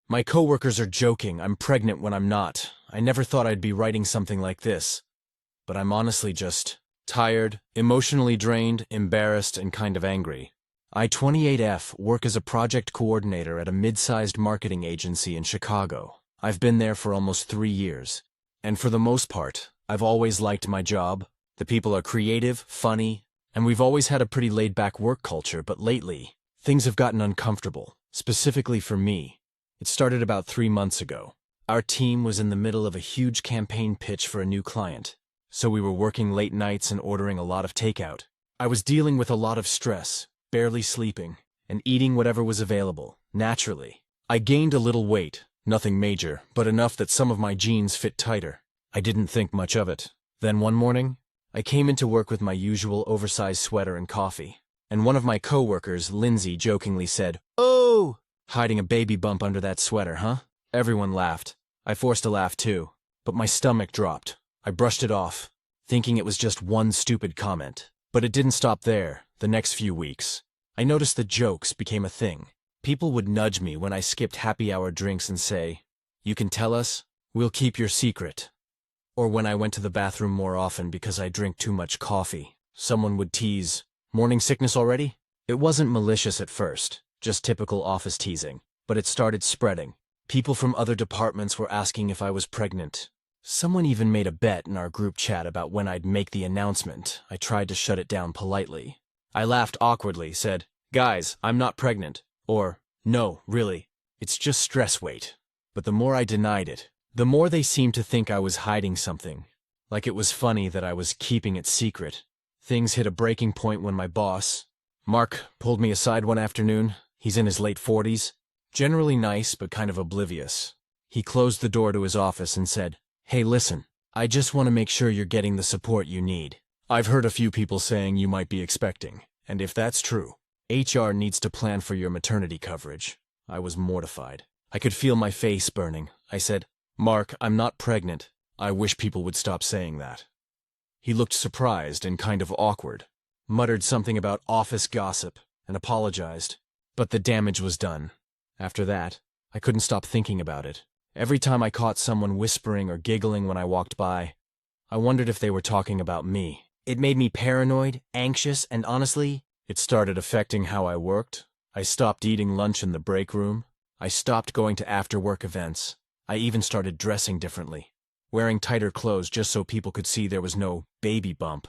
My coworkers are joking I'm pregnant when I'm not. I never thought I'd be writing something like this. But I'm honestly just tired, emotionally drained, embarrassed, and kind of angry. I, 28F, work as a project coordinator at a mid-sized marketing agency in Chicago. I've been there for almost 3 years. And for the most part, I've always liked my job. The people are creative, funny, and we've always had a pretty laid-back work culture, but lately, things have gotten uncomfortable, specifically for me. It started about 3 months ago. Our team was in the middle of a huge campaign pitch for a new client, so we were working late nights and ordering a lot of takeout. I was dealing with a lot of stress, barely sleeping, and eating whatever was available, naturally. I gained a little weight, nothing major, but enough that some of my jeans fit tighter. I didn't think much of it. Then one morning, I came into work with my usual oversized sweater and coffee, and one of my coworkers, Lindsay, jokingly said, "Oh, hiding a baby bump under that sweater, huh?" Everyone laughed. I forced a laugh too, but my stomach dropped. I brushed it off, thinking it was just one stupid comment. But it didn't stop there. The next few weeks, I noticed that jokes became a thing. People would nudge me when I skipped happy hour drinks and say, "You can tell us, we'll keep your secret." Or when I went to the bathroom more often because I drink too much coffee, someone would tease, "Morning sickness already?" It wasn't malicious at first, just typical office teasing, but it started spreading. People from other departments were asking if I was pregnant. Someone even made a bet in our group chat about when I'd make the announcement. I tried to shut it down politely. I laughed awkwardly, said, "Guys, I'm not pregnant." Or, "No, really, it's just stress weight." But the more I denied it, the more they seemed to think I was hiding something. Like it was funny that I was keeping it secret. Things hit a breaking point when my boss, Mark, pulled me aside one afternoon. He's in his late 40s. Generally nice, but kind of oblivious. He closed the door to his office and said, "Hey, listen, I just want to make sure you're getting the support you need. I've heard a few people saying you might be expecting, and if that's true, HR needs to plan for your maternity coverage." I was mortified. I could feel my face burning. I said, "Mark, I'm not pregnant. I wish people would stop saying that." He looked surprised and kind of awkward, muttered something about office gossip, and apologized. But the damage was done. After that, I couldn't stop thinking about it. Every time I caught someone whispering or giggling when I walked by, I wondered if they were talking about me. It made me paranoid, anxious, and honestly, it started affecting how I worked. I stopped eating lunch in the break room. I stopped going to after-work events. I even started dressing differently, wearing tighter clothes just so people could see there was no baby bump.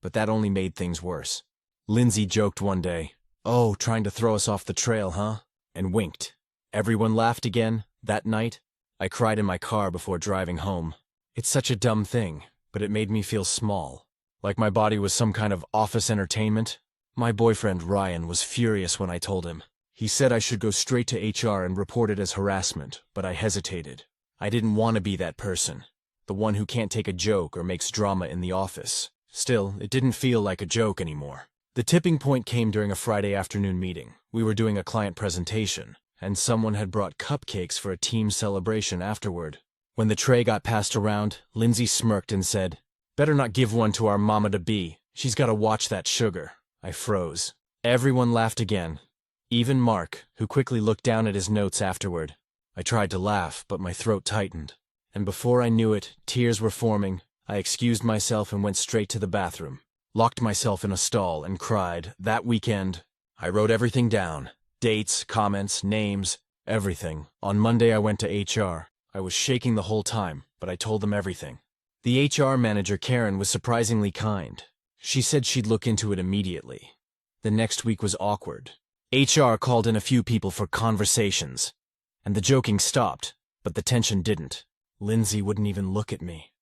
But that only made things worse. Lindsay joked one day, "Oh, trying to throw us off the trail, huh?" and winked. Everyone laughed again. That night, I cried in my car before driving home. It's such a dumb thing, but it made me feel small, like my body was some kind of office entertainment. My boyfriend, Ryan, was furious when I told him. He said I should go straight to HR and report it as harassment, but I hesitated. I didn't want to be that person, the one who can't take a joke or makes drama in the office. Still, it didn't feel like a joke anymore. The tipping point came during a Friday afternoon meeting. We were doing a client presentation, and someone had brought cupcakes for a team celebration afterward. When the tray got passed around, Lindsay smirked and said, "Better not give one to our mama-to-be. She's got to watch that sugar." I froze. Everyone laughed again. Even Mark, who quickly looked down at his notes afterward. I tried to laugh, but my throat tightened. And before I knew it, tears were forming. I excused myself and went straight to the bathroom. Locked myself in a stall and cried. That weekend, I wrote everything down. Dates, comments, names, everything. On Monday I went to HR. I was shaking the whole time, but I told them everything. The HR manager, Karen, was surprisingly kind. She said she'd look into it immediately. The next week was awkward. HR called in a few people for conversations, and the joking stopped, but the tension didn't. Lindsay wouldn't even look at me.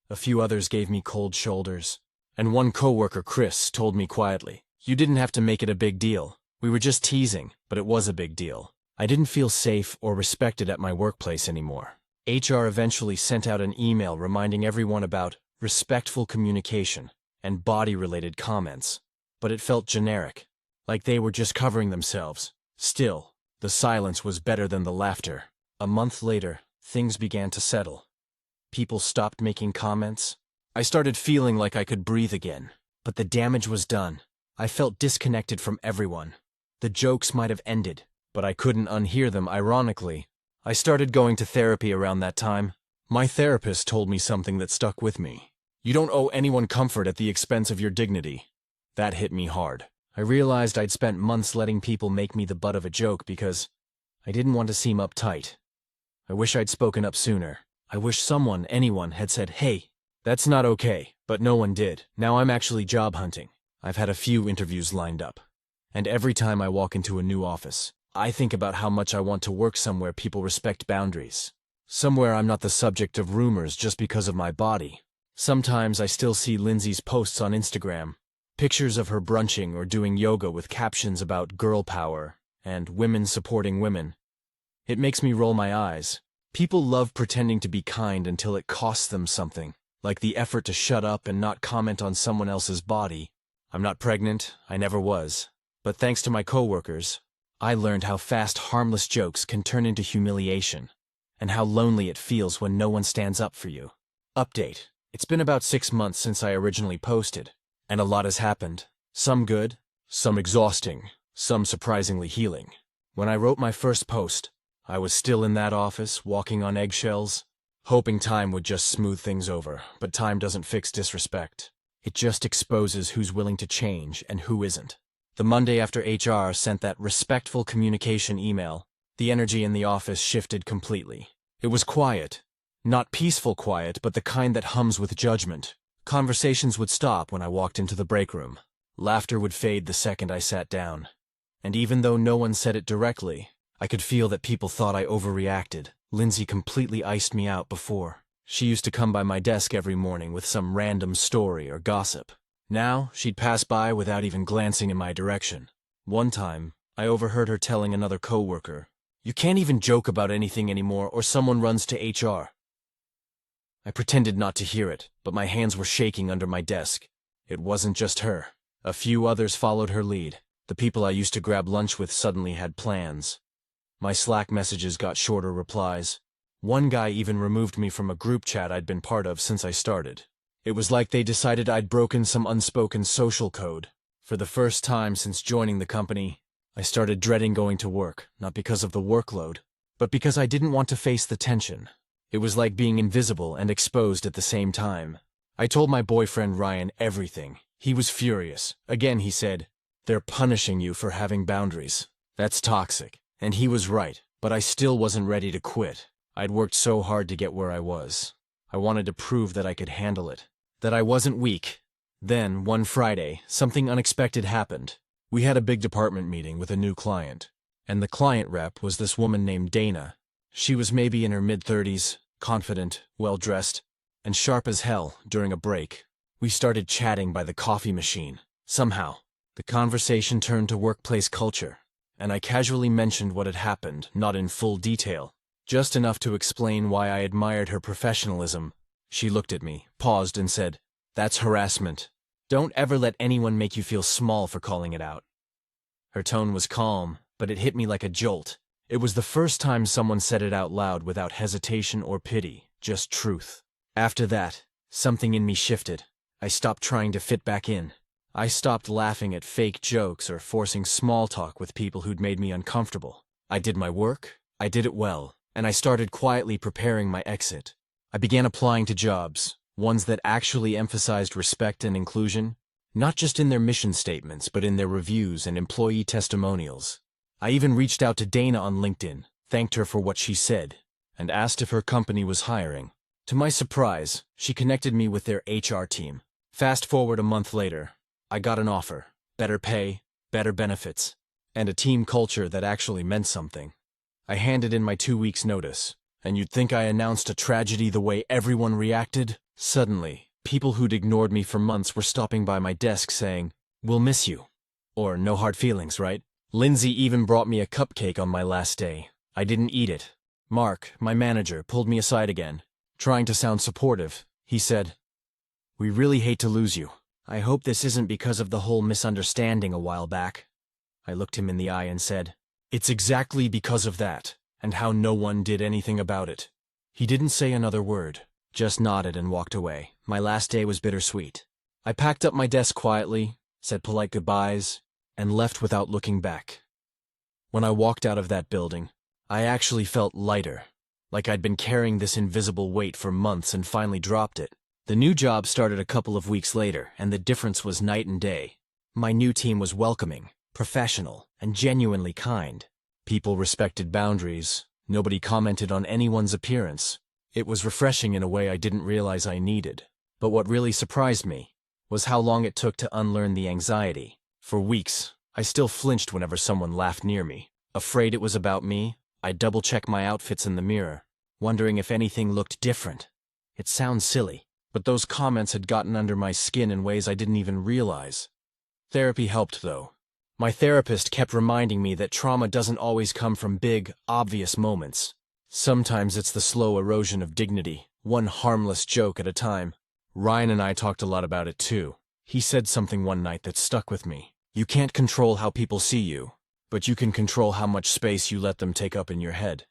A few others gave me cold shoulders, and one coworker, Chris, told me quietly, "You didn't have to make it a big deal. We were just teasing, but it was a big deal." I didn't feel safe or respected at my workplace anymore. HR eventually sent out an email reminding everyone about respectful communication and body-related comments, but it felt generic, like they were just covering themselves. Still, the silence was better than the laughter. A month later, things began to settle. People stopped making comments. I started feeling like I could breathe again, but the damage was done. I felt disconnected from everyone. The jokes might have ended, but I couldn't unhear them. Ironically, I started going to therapy around that time. My therapist told me something that stuck with me. You don't owe anyone comfort at the expense of your dignity. That hit me hard. I realized I'd spent months letting people make me the butt of a joke because I didn't want to seem uptight. I wish I'd spoken up sooner. I wish someone, anyone, had said, "Hey, that's not okay," but no one did. Now I'm actually job hunting. I've had a few interviews lined up. And every time I walk into a new office, I think about how much I want to work somewhere people respect boundaries. Somewhere I'm not the subject of rumors just because of my body. Sometimes I still see Lindsay's posts on Instagram, pictures of her brunching or doing yoga with captions about girl power and women supporting women. It makes me roll my eyes. People love pretending to be kind until it costs them something, like the effort to shut up and not comment on someone else's body. I'm not pregnant, I never was. But thanks to my coworkers, I learned how fast harmless jokes can turn into humiliation, and how lonely it feels when no one stands up for you. Update. It's been about 6 months since I originally posted, and a lot has happened. Some good, some exhausting, some surprisingly healing. When I wrote my first post, I was still in that office, walking on eggshells, hoping time would just smooth things over, but time doesn't fix disrespect. It just exposes who's willing to change and who isn't. The Monday after HR sent that respectful communication email, the energy in the office shifted completely. It was quiet. Not peaceful quiet, but the kind that hums with judgment. Conversations would stop when I walked into the break room. Laughter would fade the second I sat down. And even though no one said it directly, I could feel that people thought I overreacted. Lindsay completely iced me out before. She used to come by my desk every morning with some random story or gossip. Now, she'd pass by without even glancing in my direction. One time, I overheard her telling another coworker, "You can't even joke about anything anymore or someone runs to HR." I pretended not to hear it, but my hands were shaking under my desk. It wasn't just her. A few others followed her lead. The people I used to grab lunch with suddenly had plans. My Slack messages got shorter replies. One guy even removed me from a group chat I'd been part of since I started. It was like they decided I'd broken some unspoken social code. For the first time since joining the company, I started dreading going to work, not because of the workload, but because I didn't want to face the tension. It was like being invisible and exposed at the same time. I told my boyfriend Ryan everything. He was furious. Again, he said, "They're punishing you for having boundaries. That's toxic." And he was right, but I still wasn't ready to quit. I'd worked so hard to get where I was. I wanted to prove that I could handle it, that I wasn't weak. Then, one Friday, something unexpected happened. We had a big department meeting with a new client, and the client rep was this woman named Dana. She was maybe in her mid-30s, confident, well-dressed, and sharp as hell during a break. We started chatting by the coffee machine. Somehow, the conversation turned to workplace culture, and I casually mentioned what had happened, not in full detail, just enough to explain why I admired her professionalism. She looked at me, paused, and said, "That's harassment. Don't ever let anyone make you feel small for calling it out." Her tone was calm, but it hit me like a jolt. It was the first time someone said it out loud without hesitation or pity, just truth. After that, something in me shifted. I stopped trying to fit back in. I stopped laughing at fake jokes or forcing small talk with people who'd made me uncomfortable. I did my work, I did it well, and I started quietly preparing my exit. I began applying to jobs, ones that actually emphasized respect and inclusion, not just in their mission statements, but in their reviews and employee testimonials. I even reached out to Dana on LinkedIn, thanked her for what she said, and asked if her company was hiring. To my surprise, she connected me with their HR team. Fast forward a month later, I got an offer, better pay, better benefits, and a team culture that actually meant something. I handed in my 2 weeks' notice, and you'd think I announced a tragedy the way everyone reacted. Suddenly, people who'd ignored me for months were stopping by my desk saying, "We'll miss you." Or, "No hard feelings, right?" Lindsay even brought me a cupcake on my last day. I didn't eat it. Mark, my manager, pulled me aside again. Trying to sound supportive, he said, "We really hate to lose you. I hope this isn't because of the whole misunderstanding a while back." I looked him in the eye and said, "It's exactly because of that, and how no one did anything about it." He didn't say another word, just nodded and walked away. My last day was bittersweet. I packed up my desk quietly, said polite goodbyes, and left without looking back. When I walked out of that building, I actually felt lighter, like I'd been carrying this invisible weight for months and finally dropped it. The new job started a couple of weeks later, and the difference was night and day. My new team was welcoming, professional, and genuinely kind. People respected boundaries. Nobody commented on anyone's appearance. It was refreshing in a way I didn't realize I needed. But what really surprised me was how long it took to unlearn the anxiety. For weeks, I still flinched whenever someone laughed near me. Afraid it was about me, I'd double-check my outfits in the mirror, wondering if anything looked different. It sounds silly, but those comments had gotten under my skin in ways I didn't even realize. Therapy helped, though. My therapist kept reminding me that trauma doesn't always come from big, obvious moments. Sometimes it's the slow erosion of dignity, one harmless joke at a time. Ryan and I talked a lot about it too. He said something one night that stuck with me. You can't control how people see you, but you can control how much space you let them take up in your head.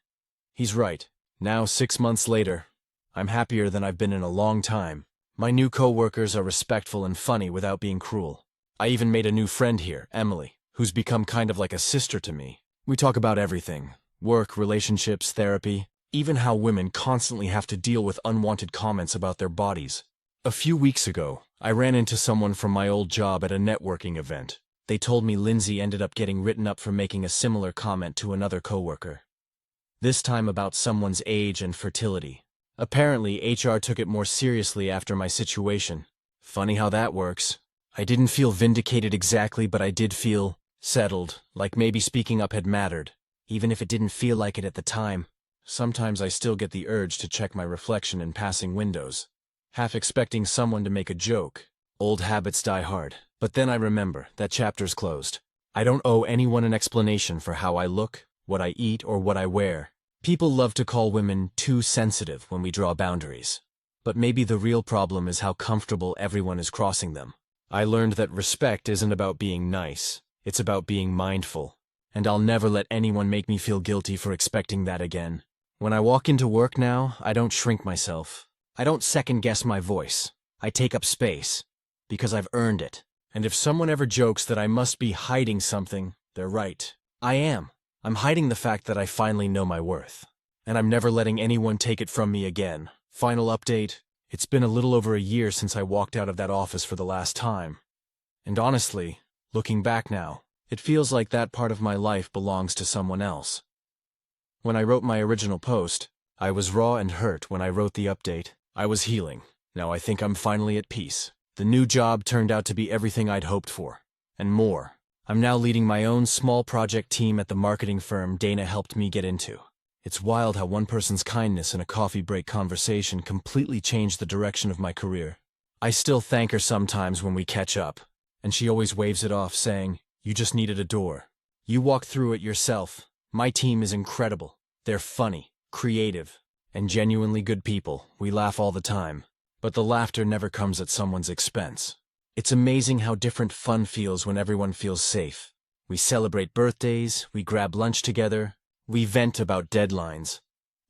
He's right. Now, 6 months later, I'm happier than I've been in a long time. My new coworkers are respectful and funny without being cruel. I even made a new friend here, Emily, who's become kind of like a sister to me. We talk about everything: work, relationships, therapy, even how women constantly have to deal with unwanted comments about their bodies. A few weeks ago, I ran into someone from my old job at a networking event. They told me Lindsay ended up getting written up for making a similar comment to another coworker. This time about someone's age and fertility. Apparently, HR took it more seriously after my situation. Funny how that works. I didn't feel vindicated exactly, but I did feel settled, like maybe speaking up had mattered, even if it didn't feel like it at the time. Sometimes I still get the urge to check my reflection in passing windows, half expecting someone to make a joke. Old habits die hard. But then I remember that chapter's closed. I don't owe anyone an explanation for how I look, what I eat, or what I wear. People love to call women too sensitive when we draw boundaries. But maybe the real problem is how comfortable everyone is crossing them. I learned that respect isn't about being nice. It's about being mindful. And I'll never let anyone make me feel guilty for expecting that again. When I walk into work now, I don't shrink myself. I don't second-guess my voice. I take up space, because I've earned it. And if someone ever jokes that I must be hiding something, they're right. I am. I'm hiding the fact that I finally know my worth. And I'm never letting anyone take it from me again. Final update: it's been a little over a year since I walked out of that office for the last time. And honestly, looking back now, it feels like that part of my life belongs to someone else. When I wrote my original post, I was raw and hurt. When I wrote the update, I was healing. Now I think I'm finally at peace. The new job turned out to be everything I'd hoped for, and more. I'm now leading my own small project team at the marketing firm Dana helped me get into. It's wild how one person's kindness in a coffee break conversation completely changed the direction of my career. I still thank her sometimes when we catch up, and she always waves it off, saying, "You just needed a door. You walked through it yourself." My team is incredible. They're funny, creative, and genuinely good people. We laugh all the time. But the laughter never comes at someone's expense. It's amazing how different fun feels when everyone feels safe. We celebrate birthdays, we grab lunch together, we vent about deadlines.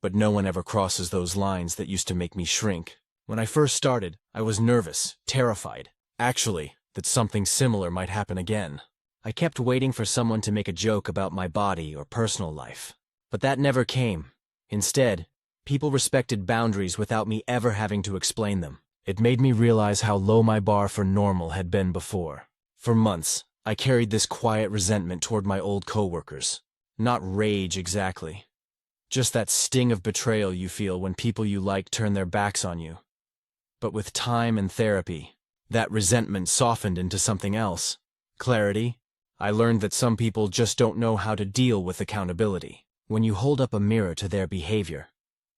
But no one ever crosses those lines that used to make me shrink. When I first started, I was nervous, terrified. Actually, that something similar might happen again. I kept waiting for someone to make a joke about my body or personal life. But that never came. Instead, people respected boundaries without me ever having to explain them. It made me realize how low my bar for normal had been before. For months, I carried this quiet resentment toward my old coworkers. Not rage exactly. Just that sting of betrayal you feel when people you like turn their backs on you. But with time and therapy, that resentment softened into something else. Clarity. I learned that some people just don't know how to deal with accountability. When you hold up a mirror to their behavior,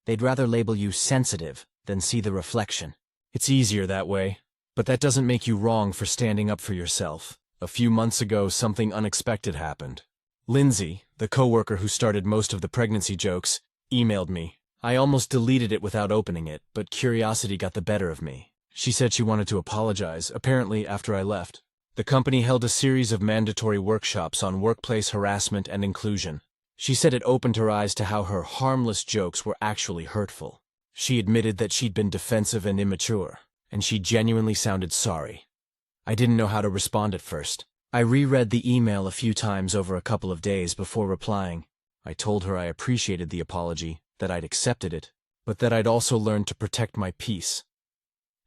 they'd rather label you sensitive than see the reflection. It's easier that way, but that doesn't make you wrong for standing up for yourself. A few months ago, something unexpected happened. Lindsay, the coworker who started most of the pregnancy jokes, emailed me. I almost deleted it without opening it, but curiosity got the better of me. She said she wanted to apologize, apparently after I left. The company held a series of mandatory workshops on workplace harassment and inclusion. She said it opened her eyes to how her harmless jokes were actually hurtful. She admitted that she'd been defensive and immature, and she genuinely sounded sorry. I didn't know how to respond at first. I reread the email a few times over a couple of days before replying. I told her I appreciated the apology, that I'd accepted it, but that I'd also learned to protect my peace,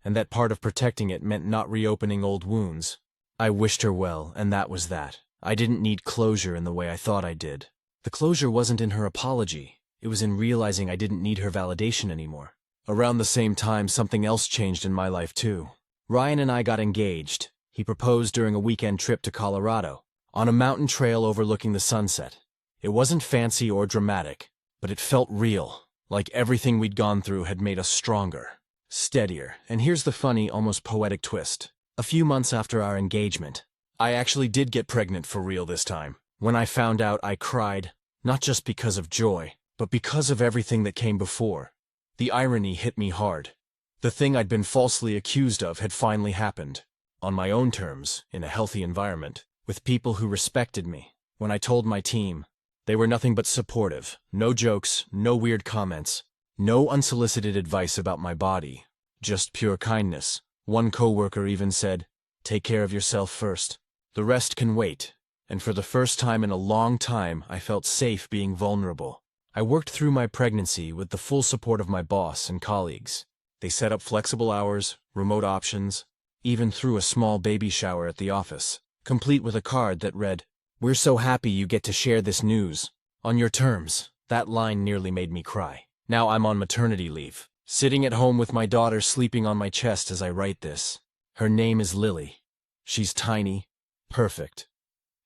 and that part of protecting it meant not reopening old wounds. I wished her well, and that was that. I didn't need closure in the way I thought I did. The closure wasn't in her apology. It was in realizing I didn't need her validation anymore. Around the same time, something else changed in my life too. Ryan and I got engaged. He proposed during a weekend trip to Colorado, on a mountain trail overlooking the sunset. It wasn't fancy or dramatic, but it felt real, like everything we'd gone through had made us stronger, steadier. And here's the funny, almost poetic twist. A few months after our engagement, I actually did get pregnant for real this time. When I found out, I cried, not just because of joy, but because of everything that came before. The irony hit me hard. The thing I'd been falsely accused of had finally happened, on my own terms, in a healthy environment, with people who respected me. When I told my team, they were nothing but supportive. No jokes, no weird comments, no unsolicited advice about my body, just pure kindness. One coworker even said, "Take care of yourself first. The rest can wait." And for the first time in a long time, I felt safe being vulnerable. I worked through my pregnancy with the full support of my boss and colleagues. They set up flexible hours, remote options, even threw a small baby shower at the office, complete with a card that read, "We're so happy you get to share this news. On your terms." That line nearly made me cry. Now I'm on maternity leave, sitting at home with my daughter sleeping on my chest as I write this. Her name is Lily. She's tiny, perfect,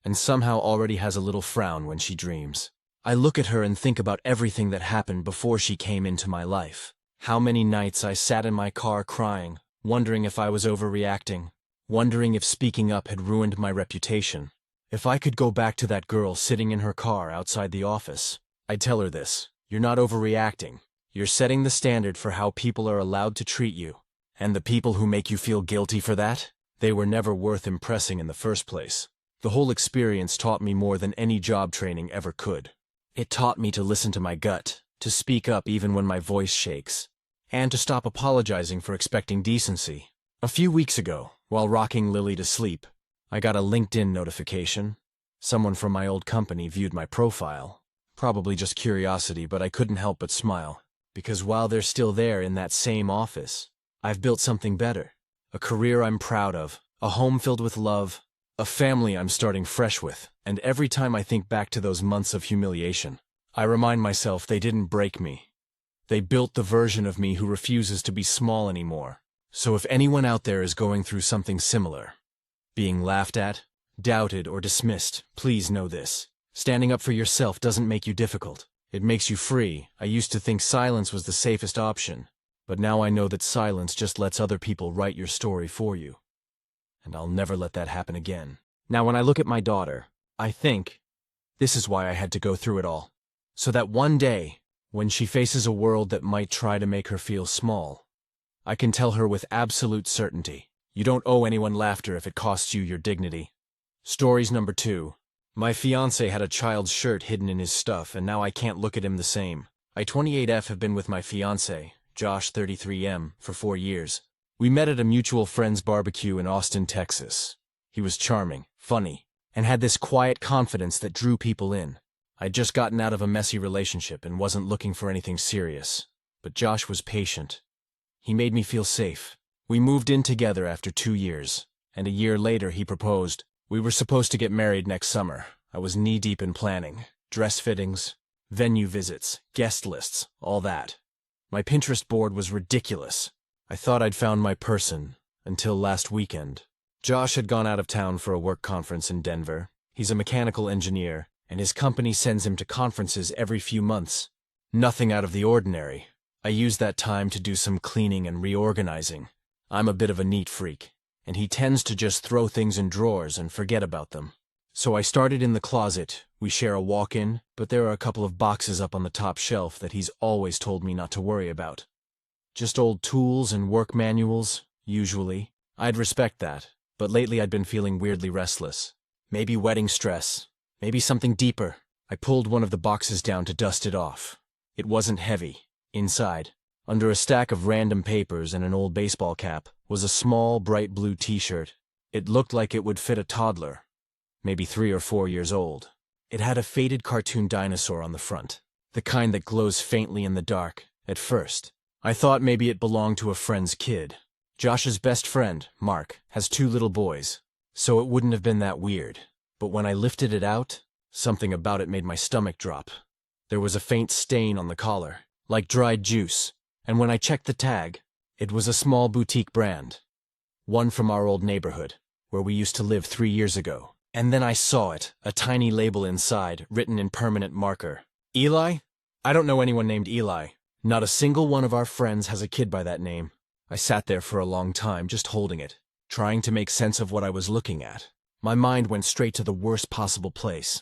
and somehow already has a little frown when she dreams. I look at her and think about everything that happened before she came into my life. How many nights I sat in my car crying, wondering if I was overreacting, wondering if speaking up had ruined my reputation. If I could go back to that girl sitting in her car outside the office, I'd tell her this: you're not overreacting. You're setting the standard for how people are allowed to treat you. And the people who make you feel guilty for that, they were never worth impressing in the first place. The whole experience taught me more than any job training ever could. It taught me to listen to my gut, to speak up even when my voice shakes, and to stop apologizing for expecting decency. A few weeks ago, while rocking Lily to sleep, I got a LinkedIn notification. Someone from my old company viewed my profile. Probably just curiosity, but I couldn't help but smile. Because while they're still there in that same office, I've built something better. A career I'm proud of, a home filled with love, a family I'm starting fresh with. And every time I think back to those months of humiliation, I remind myself they didn't break me. They built the version of me who refuses to be small anymore. So if anyone out there is going through something similar, being laughed at, doubted, or dismissed, please know this: standing up for yourself doesn't make you difficult. It makes you free. I used to think silence was the safest option, but now I know that silence just lets other people write your story for you. And I'll never let that happen again. Now when I look at my daughter, I think, this is why I had to go through it all. So that one day, when she faces a world that might try to make her feel small, I can tell her with absolute certainty, you don't owe anyone laughter if it costs you your dignity. Stories number 2. My fiancé had a child's shirt hidden in his stuff, and now I can't look at him the same. I, 28F, have been with my fiancé, Josh, 33M, for 4 years. We met at a mutual friend's barbecue in Austin, Texas. He was charming, funny, and had this quiet confidence that drew people in. I'd just gotten out of a messy relationship and wasn't looking for anything serious. But Josh was patient. He made me feel safe. We moved in together after 2 years, and a year later he proposed. We were supposed to get married next summer. I was knee-deep in planning. Dress fittings, venue visits, guest lists, all that. My Pinterest board was ridiculous. I thought I'd found my person, until last weekend. Josh had gone out of town for a work conference in Denver. He's a mechanical engineer, and his company sends him to conferences every few months. Nothing out of the ordinary. I used that time to do some cleaning and reorganizing. I'm a bit of a neat freak, and he tends to just throw things in drawers and forget about them. So I started in the closet. We share a walk-in, but there are a couple of boxes up on the top shelf that he's always told me not to worry about. Just old tools and work manuals, usually. I'd respect that, but lately I'd been feeling weirdly restless. Maybe wedding stress, maybe something deeper. I pulled one of the boxes down to dust it off. It wasn't heavy. Inside, under a stack of random papers and an old baseball cap, was a small, bright blue t-shirt. It looked like it would fit a toddler, maybe 3 or 4 years old. It had a faded cartoon dinosaur on the front, the kind that glows faintly in the dark. At first, I thought maybe it belonged to a friend's kid. Josh's best friend, Mark, has 2 little boys, so it wouldn't have been that weird. But when I lifted it out, something about it made my stomach drop. There was a faint stain on the collar, like dried juice, and when I checked the tag, it was a small boutique brand. One from our old neighborhood, where we used to live 3 years ago. And then I saw it, a tiny label inside, written in permanent marker. Eli? I don't know anyone named Eli. Not a single one of our friends has a kid by that name. I sat there for a long time, just holding it, trying to make sense of what I was looking at. My mind went straight to the worst possible place.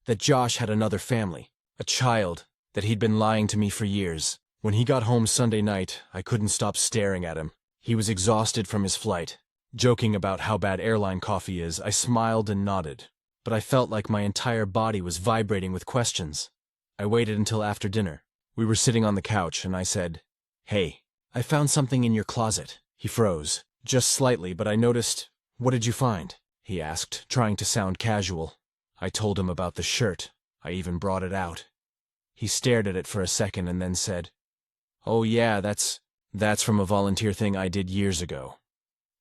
That Josh had another family, a child, that he'd been lying to me for years. When he got home Sunday night, I couldn't stop staring at him. He was exhausted from his flight. Joking about how bad airline coffee is, I smiled and nodded. But I felt like my entire body was vibrating with questions. I waited until after dinner. We were sitting on the couch, and I said, "Hey, I found something in your closet." He froze, just slightly, but I noticed. "What did you find?" he asked, trying to sound casual. I told him about the shirt. I even brought it out. He stared at it for a second and then said, "Oh yeah, that's from a volunteer thing I did years ago."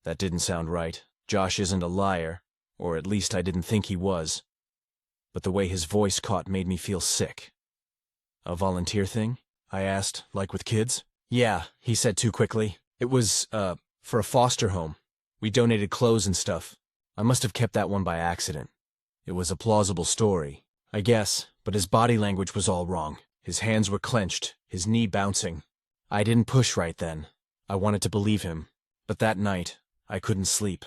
That didn't sound right. Josh isn't a liar, or at least I didn't think he was. But the way his voice caught made me feel sick. "A volunteer thing?" I asked, like with kids. "Yeah," he said too quickly. "It was, for a foster home. We donated clothes and stuff. I must have kept that one by accident." It was a plausible story, I guess, but his body language was all wrong. His hands were clenched, his knee bouncing. I didn't push right then. I wanted to believe him. But that night, I couldn't sleep.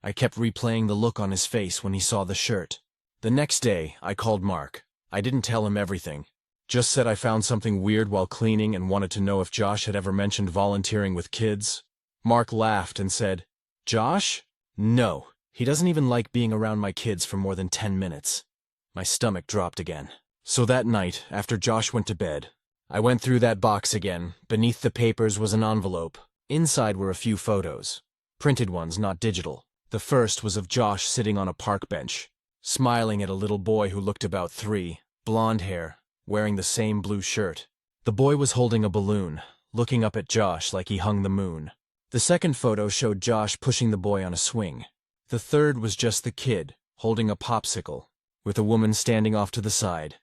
I kept replaying the look on his face when he saw the shirt. The next day, I called Mark. I didn't tell him everything. Just said I found something weird while cleaning and wanted to know if Josh had ever mentioned volunteering with kids. Mark laughed and said, "Josh? No. He doesn't even like being around my kids for more than 10 minutes. My stomach dropped again. So that night, after Josh went to bed, I went through that box again. Beneath the papers was an envelope. Inside were a few photos. Printed ones, not digital. The first was of Josh sitting on a park bench, smiling at a little boy who looked about 3, blonde hair, wearing the same blue shirt. The boy was holding a balloon, looking up at Josh like he hung the moon. The second photo showed Josh pushing the boy on a swing. The third was just the kid, holding a popsicle, with a woman standing off to the side.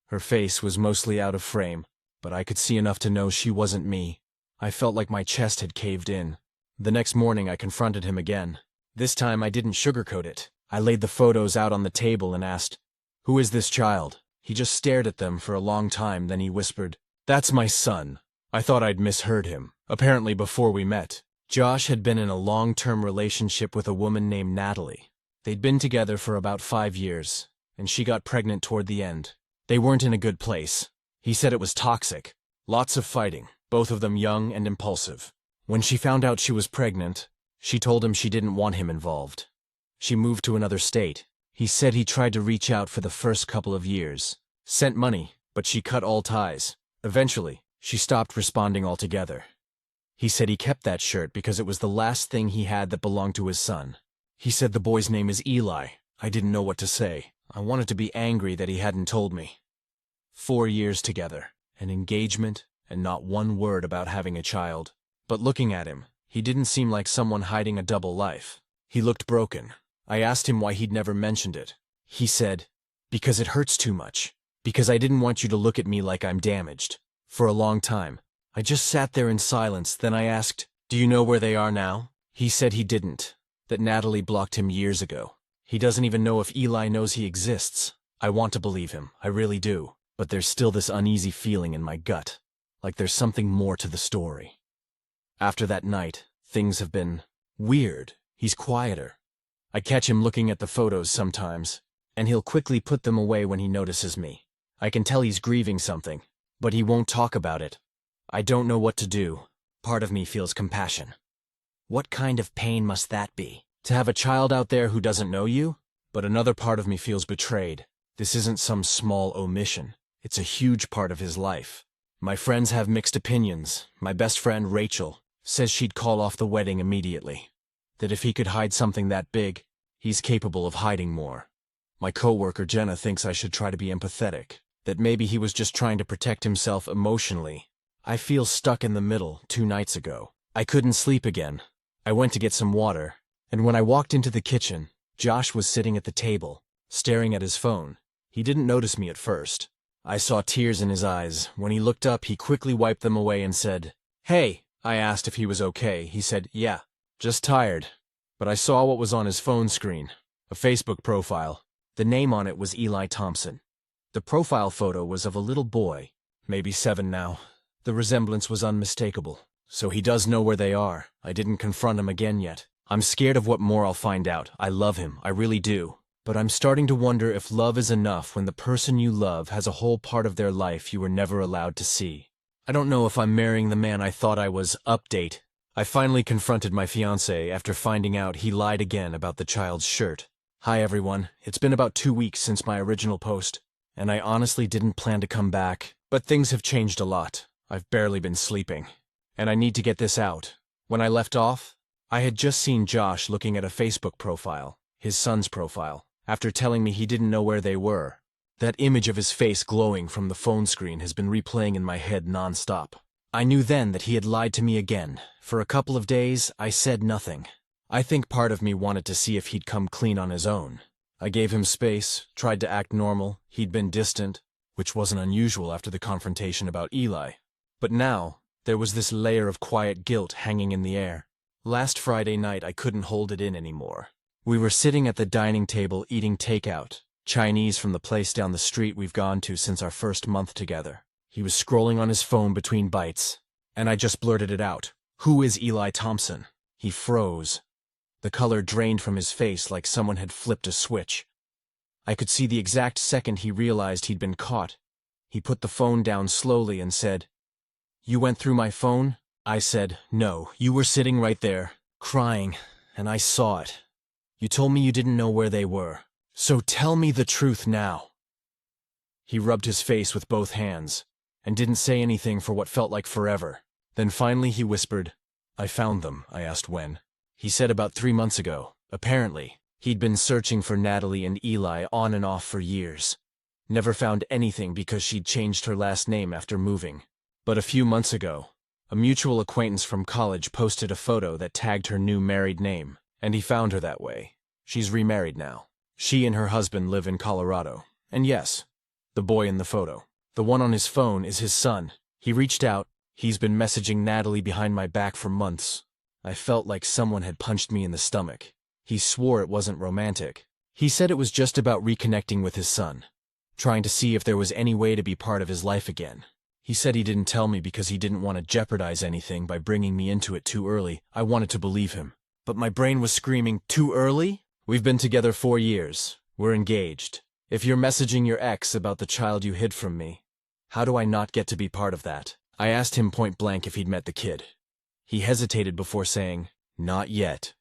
Her face was mostly out of frame, but I could see enough to know she wasn't me. I felt like my chest had caved in. The next morning I confronted him again. This time I didn't sugarcoat it. I laid the photos out on the table and asked, "Who is this child?" He just stared at them for a long time, then he whispered, "That's my son." I thought I'd misheard him. Apparently before we met, Josh had been in a long-term relationship with a woman named Natalie. They'd been together for about 5 years, and she got pregnant toward the end. They weren't in a good place. He said it was toxic. Lots of fighting, both of them young and impulsive. When she found out she was pregnant, she told him she didn't want him involved. She moved to another state. He said he tried to reach out for the first couple of years. Sent money, but she cut all ties. Eventually, she stopped responding altogether. He said he kept that shirt because it was the last thing he had that belonged to his son. He said the boy's name is Eli. I didn't know what to say. I wanted to be angry that he hadn't told me. 4 years together, an engagement, and not one word about having a child. But looking at him, he didn't seem like someone hiding a double life. He looked broken. I asked him why he'd never mentioned it. He said, "Because it hurts too much. Because I didn't want you to look at me like I'm damaged." For a long time, I just sat there in silence. Then I asked, "Do you know where they are now?" He said he didn't, that Natalie blocked him years ago. He doesn't even know if Eli knows he exists. I want to believe him, I really do. But there's still this uneasy feeling in my gut, like there's something more to the story. After that night, things have been weird. He's quieter. I catch him looking at the photos sometimes, and he'll quickly put them away when he notices me. I can tell he's grieving something, but he won't talk about it. I don't know what to do. Part of me feels compassion. What kind of pain must that be? To have a child out there who doesn't know you? But another part of me feels betrayed. This isn't some small omission. It's a huge part of his life. My friends have mixed opinions. My best friend, Rachel, says she'd call off the wedding immediately. That if he could hide something that big, he's capable of hiding more. My coworker Jenna thinks I should try to be empathetic, that maybe he was just trying to protect himself emotionally. I feel stuck in the middle 2 nights ago. I couldn't sleep again. I went to get some water, and when I walked into the kitchen, Josh was sitting at the table, staring at his phone. He didn't notice me at first. I saw tears in his eyes. When he looked up, he quickly wiped them away and said, "Hey." I asked if he was okay. He said, "Yeah, just tired." But I saw what was on his phone screen, a Facebook profile. The name on it was Eli Thompson. The profile photo was of a little boy, maybe 7 now. The resemblance was unmistakable. So he does know where they are. I didn't confront him again yet. I'm scared of what more I'll find out. I love him, I really do. But I'm starting to wonder if love is enough when the person you love has a whole part of their life you were never allowed to see. I don't know if I'm marrying the man I thought I was. Update. I finally confronted my fiancé after finding out he lied again about the child's shirt. Hi everyone, it's been about 2 weeks since my original post, and I honestly didn't plan to come back. But things have changed a lot. I've barely been sleeping. And I need to get this out. When I left off, I had just seen Josh looking at a Facebook profile, his son's profile, after telling me he didn't know where they were. That image of his face glowing from the phone screen has been replaying in my head nonstop. I knew then that he had lied to me again. For a couple of days, I said nothing. I think part of me wanted to see if he'd come clean on his own. I gave him space, tried to act normal. He'd been distant, which wasn't unusual after the confrontation about Eli. But now, there was this layer of quiet guilt hanging in the air. Last Friday night, I couldn't hold it in anymore. We were sitting at the dining table eating takeout, Chinese from the place down the street we've gone to since our first month together. He was scrolling on his phone between bites, and I just blurted it out. "Who is Eli Thompson?" He froze. The color drained from his face like someone had flipped a switch. I could see the exact second he realized he'd been caught. He put the phone down slowly and said, "You went through my phone?" I said, "No, you were sitting right there, crying, and I saw it. You told me you didn't know where they were. So tell me the truth now." He rubbed his face with both hands, and didn't say anything for what felt like forever. Then finally he whispered, "I found them." I asked when. He said about 3 months ago. Apparently, he'd been searching for Natalie and Eli on and off for years. Never found anything because she'd changed her last name after moving. But a few months ago, a mutual acquaintance from college posted a photo that tagged her new married name, and he found her that way. She's remarried now. She and her husband live in Colorado. And yes, the boy in the photo, the one on his phone, is his son. He reached out. He's been messaging Natalie behind my back for months. I felt like someone had punched me in the stomach. He swore it wasn't romantic. He said it was just about reconnecting with his son, trying to see if there was any way to be part of his life again. He said he didn't tell me because he didn't want to jeopardize anything by bringing me into it too early. I wanted to believe him. But my brain was screaming, "Too early? We've been together 4 years. We're engaged. If you're messaging your ex about the child you hid from me, how do I not get to be part of that?" I asked him point blank if he'd met the kid. He hesitated before saying, "Not yet."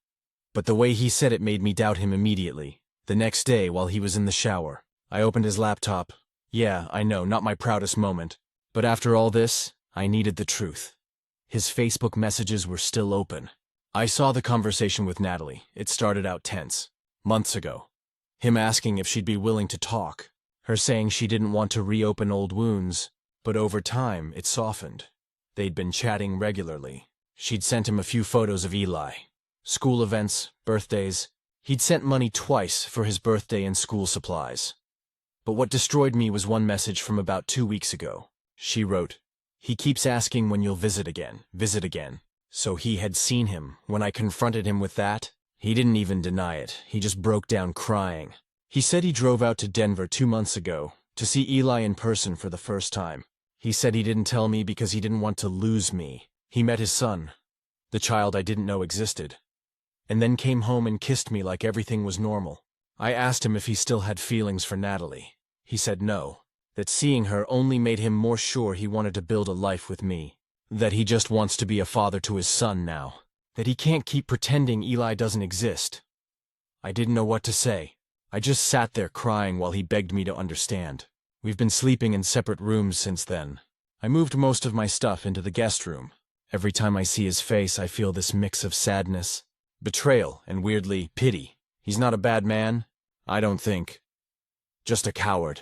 But the way he said it made me doubt him immediately. The next day, while he was in the shower, I opened his laptop. Yeah, I know, not my proudest moment. But after all this, I needed the truth. His Facebook messages were still open. I saw the conversation with Natalie. It started out tense. Months ago. Him asking if she'd be willing to talk. Her saying she didn't want to reopen old wounds. But over time, it softened. They'd been chatting regularly. She'd sent him a few photos of Eli. School events, birthdays. He'd sent money twice for his birthday and school supplies. But what destroyed me was one message from about 2 weeks ago. She wrote, "He keeps asking when you'll visit again, visit again." So he had seen him. When I confronted him with that, he didn't even deny it. He just broke down crying. He said he drove out to Denver 2 months ago to see Eli in person for the first time. He said he didn't tell me because he didn't want to lose me. He met his son, the child I didn't know existed, and then came home and kissed me like everything was normal. I asked him if he still had feelings for Natalie. He said no, that seeing her only made him more sure he wanted to build a life with me, that he just wants to be a father to his son now, that he can't keep pretending Eli doesn't exist. I didn't know what to say. I just sat there crying while he begged me to understand. We've been sleeping in separate rooms since then. I moved most of my stuff into the guest room. Every time I see his face, I feel this mix of sadness, betrayal, and weirdly, pity. He's not a bad man, I don't think. Just a coward.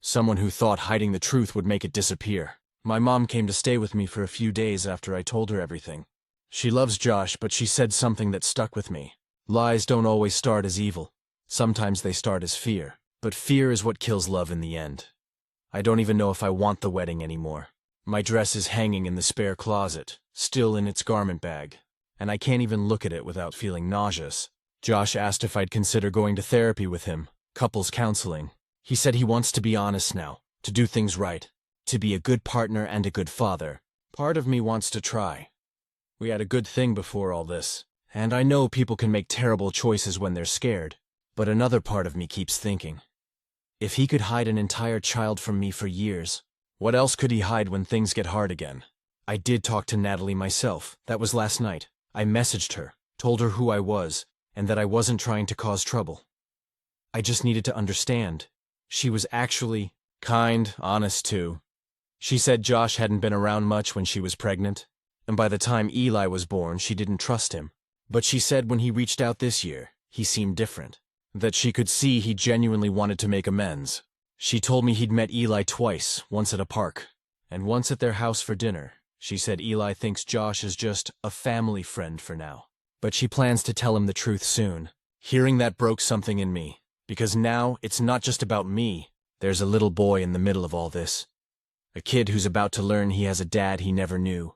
Someone who thought hiding the truth would make it disappear. My mom came to stay with me for a few days after I told her everything. She loves Josh, but she said something that stuck with me. Lies don't always start as evil. Sometimes they start as fear. But fear is what kills love in the end. I don't even know if I want the wedding anymore. My dress is hanging in the spare closet, still in its garment bag, and I can't even look at it without feeling nauseous. Josh asked if I'd consider going to therapy with him, couples counseling. He said he wants to be honest now, to do things right, to be a good partner and a good father. Part of me wants to try. We had a good thing before all this, and I know people can make terrible choices when they're scared, but another part of me keeps thinking, if he could hide an entire child from me for years, what else could he hide when things get hard again? I did talk to Natalie myself. That was last night. I messaged her, told her who I was, and that I wasn't trying to cause trouble. I just needed to understand. She was actually kind, honest too. She said Josh hadn't been around much when she was pregnant, and by the time Eli was born, she didn't trust him. But she said when he reached out this year, he seemed different. That she could see he genuinely wanted to make amends. She told me he'd met Eli twice, once at a park, and once at their house for dinner. She said Eli thinks Josh is just a family friend for now, but she plans to tell him the truth soon. Hearing that broke something in me, because now it's not just about me. There's a little boy in the middle of all this. A kid who's about to learn he has a dad he never knew.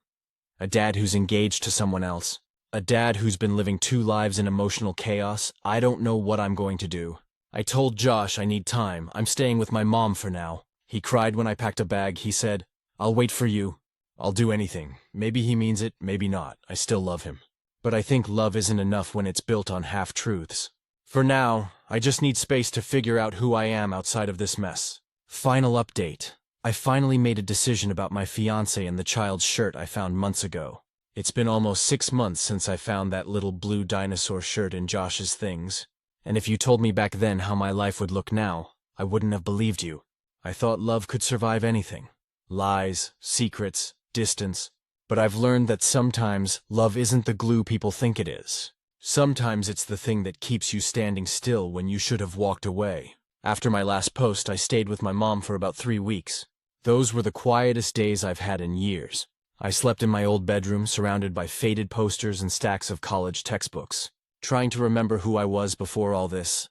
A dad who's engaged to someone else. A dad who's been living two lives in emotional chaos. I don't know what I'm going to do. I told Josh I need time. I'm staying with my mom for now. He cried when I packed a bag. He said, "I'll wait for you. I'll do anything." Maybe he means it, maybe not. I still love him. But I think love isn't enough when it's built on half-truths. For now, I just need space to figure out who I am outside of this mess. Final update. I finally made a decision about my fiancé and the child's shirt I found months ago. It's been almost 6 months since I found that little blue dinosaur shirt in Josh's things. And if you told me back then how my life would look now, I wouldn't have believed you. I thought love could survive anything. Lies, secrets, distance. But I've learned that sometimes love isn't the glue people think it is. Sometimes it's the thing that keeps you standing still when you should have walked away. After my last post, I stayed with my mom for about 3 weeks. Those were the quietest days I've had in years. I slept in my old bedroom, surrounded by faded posters and stacks of college textbooks, trying to remember who I was before all this.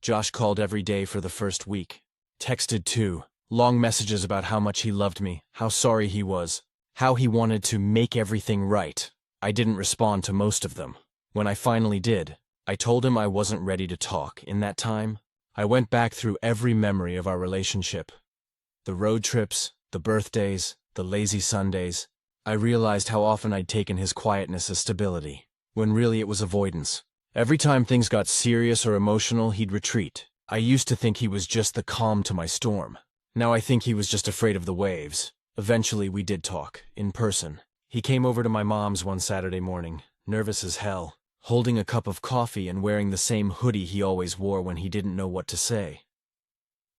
Josh called every day for the first week. Texted too. Long messages about how much he loved me, how sorry he was, how he wanted to make everything right. I didn't respond to most of them. When I finally did, I told him I wasn't ready to talk. In that time, I went back through every memory of our relationship. The road trips, the birthdays, the lazy Sundays. I realized how often I'd taken his quietness as stability, when really it was avoidance. Every time things got serious or emotional, he'd retreat. I used to think he was just the calm to my storm. Now I think he was just afraid of the waves. Eventually we did talk, in person. He came over to my mom's one Saturday morning, nervous as hell, holding a cup of coffee and wearing the same hoodie he always wore when he didn't know what to say.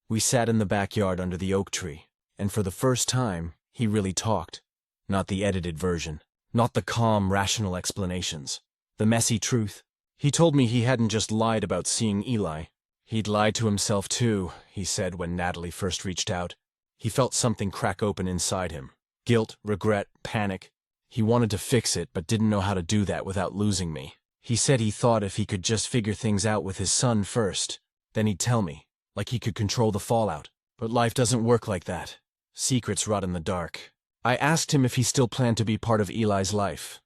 We sat in the backyard under the oak tree, and for the first time, he really talked. Not the edited version. Not the calm, rational explanations. The messy truth. He told me he hadn't just lied about seeing Eli. He'd lied to himself too, he said when Natalie first reached out. He felt something crack open inside him. Guilt, regret, panic. He wanted to fix it, but didn't know how to do that without losing me. He said he thought if he could just figure things out with his son first, then he'd tell me, like he could control the fallout. But life doesn't work like that. Secrets rot in the dark. I asked him if he still planned to be part of Eli's life.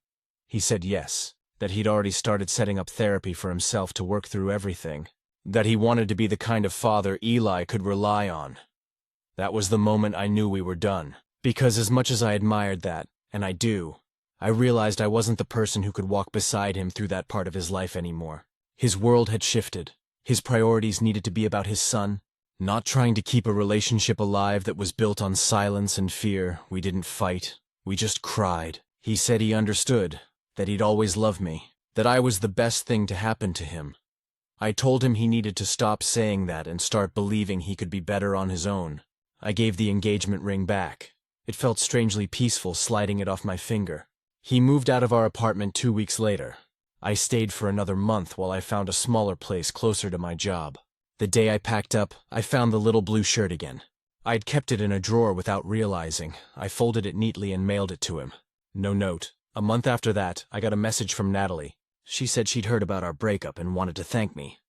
He said yes, that he'd already started setting up therapy for himself to work through everything, that he wanted to be the kind of father Eli could rely on. That was the moment I knew we were done, because as much as I admired that, and I do, I realized I wasn't the person who could walk beside him through that part of his life anymore. His world had shifted. His priorities needed to be about his son. Not trying to keep a relationship alive that was built on silence and fear. We didn't fight. We just cried. He said he understood, that he'd always loved me, that I was the best thing to happen to him. I told him he needed to stop saying that and start believing he could be better on his own. I gave the engagement ring back. It felt strangely peaceful sliding it off my finger. He moved out of our apartment 2 weeks later. I stayed for another month while I found a smaller place closer to my job. The day I packed up, I found the little blue shirt again. I'd kept it in a drawer without realizing. I folded it neatly and mailed it to him. No note. A month after that, I got a message from Natalie. She said she'd heard about our breakup and wanted to thank me.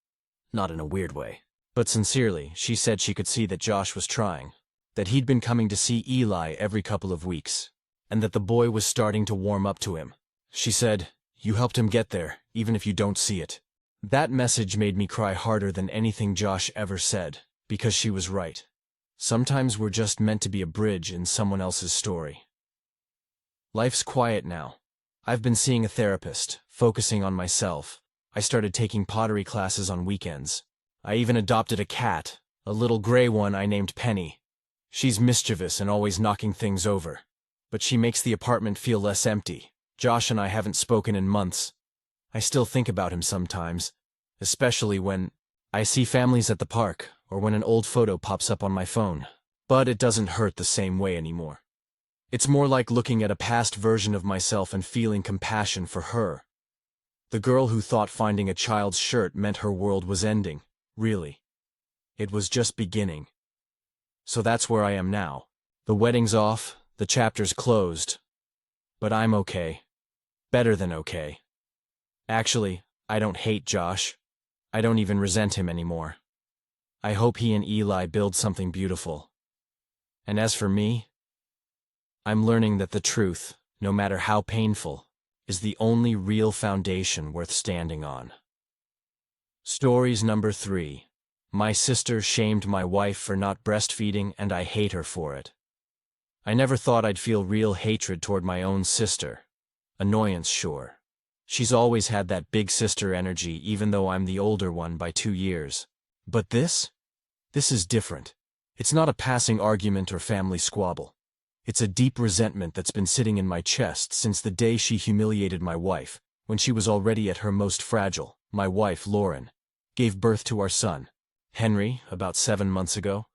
Not in a weird way, but sincerely. She said she could see that Josh was trying, that he'd been coming to see Eli every couple of weeks, and that the boy was starting to warm up to him. She said, "You helped him get there, even if you don't see it." That message made me cry harder than anything Josh ever said, because she was right. Sometimes we're just meant to be a bridge in someone else's story. Life's quiet now. I've been seeing a therapist, focusing on myself. I started taking pottery classes on weekends. I even adopted a cat, a little gray one I named Penny. She's mischievous and always knocking things over, but she makes the apartment feel less empty. Josh and I haven't spoken in months. I still think about him sometimes, especially when I see families at the park or when an old photo pops up on my phone. But it doesn't hurt the same way anymore. It's more like looking at a past version of myself and feeling compassion for her. The girl who thought finding a child's shirt meant her world was ending. Really. It was just beginning. So that's where I am now. The wedding's off, the chapter's closed. But I'm okay. Better than okay. Actually, I don't hate Josh. I don't even resent him anymore. I hope he and Eli build something beautiful. And as for me, I'm learning that the truth, no matter how painful, is the only real foundation worth standing on. Stories number 3. My sister shamed my wife for not breastfeeding, and I hate her for it. I never thought I'd feel real hatred toward my own sister. Annoyance, sure. She's always had that big sister energy, even though I'm the older one by 2 years. But this is different. It's not a passing argument or family squabble. It's a deep resentment that's been sitting in my chest since the day she humiliated my wife, when she was already at her most fragile. My wife, Lauren, gave birth to our son, Henry, about 7 months ago.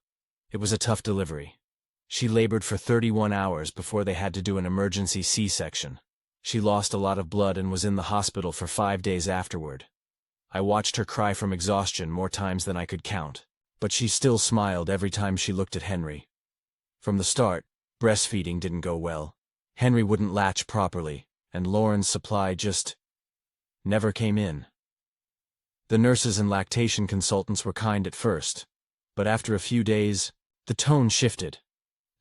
It was a tough delivery. She labored for 31 hours before they had to do an emergency C-section. She lost a lot of blood and was in the hospital for 5 days afterward. I watched her cry from exhaustion more times than I could count, but she still smiled every time she looked at Henry. From the start, breastfeeding didn't go well. Henry wouldn't latch properly, and Lauren's supply just never came in. The nurses and lactation consultants were kind at first, but after a few days, the tone shifted.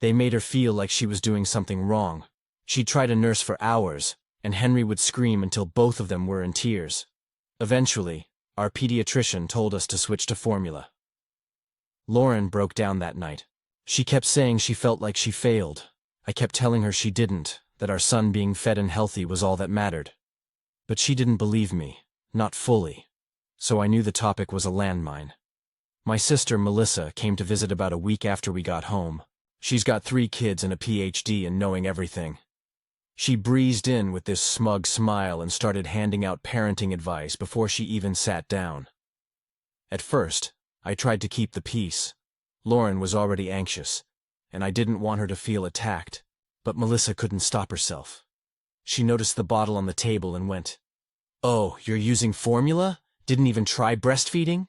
They made her feel like she was doing something wrong. She'd try to nurse for hours, and Henry would scream until both of them were in tears. Eventually, our pediatrician told us to switch to formula. Lauren broke down that night. She kept saying she felt like she failed. I kept telling her she didn't, that our son being fed and healthy was all that mattered. But she didn't believe me, not fully. So I knew the topic was a landmine. My sister, Melissa, came to visit about a week after we got home. She's got 3 kids and a PhD in knowing everything. She breezed in with this smug smile and started handing out parenting advice before she even sat down. At first, I tried to keep the peace. Lauren was already anxious, and I didn't want her to feel attacked, but Melissa couldn't stop herself. She noticed the bottle on the table and went, "Oh, you're using formula? Didn't even try breastfeeding?"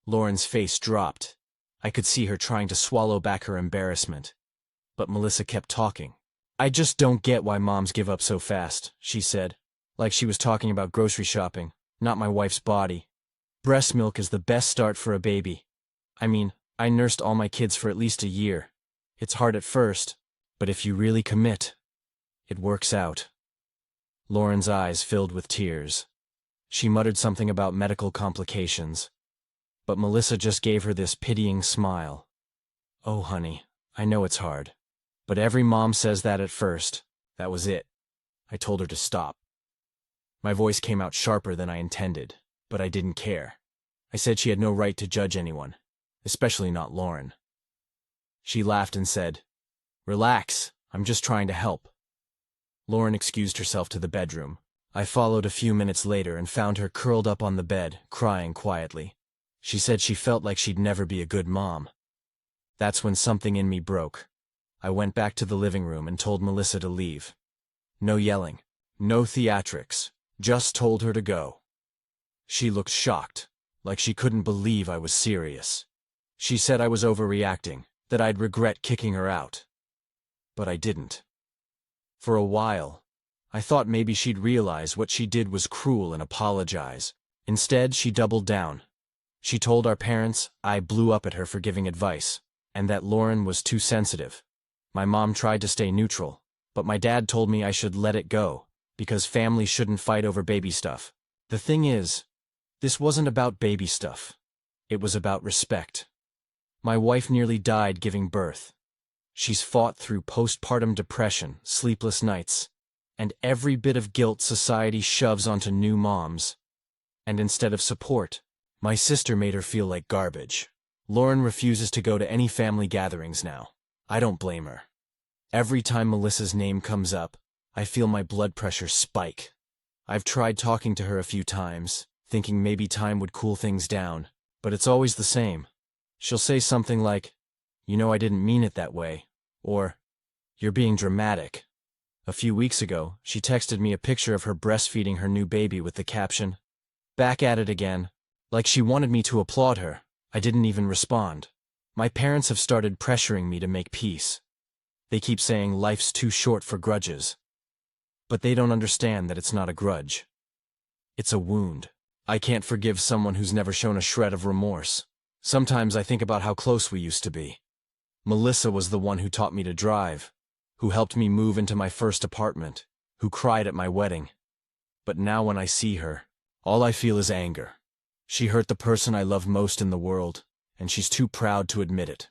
Lauren's face dropped. I could see her trying to swallow back her embarrassment. But Melissa kept talking. "I just don't get why moms give up so fast," she said, like she was talking about grocery shopping, not my wife's body. "Breast milk is the best start for a baby. I mean, I nursed all my kids for at least a year. It's hard at first, but if you really commit, it works out." Lauren's eyes filled with tears. She muttered something about medical complications, but Melissa just gave her this pitying smile. "Oh, honey, I know it's hard. But every mom says that at first." That was it. I told her to stop. My voice came out sharper than I intended, but I didn't care. I said she had no right to judge anyone, especially not Lauren. She laughed and said, "Relax, I'm just trying to help." Lauren excused herself to the bedroom. I followed a few minutes later and found her curled up on the bed, crying quietly. She said she felt like she'd never be a good mom. That's when something in me broke. I went back to the living room and told Melissa to leave. No yelling, no theatrics, just told her to go. She looked shocked, like she couldn't believe I was serious. She said I was overreacting, that I'd regret kicking her out. But I didn't. For a while, I thought maybe she'd realize what she did was cruel and apologize. Instead, she doubled down. She told our parents I blew up at her for giving advice, and that Lauren was too sensitive. My mom tried to stay neutral, but my dad told me I should let it go, because families shouldn't fight over baby stuff. The thing is, this wasn't about baby stuff. It was about respect. My wife nearly died giving birth. She's fought through postpartum depression, sleepless nights, and every bit of guilt society shoves onto new moms. And instead of support, my sister made her feel like garbage. Lauren refuses to go to any family gatherings now. I don't blame her. Every time Melissa's name comes up, I feel my blood pressure spike. I've tried talking to her a few times, thinking maybe time would cool things down, but it's always the same. She'll say something like, "You know I didn't mean it that way," or, "You're being dramatic." A few weeks ago, she texted me a picture of her breastfeeding her new baby with the caption, "Back at it again," like she wanted me to applaud her. I didn't even respond. My parents have started pressuring me to make peace. They keep saying life's too short for grudges. But they don't understand that it's not a grudge. It's a wound. I can't forgive someone who's never shown a shred of remorse. Sometimes I think about how close we used to be. Melissa was the one who taught me to drive, who helped me move into my first apartment, who cried at my wedding. But now when I see her, all I feel is anger. She hurt the person I love most in the world, and she's too proud to admit it.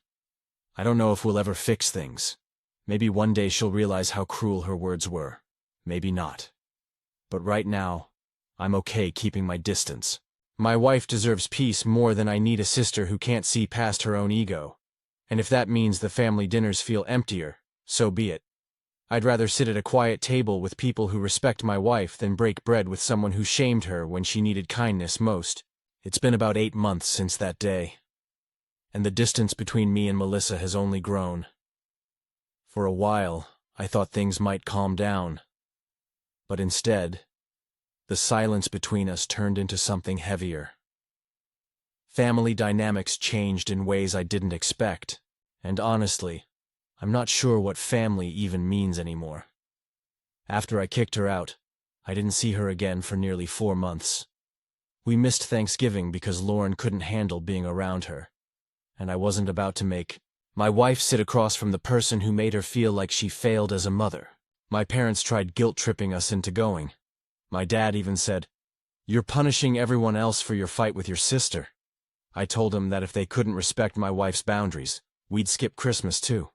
I don't know if we'll ever fix things. Maybe one day she'll realize how cruel her words were. Maybe not. But right now, I'm okay keeping my distance. My wife deserves peace more than I need a sister who can't see past her own ego. And if that means the family dinners feel emptier, so be it. I'd rather sit at a quiet table with people who respect my wife than break bread with someone who shamed her when she needed kindness most. It's been about 8 months since that day, and the distance between me and Melissa has only grown. For a while, I thought things might calm down, but instead, the silence between us turned into something heavier. Family dynamics changed in ways I didn't expect, and honestly, I'm not sure what family even means anymore. After I kicked her out, I didn't see her again for nearly 4 months. We missed Thanksgiving because Lauren couldn't handle being around her, and I wasn't about to make my wife sit across from the person who made her feel like she failed as a mother. My parents tried guilt-tripping us into going. My dad even said, "You're punishing everyone else for your fight with your sister." I told him that if they couldn't respect my wife's boundaries, we'd skip Christmas too.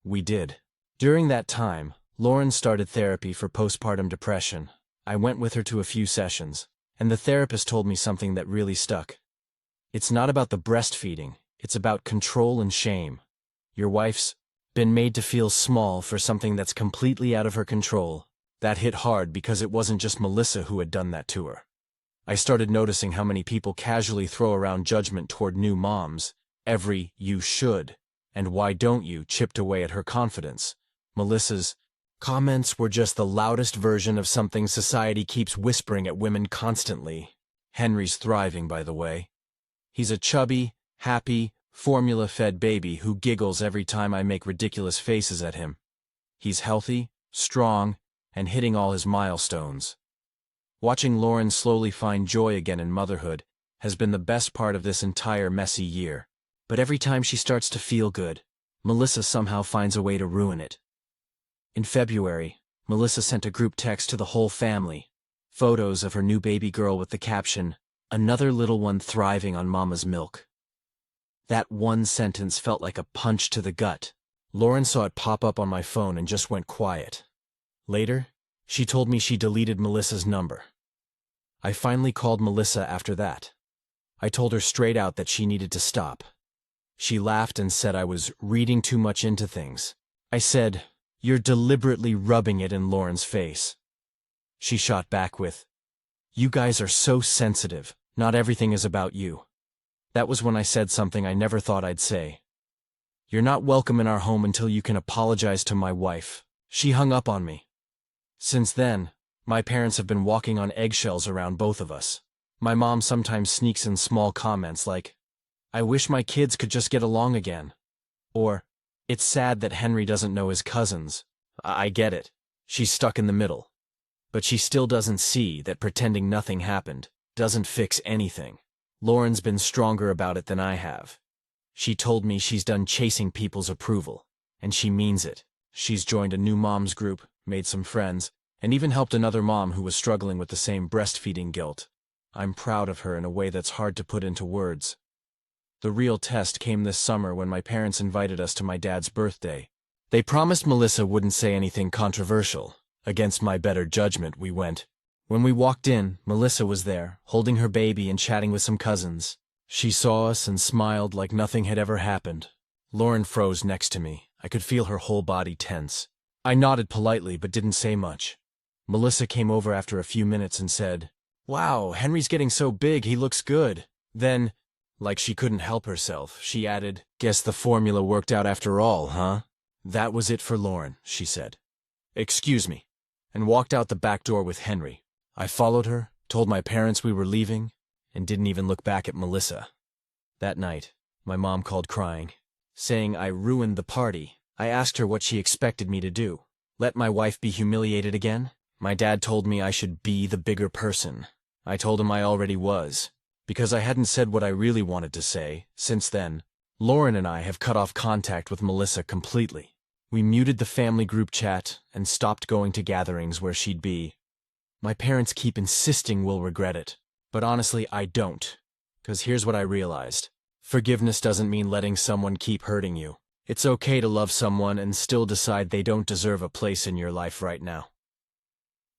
We did. During that time, Lauren started therapy for postpartum depression. I went with her to a few sessions, and the therapist told me something that really stuck. It's not about the breastfeeding, it's about control and shame. Your wife's been made to feel small for something that's completely out of her control. That hit hard because it wasn't just Melissa who had done that to her. I started noticing how many people casually throw around judgment toward new moms. Every "you should" and "why don't you" chipped away at her confidence. Melissa's comments were just the loudest version of something society keeps whispering at women constantly. Henry's thriving, by the way. He's a chubby, happy, formula-fed baby who giggles every time I make ridiculous faces at him. He's healthy, strong, and hitting all his milestones. Watching Lauren slowly find joy again in motherhood has been the best part of this entire messy year. But every time she starts to feel good, Melissa somehow finds a way to ruin it. In February, Melissa sent a group text to the whole family, photos of her new baby girl with the caption, "Another little one thriving on mama's milk." That one sentence felt like a punch to the gut. Lauren saw it pop up on my phone and just went quiet. Later, she told me she deleted Melissa's number. I finally called Melissa after that. I told her straight out that she needed to stop. She laughed and said I was reading too much into things. I said, "You're deliberately rubbing it in Lauren's face." She shot back with, "You guys are so sensitive. Not everything is about you." That was when I said something I never thought I'd say. "You're not welcome in our home until you can apologize to my wife." She hung up on me. Since then, my parents have been walking on eggshells around both of us. My mom sometimes sneaks in small comments like, "I wish my kids could just get along again." Or, "It's sad that Henry doesn't know his cousins." I get it. She's stuck in the middle. But she still doesn't see that pretending nothing happened doesn't fix anything. Lauren's been stronger about it than I have. She told me she's done chasing people's approval, and she means it. She's joined a new moms group, made some friends, and even helped another mom who was struggling with the same breastfeeding guilt. I'm proud of her in a way that's hard to put into words. The real test came this summer when my parents invited us to my dad's birthday. They promised Melissa wouldn't say anything controversial. Against my better judgment, we went. When we walked in, Melissa was there, holding her baby and chatting with some cousins. She saw us and smiled like nothing had ever happened. Lauren froze next to me. I could feel her whole body tense. I nodded politely but didn't say much. Melissa came over after a few minutes and said, "Wow, Henry's getting so big, he looks good." Then, like she couldn't help herself, she added, "Guess the formula worked out after all, huh?" That was it for Lauren, she said. "Excuse me," and walked out the back door with Henry. I followed her, told my parents we were leaving, and didn't even look back at Melissa. That night, my mom called crying, saying I ruined the party. I asked her what she expected me to do. Let my wife be humiliated again? My dad told me I should be the bigger person. I told him I already was, because I hadn't said what I really wanted to say. Since then, Lauren and I have cut off contact with Melissa completely. We muted the family group chat and stopped going to gatherings where she'd be. My parents keep insisting we'll regret it, but honestly, I don't. 'Cause here's what I realized. Forgiveness doesn't mean letting someone keep hurting you. It's okay to love someone and still decide they don't deserve a place in your life right now.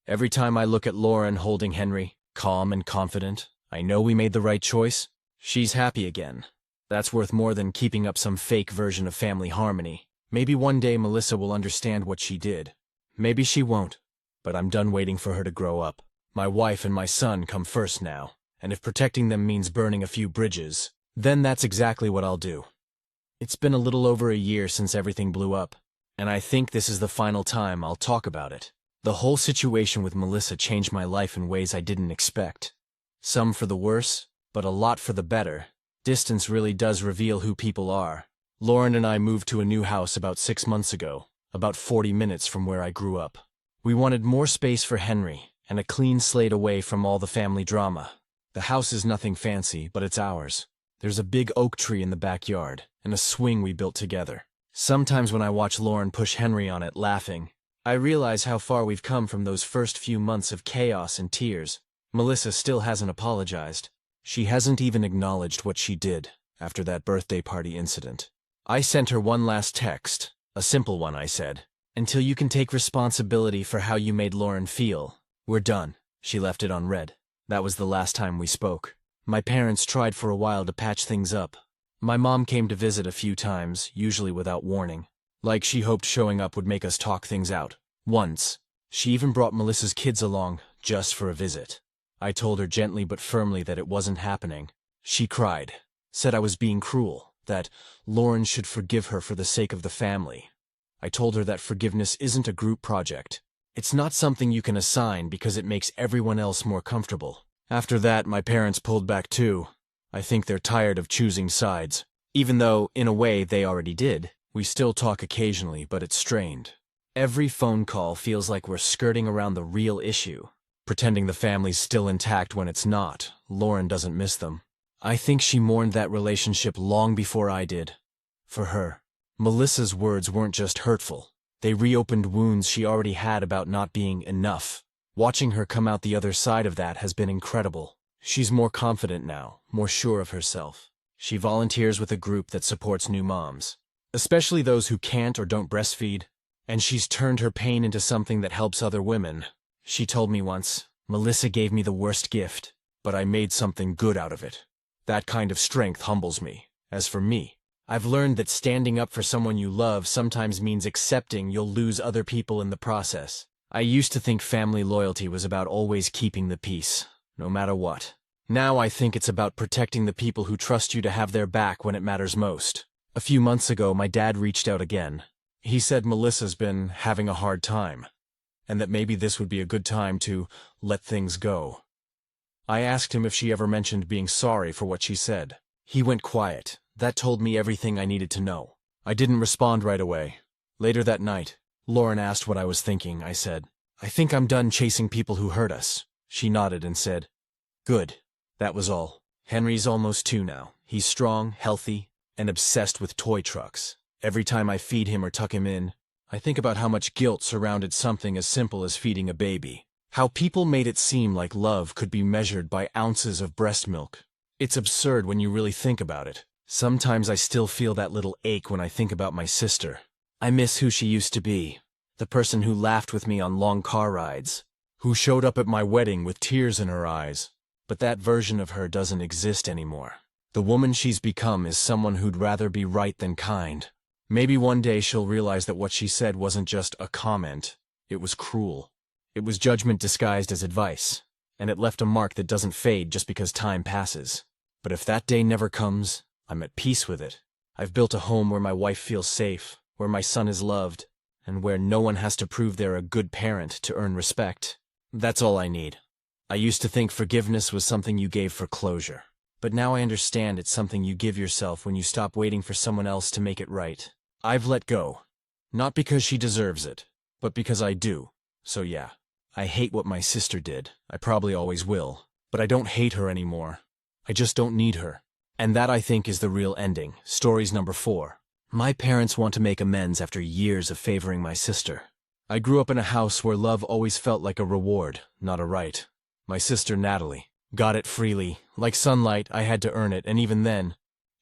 Every time I look at Lauren holding Henry, calm and confident, I know we made the right choice. She's happy again. That's worth more than keeping up some fake version of family harmony. Maybe one day Melissa will understand what she did. Maybe she won't, but I'm done waiting for her to grow up. My wife and my son come first now, and if protecting them means burning a few bridges, then that's exactly what I'll do. It's been a little over a year since everything blew up, and I think this is the final time I'll talk about it. The whole situation with Melissa changed my life in ways I didn't expect. Some for the worse, but a lot for the better. Distance really does reveal who people are. Lauren and I moved to a new house about 6 months ago, about 40 minutes from where I grew up. We wanted more space for Henry, and a clean slate away from all the family drama. The house is nothing fancy, but it's ours. There's a big oak tree in the backyard, and a swing we built together. Sometimes when I watch Lauren push Henry on it, laughing, I realize how far we've come from those first few months of chaos and tears. Melissa still hasn't apologized. She hasn't even acknowledged what she did after that birthday party incident. I sent her one last text, a simple one. I said, "Until you can take responsibility for how you made Lauren feel, we're done." She left it unread. That was the last time we spoke. My parents tried for a while to patch things up. My mom came to visit a few times, usually without warning. Like she hoped showing up would make us talk things out. Once, she even brought Melissa's kids along, just for a visit. I told her gently but firmly that it wasn't happening. She cried, said I was being cruel, that Lauren should forgive her for the sake of the family. I told her that forgiveness isn't a group project. It's not something you can assign because it makes everyone else more comfortable. After that, my parents pulled back too. I think they're tired of choosing sides. Even though, in a way, they already did. We still talk occasionally, but it's strained. Every phone call feels like we're skirting around the real issue, pretending the family's still intact when it's not. Lauren doesn't miss them. I think she mourned that relationship long before I did. For her, Melissa's words weren't just hurtful. They reopened wounds she already had about not being enough. Watching her come out the other side of that has been incredible. She's more confident now, more sure of herself. She volunteers with a group that supports new moms, especially those who can't or don't breastfeed, and she's turned her pain into something that helps other women. She told me once, "Melissa gave me the worst gift, but I made something good out of it." That kind of strength humbles me. As for me, I've learned that standing up for someone you love sometimes means accepting you'll lose other people in the process. I used to think family loyalty was about always keeping the peace, no matter what. Now I think it's about protecting the people who trust you to have their back when it matters most. A few months ago, my dad reached out again. He said Melissa's been having a hard time, and that maybe this would be a good time to let things go. I asked him if she ever mentioned being sorry for what she said. He went quiet. That told me everything I needed to know. I didn't respond right away. Later that night, Lauren asked what I was thinking. I said, "I think I'm done chasing people who hurt us." She nodded and said, "Good." That was all. Henry's almost 2 now. He's strong, healthy, and obsessed with toy trucks. Every time I feed him or tuck him in, I think about how much guilt surrounded something as simple as feeding a baby. How people made it seem like love could be measured by ounces of breast milk. It's absurd when you really think about it. Sometimes I still feel that little ache when I think about my sister. I miss who she used to be. The person who laughed with me on long car rides. Who showed up at my wedding with tears in her eyes. But that version of her doesn't exist anymore. The woman she's become is someone who'd rather be right than kind. Maybe one day she'll realize that what she said wasn't just a comment. It was cruel. It was judgment disguised as advice. And it left a mark that doesn't fade just because time passes. But if that day never comes, I'm at peace with it. I've built a home where my wife feels safe, where my son is loved, and where no one has to prove they're a good parent to earn respect. That's all I need. I used to think forgiveness was something you gave for closure. But now I understand it's something you give yourself when you stop waiting for someone else to make it right. I've let go. Not because she deserves it, but because I do. So yeah, I hate what my sister did. I probably always will. But I don't hate her anymore. I just don't need her. And that, I think, is the real ending. Stories number 4. My parents want to make amends after years of favoring my sister. I grew up in a house where love always felt like a reward, not a right. My sister, Natalie, got it freely. Like sunlight, I had to earn it, and even then,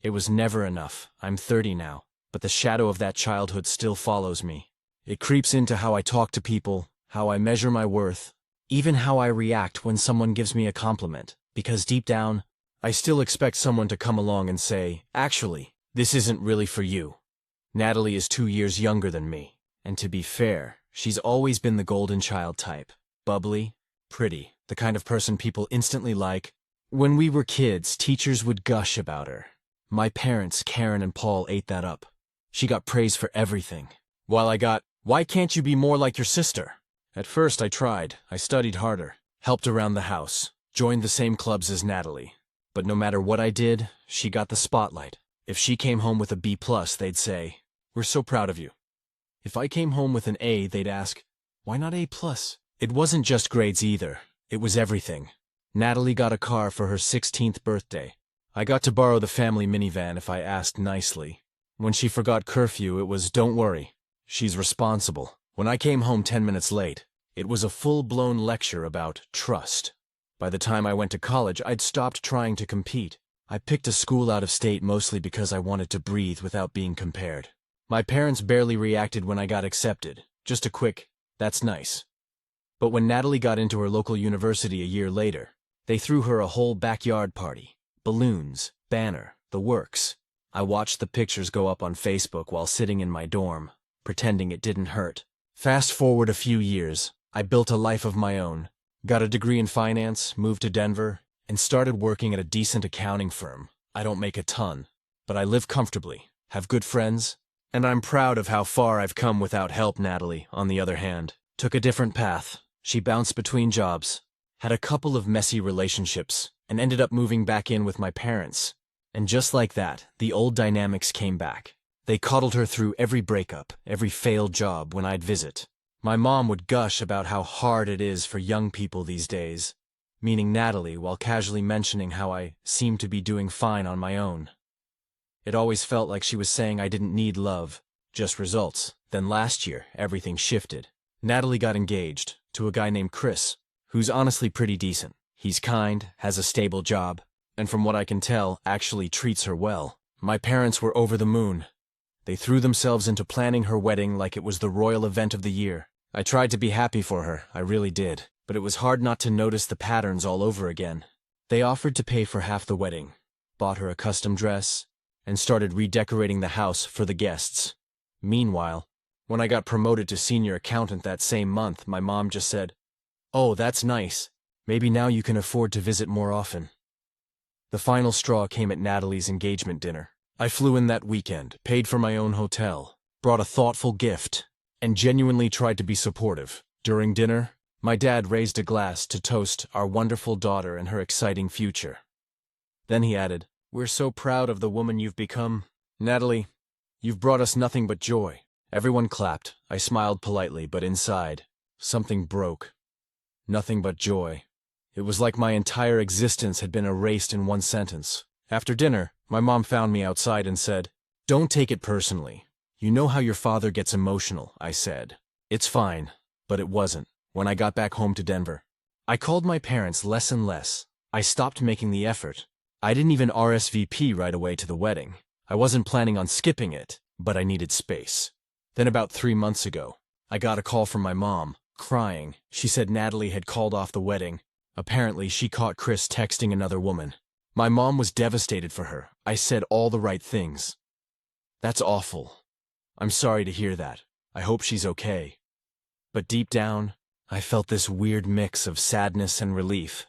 it was never enough. I'm 30 now, but the shadow of that childhood still follows me. It creeps into how I talk to people, how I measure my worth, even how I react when someone gives me a compliment, because deep down, I still expect someone to come along and say, "Actually, this isn't really for you." Natalie is 2 years younger than me, and to be fair, she's always been the golden child type. Bubbly, pretty, the kind of person people instantly like. When we were kids, teachers would gush about her. My parents, Karen and Paul, ate that up. She got praise for everything. While I got, "Why can't you be more like your sister?" At first I tried. I studied harder, helped around the house, joined the same clubs as Natalie. But no matter what I did, she got the spotlight. If she came home with a B+, they'd say, "We're so proud of you." If I came home with an A, they'd ask, "Why not A+?" It wasn't just grades either. It was everything. Natalie got a car for her 16th birthday. I got to borrow the family minivan if I asked nicely. When she forgot curfew, it was, "Don't worry, she's responsible." When I came home 10 minutes late, it was a full-blown lecture about trust. By the time I went to college, I'd stopped trying to compete. I picked a school out of state mostly because I wanted to breathe without being compared. My parents barely reacted when I got accepted. Just a quick, "That's nice." But when Natalie got into her local university a year later, they threw her a whole backyard party. Balloons, banner, the works. I watched the pictures go up on Facebook while sitting in my dorm, pretending it didn't hurt. Fast forward a few years, I built a life of my own, got a degree in finance, moved to Denver, and started working at a decent accounting firm. I don't make a ton, but I live comfortably, have good friends, and I'm proud of how far I've come without help. Natalie, on the other hand, took a different path. She bounced between jobs, had a couple of messy relationships, and ended up moving back in with my parents. And just like that, the old dynamics came back. They coddled her through every breakup, every failed job when I'd visit. My mom would gush about how hard it is for young people these days, meaning Natalie, while casually mentioning how I seemed to be doing fine on my own. It always felt like she was saying I didn't need love, just results. Then last year, everything shifted. Natalie got engaged to a guy named Chris, who's honestly pretty decent. He's kind, has a stable job, and from what I can tell, actually treats her well. My parents were over the moon. They threw themselves into planning her wedding like it was the royal event of the year. I tried to be happy for her, I really did, but it was hard not to notice the patterns all over again. They offered to pay for half the wedding, bought her a custom dress, and started redecorating the house for the guests. Meanwhile, when I got promoted to senior accountant that same month, my mom just said, "Oh, that's nice. Maybe now you can afford to visit more often." The final straw came at Natalie's engagement dinner. I flew in that weekend, paid for my own hotel, brought a thoughtful gift, and genuinely tried to be supportive. During dinner, My dad raised a glass to toast our wonderful daughter and her exciting future. Then he added, "We're so proud of the woman you've become. Natalie, you've brought us nothing but joy." Everyone clapped. I smiled politely, but inside, something broke. Nothing but joy. It was like my entire existence had been erased in one sentence. After dinner, my mom found me outside and said, "Don't take it personally. You know how your father gets emotional," I said. "It's fine." But it wasn't. When I got back home to Denver, I called my parents less and less. I stopped making the effort. I didn't even RSVP right away to the wedding. I wasn't planning on skipping it, but I needed space. Then about 3 months ago, I got a call from my mom, crying. She said Natalie had called off the wedding. Apparently, she caught Chris texting another woman. My mom was devastated for her. I said all the right things. "That's awful. I'm sorry to hear that. I hope she's okay." But deep down, I felt this weird mix of sadness and relief.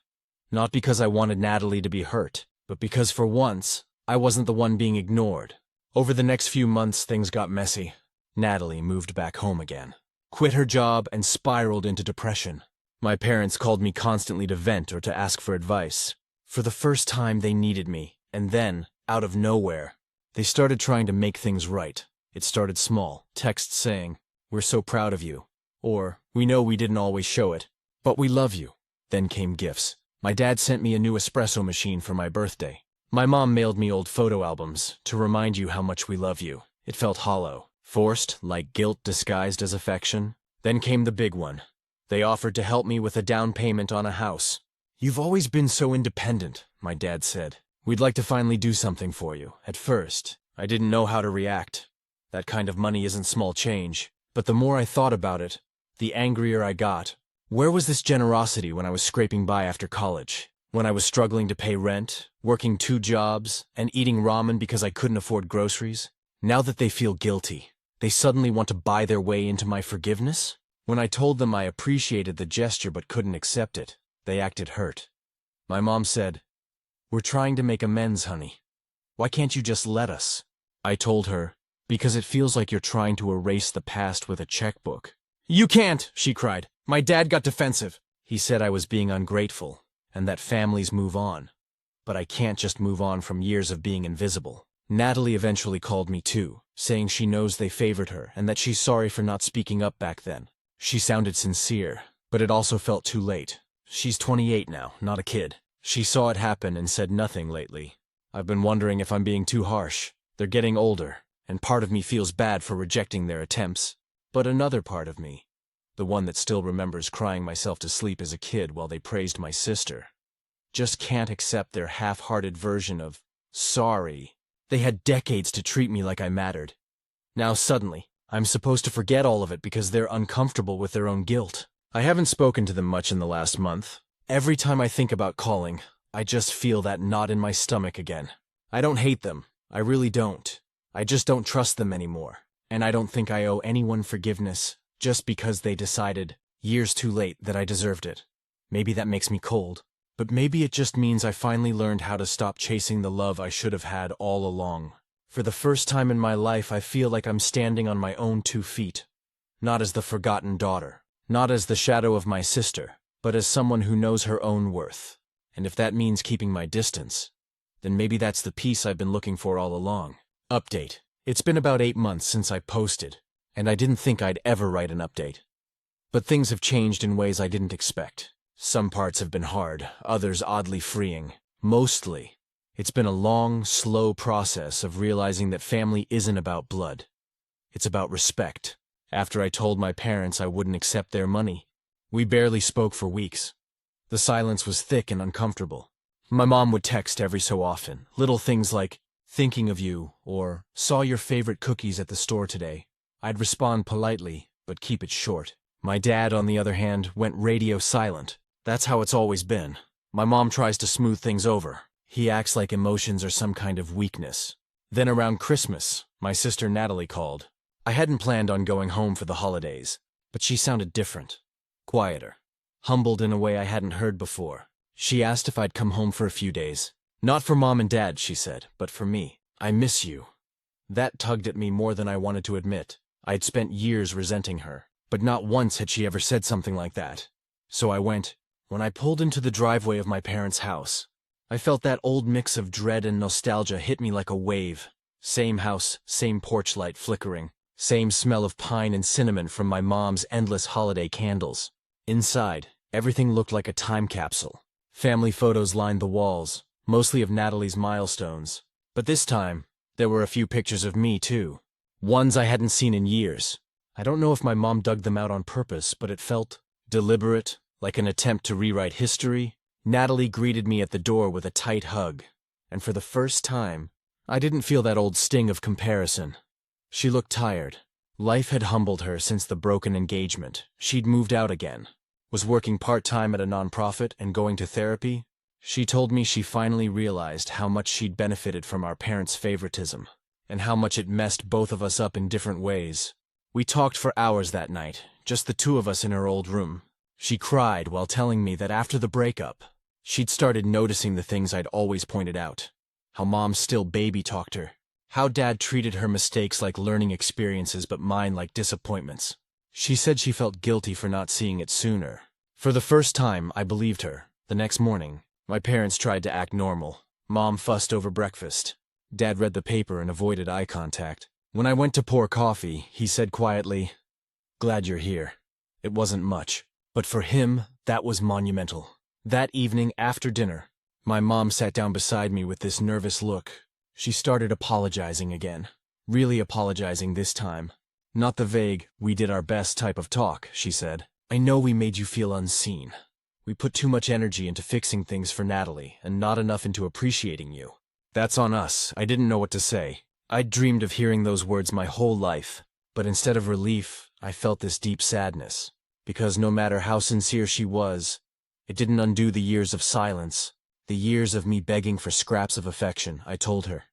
Not because I wanted Natalie to be hurt, but because for once, I wasn't the one being ignored. Over the next few months, things got messy. Natalie moved back home again, quit her job, and spiraled into depression. My parents called me constantly to vent or to ask for advice. For the first time, they needed me, and then, out of nowhere, they started trying to make things right. It started small, texts saying, "We're so proud of you," or, "We know we didn't always show it, but we love you." Then came gifts. My dad sent me a new espresso machine for my birthday. My mom mailed me old photo albums to remind you how much we love you. It felt hollow, forced, like guilt disguised as affection. Then came the big one. They offered to help me with a down payment on a house. "You've always been so independent," my dad said. "We'd like to finally do something for you." At first, I didn't know how to react. That kind of money isn't small change. But the more I thought about it, the angrier I got. Where was this generosity when I was scraping by after college? When I was struggling to pay rent, working 2 jobs, and eating ramen because I couldn't afford groceries? Now that they feel guilty, they suddenly want to buy their way into my forgiveness? When I told them I appreciated the gesture but couldn't accept it, they acted hurt. My mom said, "We're trying to make amends, honey. Why can't you just let us?" I told her, "Because it feels like you're trying to erase the past with a checkbook." "You can't!" she cried. My dad got defensive. He said I was being ungrateful, and that families move on. But I can't just move on from years of being invisible. Natalie eventually called me too, saying she knows they favored her and that she's sorry for not speaking up back then. She sounded sincere, but it also felt too late. She's 28 now, not a kid. She saw it happen and said nothing lately. I've been wondering if I'm being too harsh. They're getting older, and part of me feels bad for rejecting their attempts. But another part of me, the one that still remembers crying myself to sleep as a kid while they praised my sister, just can't accept their half-hearted version of sorry. They had decades to treat me like I mattered. Now suddenly, I'm supposed to forget all of it because they're uncomfortable with their own guilt. I haven't spoken to them much in the last month. Every time I think about calling, I just feel that knot in my stomach again. I don't hate them. I really don't. I just don't trust them anymore. And I don't think I owe anyone forgiveness just because they decided, years too late, that I deserved it. Maybe that makes me cold. But maybe it just means I finally learned how to stop chasing the love I should have had all along. For the first time in my life, I feel like I'm standing on my own 2 feet. Not as the forgotten daughter. Not as the shadow of my sister. But as someone who knows her own worth. And if that means keeping my distance, then maybe that's the peace I've been looking for all along. Update. It's been about 8 months since I posted, and I didn't think I'd ever write an update. But things have changed in ways I didn't expect. Some parts have been hard, others oddly freeing. Mostly, it's been a long, slow process of realizing that family isn't about blood. It's about respect. After I told my parents I wouldn't accept their money, we barely spoke for weeks. The silence was thick and uncomfortable. My mom would text every so often, little things like, "Thinking of you," or "Saw your favorite cookies at the store today." I'd respond politely, but keep it short. My dad, on the other hand, went radio silent. That's how it's always been. My mom tries to smooth things over. He acts like emotions are some kind of weakness. Then around Christmas, my sister Natalie called. I hadn't planned on going home for the holidays, but she sounded different. Quieter. Humbled in a way I hadn't heard before. She asked if I'd come home for a few days. "Not for Mom and Dad," she said, "but for me. I miss you." That tugged at me more than I wanted to admit. I'd spent years resenting her, but not once had she ever said something like that. So I went. When I pulled into the driveway of my parents' house, I felt that old mix of dread and nostalgia hit me like a wave. Same house, same porch light flickering, same smell of pine and cinnamon from my mom's endless holiday candles. Inside, everything looked like a time capsule. Family photos lined the walls, mostly of Natalie's milestones. But this time, there were a few pictures of me, too. Ones I hadn't seen in years. I don't know if my mom dug them out on purpose, but it felt deliberate, like an attempt to rewrite history. Natalie greeted me at the door with a tight hug, and for the first time, I didn't feel that old sting of comparison. She looked tired. Life had humbled her since the broken engagement. She'd moved out again, was working part-time at a nonprofit and going to therapy. She told me she finally realized how much she'd benefited from our parents' favoritism, and how much it messed both of us up in different ways. We talked for hours that night, just the two of us in her old room. She cried while telling me that after the breakup, she'd started noticing the things I'd always pointed out. How Mom still baby-talked her. How Dad treated her mistakes like learning experiences but mine like disappointments. She said she felt guilty for not seeing it sooner. For the first time, I believed her. The next morning, my parents tried to act normal. Mom fussed over breakfast. Dad read the paper and avoided eye contact. When I went to pour coffee, he said quietly, "Glad you're here." It wasn't much, but for him, that was monumental. That evening after dinner, my mom sat down beside me with this nervous look. She started apologizing again. Really apologizing this time. Not the vague, "we did our best" type of talk, she said. "I know we made you feel unseen. We put too much energy into fixing things for Natalie and not enough into appreciating you. That's on us." I didn't know what to say. I'd dreamed of hearing those words my whole life, but instead of relief, I felt this deep sadness. Because no matter how sincere she was, it didn't undo the years of silence, the years of me begging for scraps of affection. I told her,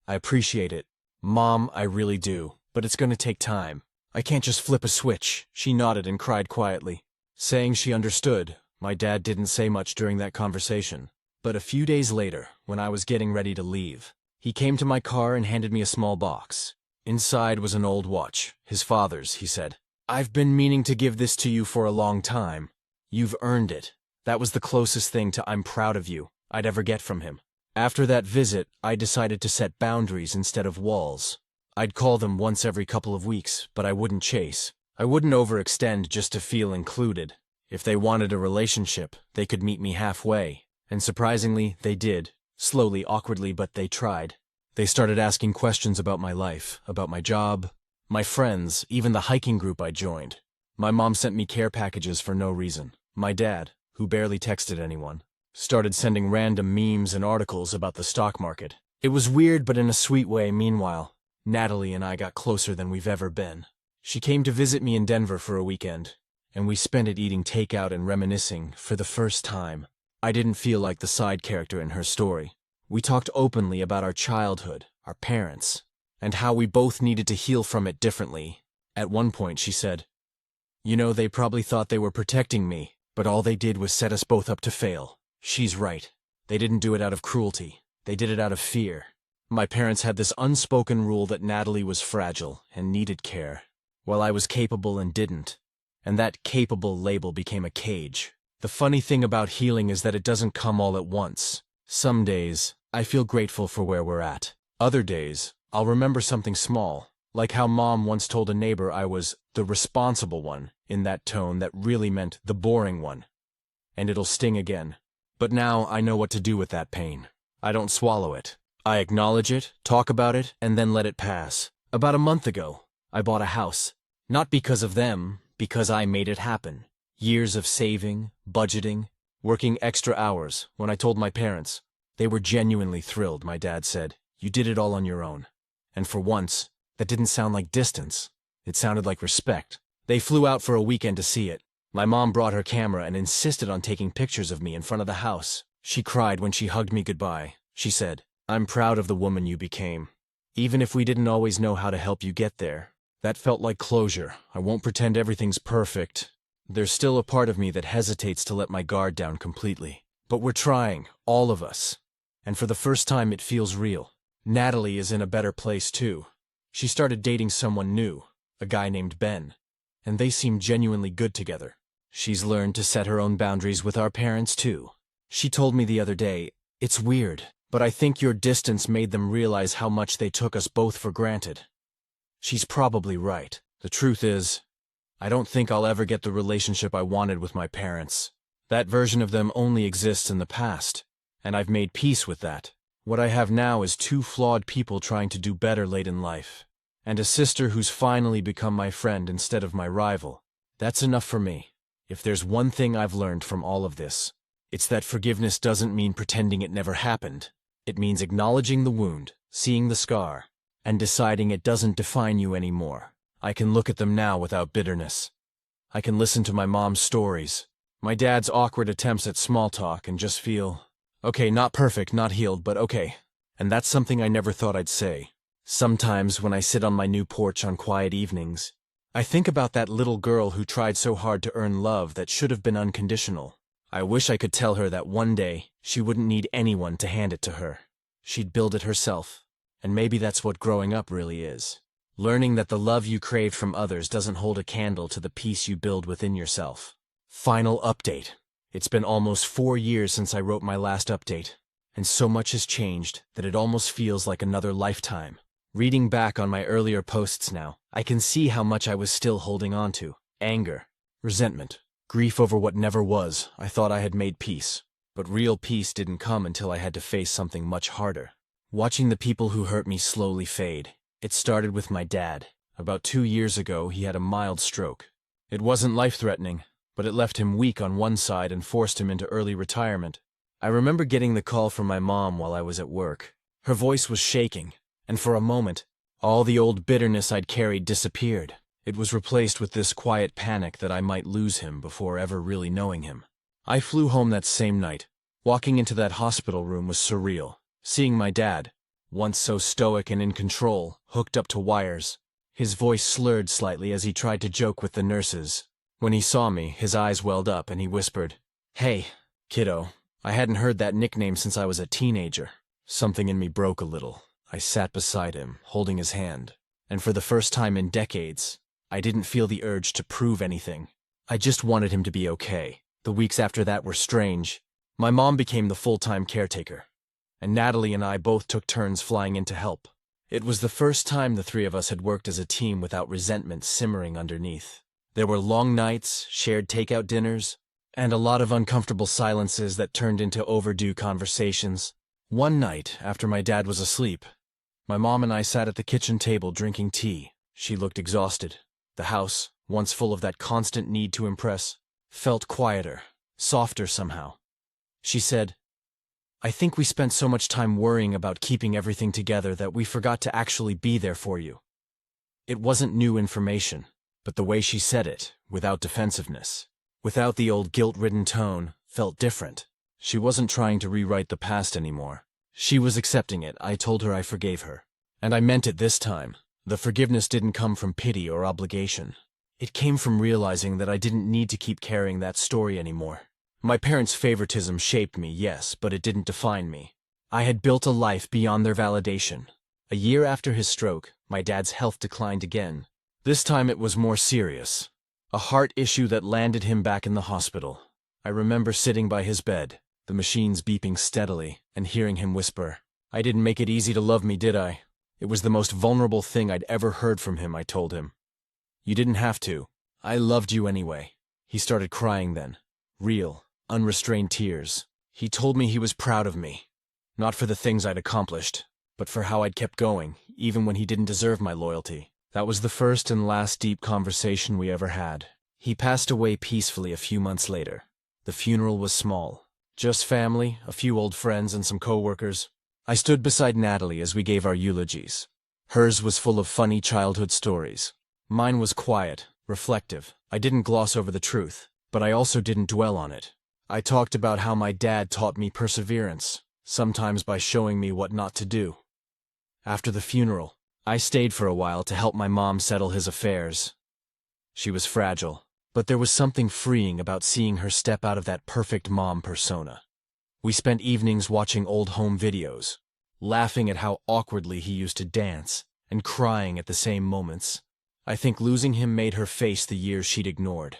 "I appreciate it, Mom, I really do, but it's going to take time. I can't just flip a switch." She nodded and cried quietly, saying she understood. My dad didn't say much during that conversation. But a few days later, when I was getting ready to leave, he came to my car and handed me a small box. Inside was an old watch, his father's, he said. "I've been meaning to give this to you for a long time. You've earned it." That was the closest thing to "I'm proud of you" I'd ever get from him. After that visit, I decided to set boundaries instead of walls. I'd call them once every couple of weeks, but I wouldn't chase. I wouldn't overextend just to feel included. If they wanted a relationship, they could meet me halfway. And surprisingly, they did. Slowly, awkwardly, but they tried. They started asking questions about my life, about my job, my friends, even the hiking group I joined. My mom sent me care packages for no reason. My dad, who barely texted anyone, started sending random memes and articles about the stock market. It was weird, but in a sweet way. Meanwhile, Natalie and I got closer than we've ever been. She came to visit me in Denver for a weekend, and we spent it eating takeout and reminiscing for the first time. I didn't feel like the side character in her story. We talked openly about our childhood, our parents, and how we both needed to heal from it differently. At one point, she said, "You know, they probably thought they were protecting me, but all they did was set us both up to fail." She's right. They didn't do it out of cruelty. They did it out of fear. My parents had this unspoken rule that Natalie was fragile and needed care, while I was capable and didn't. And that capable label became a cage. The funny thing about healing is that it doesn't come all at once. Some days, I feel grateful for where we're at. Other days, I'll remember something small, like how Mom once told a neighbor I was the responsible one, in that tone that really meant the boring one. And it'll sting again. But now I know what to do with that pain. I don't swallow it. I acknowledge it, talk about it, and then let it pass. About a month ago, I bought a house. Not because of them, because I made it happen. Years of saving, budgeting, working extra hours. When I told my parents, they were genuinely thrilled. My dad said, "You did it all on your own." And for once, that didn't sound like distance. It sounded like respect. They flew out for a weekend to see it. My mom brought her camera and insisted on taking pictures of me in front of the house. She cried when she hugged me goodbye. She said, "I'm proud of the woman you became. Even if we didn't always know how to help you get there." That felt like closure. I won't pretend everything's perfect. There's still a part of me that hesitates to let my guard down completely. But we're trying, all of us. And for the first time, it feels real. Natalie is in a better place, too. She started dating someone new, a guy named Ben, and they seem genuinely good together. She's learned to set her own boundaries with our parents, too. She told me the other day, "It's weird, but I think your distance made them realize how much they took us both for granted." She's probably right. The truth is, I don't think I'll ever get the relationship I wanted with my parents. That version of them only exists in the past, and I've made peace with that. What I have now is two flawed people trying to do better late in life, and a sister who's finally become my friend instead of my rival. That's enough for me. If there's one thing I've learned from all of this, it's that forgiveness doesn't mean pretending it never happened. It means acknowledging the wound, seeing the scar, and deciding it doesn't define you anymore. I can look at them now without bitterness. I can listen to my mom's stories, my dad's awkward attempts at small talk, and just feel, okay, not perfect, not healed, but okay. And that's something I never thought I'd say. Sometimes when I sit on my new porch on quiet evenings, I think about that little girl who tried so hard to earn love that should have been unconditional. I wish I could tell her that one day she wouldn't need anyone to hand it to her. She'd build it herself. And maybe that's what growing up really is. Learning that the love you craved from others doesn't hold a candle to the peace you build within yourself. Final update. It's been almost 4 years since I wrote my last update, and so much has changed that it almost feels like another lifetime. Reading back on my earlier posts now, I can see how much I was still holding on to. Anger, resentment, grief over what never was. I thought I had made peace, but real peace didn't come until I had to face something much harder. Watching the people who hurt me slowly fade. It started with my dad. About 2 years ago, he had a mild stroke. It wasn't life-threatening, but it left him weak on one side and forced him into early retirement. I remember getting the call from my mom while I was at work. Her voice was shaking, and for a moment, all the old bitterness I'd carried disappeared. It was replaced with this quiet panic that I might lose him before ever really knowing him. I flew home that same night. Walking into that hospital room was surreal. Seeing my dad, once so stoic and in control, hooked up to wires. His voice slurred slightly as he tried to joke with the nurses. When he saw me, his eyes welled up and he whispered, "Hey, kiddo." I hadn't heard that nickname since I was a teenager. Something in me broke a little. I sat beside him, holding his hand, and for the first time in decades, I didn't feel the urge to prove anything. I just wanted him to be okay. The weeks after that were strange. My mom became the full-time caretaker, and Natalie and I both took turns flying in to help. It was the first time the three of us had worked as a team without resentment simmering underneath. There were long nights, shared takeout dinners, and a lot of uncomfortable silences that turned into overdue conversations. One night, after my dad was asleep, my mom and I sat at the kitchen table drinking tea. She looked exhausted. The house, once full of that constant need to impress, felt quieter, softer somehow. She said, "I think we spent so much time worrying about keeping everything together that we forgot to actually be there for you." It wasn't new information, but the way she said it, without defensiveness, without the old guilt-ridden tone, felt different. She wasn't trying to rewrite the past anymore. She was accepting it. I told her I forgave her. And I meant it this time. The forgiveness didn't come from pity or obligation. It came from realizing that I didn't need to keep carrying that story anymore. My parents' favoritism shaped me, yes, but it didn't define me. I had built a life beyond their validation. A year after his stroke, my dad's health declined again. This time it was more serious. A heart issue that landed him back in the hospital. I remember sitting by his bed, the machines beeping steadily, and hearing him whisper, "I didn't make it easy to love me, did I?" It was the most vulnerable thing I'd ever heard from him, I told him. "You didn't have to. I loved you anyway." He started crying then. Real, unrestrained tears. He told me he was proud of me. Not for the things I'd accomplished, but for how I'd kept going, even when he didn't deserve my loyalty. That was the first and last deep conversation we ever had. He passed away peacefully a few months later. The funeral was small. Just family, a few old friends, and some co-workers. I stood beside Natalie as we gave our eulogies. Hers was full of funny childhood stories. Mine was quiet, reflective. I didn't gloss over the truth, but I also didn't dwell on it. I talked about how my dad taught me perseverance, sometimes by showing me what not to do. After the funeral, I stayed for a while to help my mom settle his affairs. She was fragile, but there was something freeing about seeing her step out of that perfect mom persona. We spent evenings watching old home videos, laughing at how awkwardly he used to dance, and crying at the same moments. I think losing him made her face the years she'd ignored.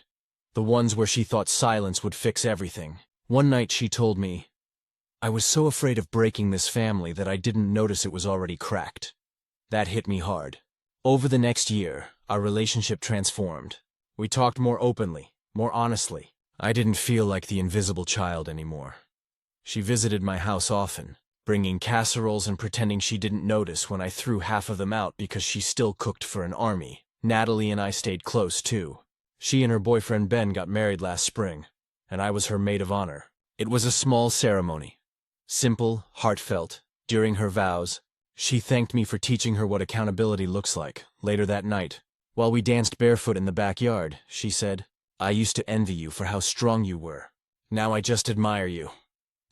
The ones where she thought silence would fix everything. One night she told me, "I was so afraid of breaking this family that I didn't notice it was already cracked." That hit me hard. Over the next year, our relationship transformed. We talked more openly, more honestly. I didn't feel like the invisible child anymore. She visited my house often, bringing casseroles and pretending she didn't notice when I threw half of them out because she still cooked for an army. Natalie and I stayed close, too. She and her boyfriend Ben got married last spring, and I was her maid of honor. It was a small ceremony. Simple, heartfelt. During her vows, she thanked me for teaching her what accountability looks like. Later that night, while we danced barefoot in the backyard, she said, "I used to envy you for how strong you were. Now I just admire you."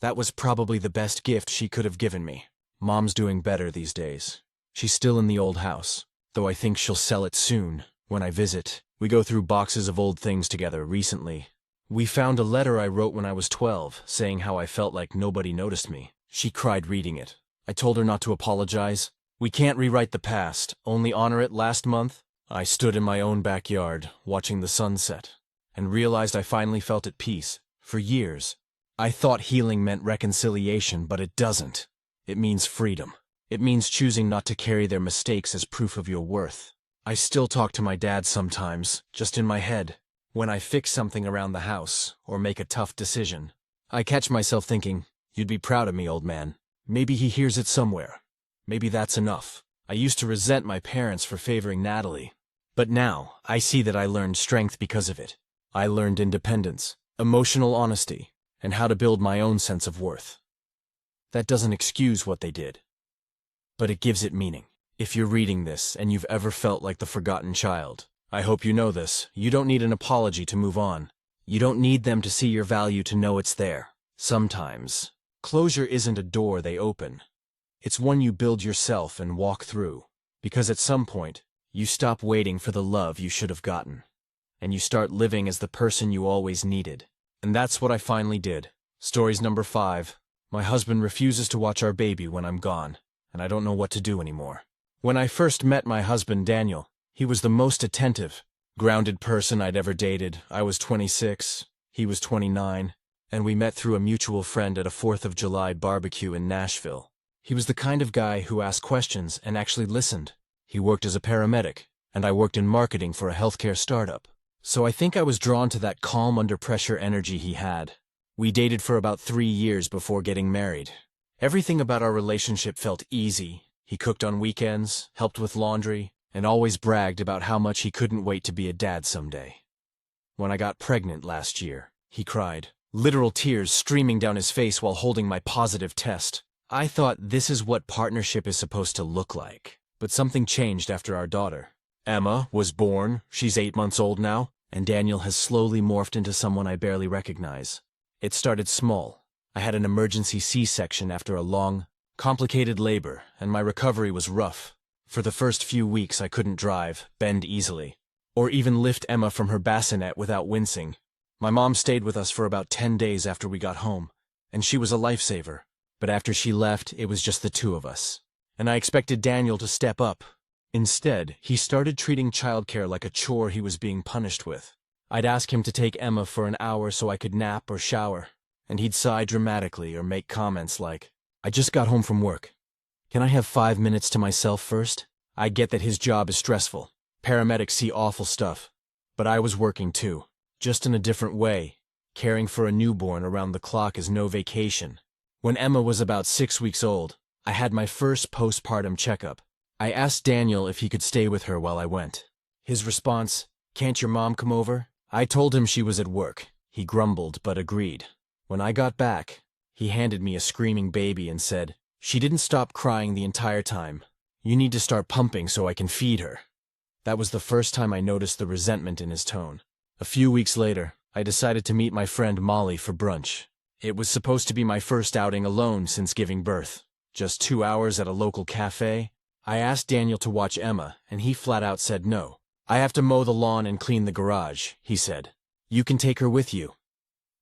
That was probably the best gift she could have given me. Mom's doing better these days. She's still in the old house, though I think she'll sell it soon. When I visit, we go through boxes of old things together. Recently, we found a letter I wrote when I was 12, saying how I felt like nobody noticed me. She cried reading it. I told her not to apologize. We can't rewrite the past, only honor it. Last month, I stood in my own backyard, watching the sunset, and realized I finally felt at peace. For years, I thought healing meant reconciliation, but it doesn't. It means freedom. It means choosing not to carry their mistakes as proof of your worth. I still talk to my dad sometimes, just in my head. When I fix something around the house, or make a tough decision, I catch myself thinking, "You'd be proud of me, old man." Maybe he hears it somewhere. Maybe that's enough. I used to resent my parents for favoring Natalie. But now, I see that I learned strength because of it. I learned independence, emotional honesty, and how to build my own sense of worth. That doesn't excuse what they did, but it gives it meaning. If you're reading this and you've ever felt like the forgotten child, I hope you know this. You don't need an apology to move on. You don't need them to see your value to know it's there. Sometimes, closure isn't a door they open. It's one you build yourself and walk through. Because at some point, you stop waiting for the love you should have gotten, and you start living as the person you always needed. And that's what I finally did. Stories number 5. My husband refuses to watch our baby when I'm gone, and I don't know what to do anymore. When I first met my husband, Daniel, he was the most attentive, grounded person I'd ever dated. I was 26, he was 29, and we met through a mutual friend at a 4th of July barbecue in Nashville. He was the kind of guy who asked questions and actually listened. He worked as a paramedic, and I worked in marketing for a healthcare startup. So I think I was drawn to that calm under-pressure energy he had. We dated for about 3 years before getting married. Everything about our relationship felt easy. He cooked on weekends, helped with laundry, and always bragged about how much he couldn't wait to be a dad someday. When I got pregnant last year, he cried, literal tears streaming down his face while holding my positive test. I thought this is what partnership is supposed to look like. But something changed after our daughter. Emma was born, she's 8 months old now, and Daniel has slowly morphed into someone I barely recognize. It started small. I had an emergency C-section after a long, complicated labor, and my recovery was rough. For the first few weeks I couldn't drive, bend easily, or even lift Emma from her bassinet without wincing. My mom stayed with us for about 10 days after we got home, and she was a lifesaver. But after she left, it was just the 2 of us. And I expected Daniel to step up. Instead, he started treating childcare like a chore he was being punished with. I'd ask him to take Emma for an hour so I could nap or shower, and he'd sigh dramatically or make comments like, "I just got home from work. Can I have 5 minutes to myself first?" I get that his job is stressful. Paramedics see awful stuff. But I was working too, just in a different way. Caring for a newborn around the clock is no vacation. When Emma was about 6 weeks old, I had my first postpartum checkup. I asked Daniel if he could stay with her while I went. His response, "Can't your mom come over?" I told him she was at work. He grumbled but agreed. When I got back, he handed me a screaming baby and said, "She didn't stop crying the entire time. You need to start pumping so I can feed her." That was the first time I noticed the resentment in his tone. A few weeks later, I decided to meet my friend Molly for brunch. It was supposed to be my first outing alone since giving birth. Just 2 hours at a local cafe. I asked Daniel to watch Emma, and he flat out said no. "I have to mow the lawn and clean the garage," he said. "You can take her with you."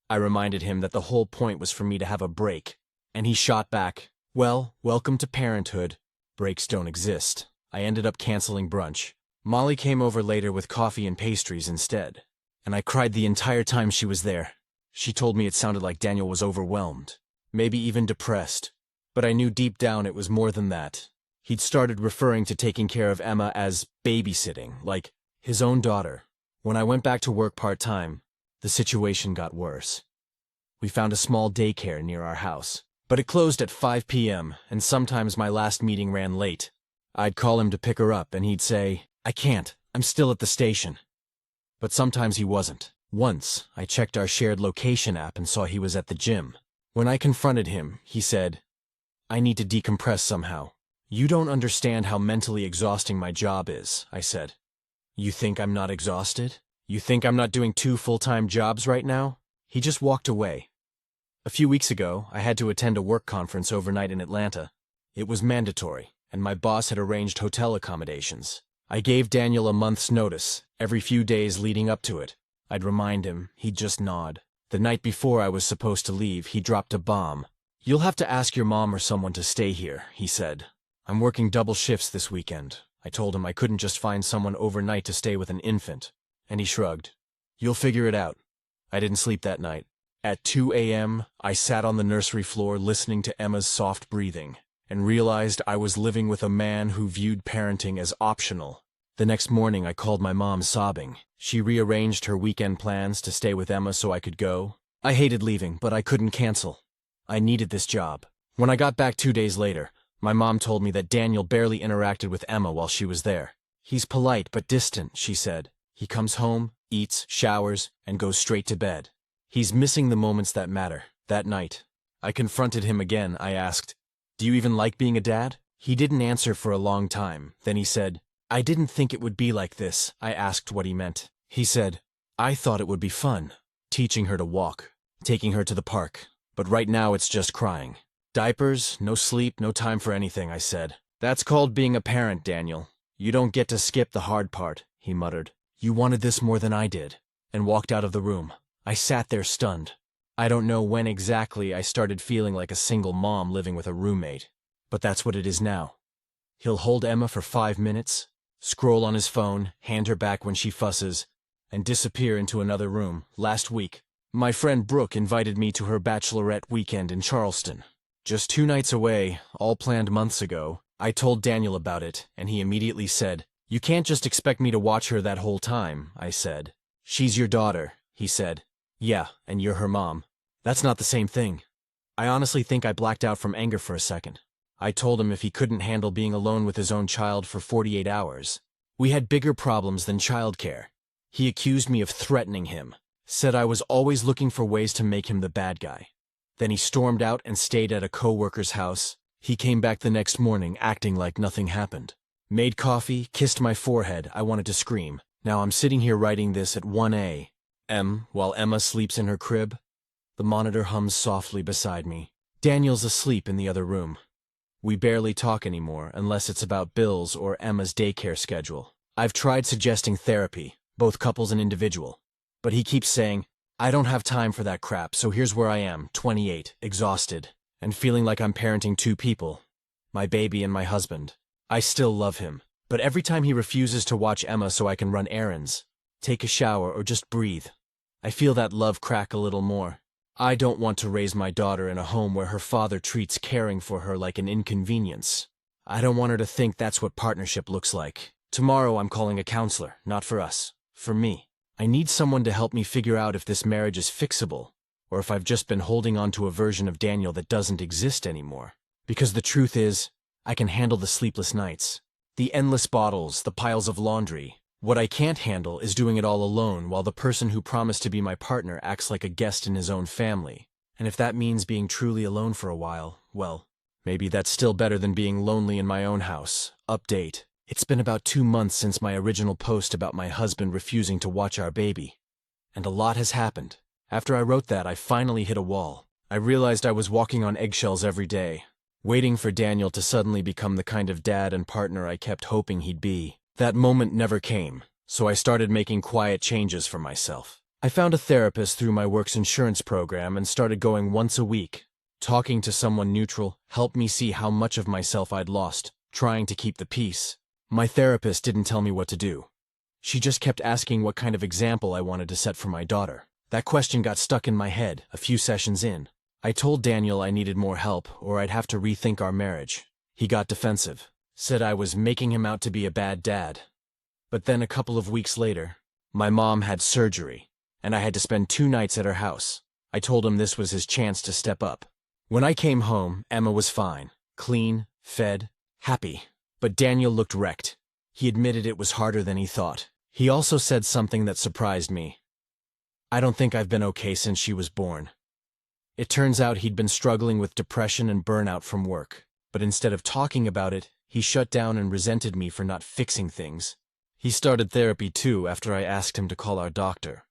I reminded him that the whole point was for me to have a break, and he shot back, "Well, welcome to parenthood. Breaks don't exist." I ended up canceling brunch. Molly came over later with coffee and pastries instead. and I cried the entire time she was there. She told me it sounded like Daniel was overwhelmed, maybe even depressed. But I knew deep down it was more than that. He'd started referring to taking care of Emma as babysitting, like his own daughter. When I went back to work part-time, the situation got worse. We found a small daycare near our house, but it closed at 5 p.m., and sometimes my last meeting ran late. I'd call him to pick her up, and he'd say, "I can't, I'm still at the station." But sometimes he wasn't. Once, I checked our shared location app and saw he was at the gym. When I confronted him, he said, "I need to decompress somehow." "You don't understand how mentally exhausting my job is," I said. "You think I'm not exhausted? You think I'm not doing 2 full-time jobs right now?" He just walked away. A few weeks ago, I had to attend a work conference overnight in Atlanta. It was mandatory, and my boss had arranged hotel accommodations. I gave Daniel a month's notice, every few days leading up to it. I'd remind him, he'd just nod. The night before I was supposed to leave, he dropped a bomb. "You'll have to ask your mom or someone to stay here," he said. "I'm working double shifts this weekend." I told him I couldn't just find someone overnight to stay with an infant, and he shrugged. "You'll figure it out." I didn't sleep that night. At 2 a.m., I sat on the nursery floor listening to Emma's soft breathing, and realized I was living with a man who viewed parenting as optional. The next morning, I called my mom sobbing. She rearranged her weekend plans to stay with Emma so I could go. I hated leaving, but I couldn't cancel. I needed this job. When I got back 2 days later, my mom told me that Daniel barely interacted with Emma while she was there. "He's polite but distant," she said. "He comes home, eats, showers, and goes straight to bed. He's missing the moments that matter." That night, I confronted him again. I asked, "Do you even like being a dad?" He didn't answer for a long time. Then he said, "I didn't think it would be like this." I asked what he meant. He said, "I thought it would be fun, teaching her to walk, taking her to the park. But right now it's just crying. Diapers, no sleep, no time for anything," I said. "That's called being a parent, Daniel. You don't get to skip the hard part," he muttered. "You wanted this more than I did," and walked out of the room. I sat there stunned. I don't know when exactly I started feeling like a single mom living with a roommate, but that's what it is now. He'll hold Emma for 5 minutes, scroll on his phone, hand her back when she fusses, and disappear into another room. Last week, my friend Brooke invited me to her bachelorette weekend in Charleston. Just 2 nights away, all planned months ago. I told Daniel about it, and he immediately said, "You can't just expect me to watch her that whole time," I said. "She's your daughter," he said. "Yeah, and you're her mom." "That's not the same thing." I honestly think I blacked out from anger for a second. I told him if he couldn't handle being alone with his own child for 48 hours. We had bigger problems than childcare. He accused me of threatening him, said I was always looking for ways to make him the bad guy. Then he stormed out and stayed at a co-worker's house. He came back the next morning acting like nothing happened. Made coffee, kissed my forehead. I wanted to scream. Now I'm sitting here writing this at 1 a.m. while Emma sleeps in her crib. The monitor hums softly beside me. Daniel's asleep in the other room. We barely talk anymore unless it's about bills or Emma's daycare schedule. I've tried suggesting therapy, both couples and individual, but he keeps saying, "I don't have time for that crap, so here's where I am, 28, exhausted, and feeling like I'm parenting 2 people, my baby and my husband. I still love him, but every time he refuses to watch Emma so I can run errands, take a shower, or just breathe, I feel that love crack a little more. I don't want to raise my daughter in a home where her father treats caring for her like an inconvenience. I don't want her to think that's what partnership looks like. Tomorrow I'm calling a counselor, not for us, for me. I need someone to help me figure out if this marriage is fixable, or if I've just been holding on to a version of Daniel that doesn't exist anymore. Because the truth is, I can handle the sleepless nights, the endless bottles, the piles of laundry. What I can't handle is doing it all alone while the person who promised to be my partner acts like a guest in his own family. And if that means being truly alone for a while, well, maybe that's still better than being lonely in my own house. Update. It's been about 2 months since my original post about my husband refusing to watch our baby. And a lot has happened. After I wrote that, I finally hit a wall. I realized I was walking on eggshells every day, waiting for Daniel to suddenly become the kind of dad and partner I kept hoping he'd be. That moment never came, so I started making quiet changes for myself. I found a therapist through my work's insurance program and started going once a week. Talking to someone neutral helped me see how much of myself I'd lost, trying to keep the peace. My therapist didn't tell me what to do. She just kept asking what kind of example I wanted to set for my daughter. That question got stuck in my head a few sessions in. I told Daniel I needed more help or I'd have to rethink our marriage. He got defensive, said I was making him out to be a bad dad. But then a couple of weeks later, my mom had surgery, and I had to spend 2 nights at her house. I told him this was his chance to step up. When I came home, Emma was fine, clean, fed, happy. But Daniel looked wrecked. He admitted it was harder than he thought. He also said something that surprised me. I don't think I've been okay since she was born. It turns out he'd been struggling with depression and burnout from work. But instead of talking about it, he shut down and resented me for not fixing things. He started therapy too after I asked him to call our doctor.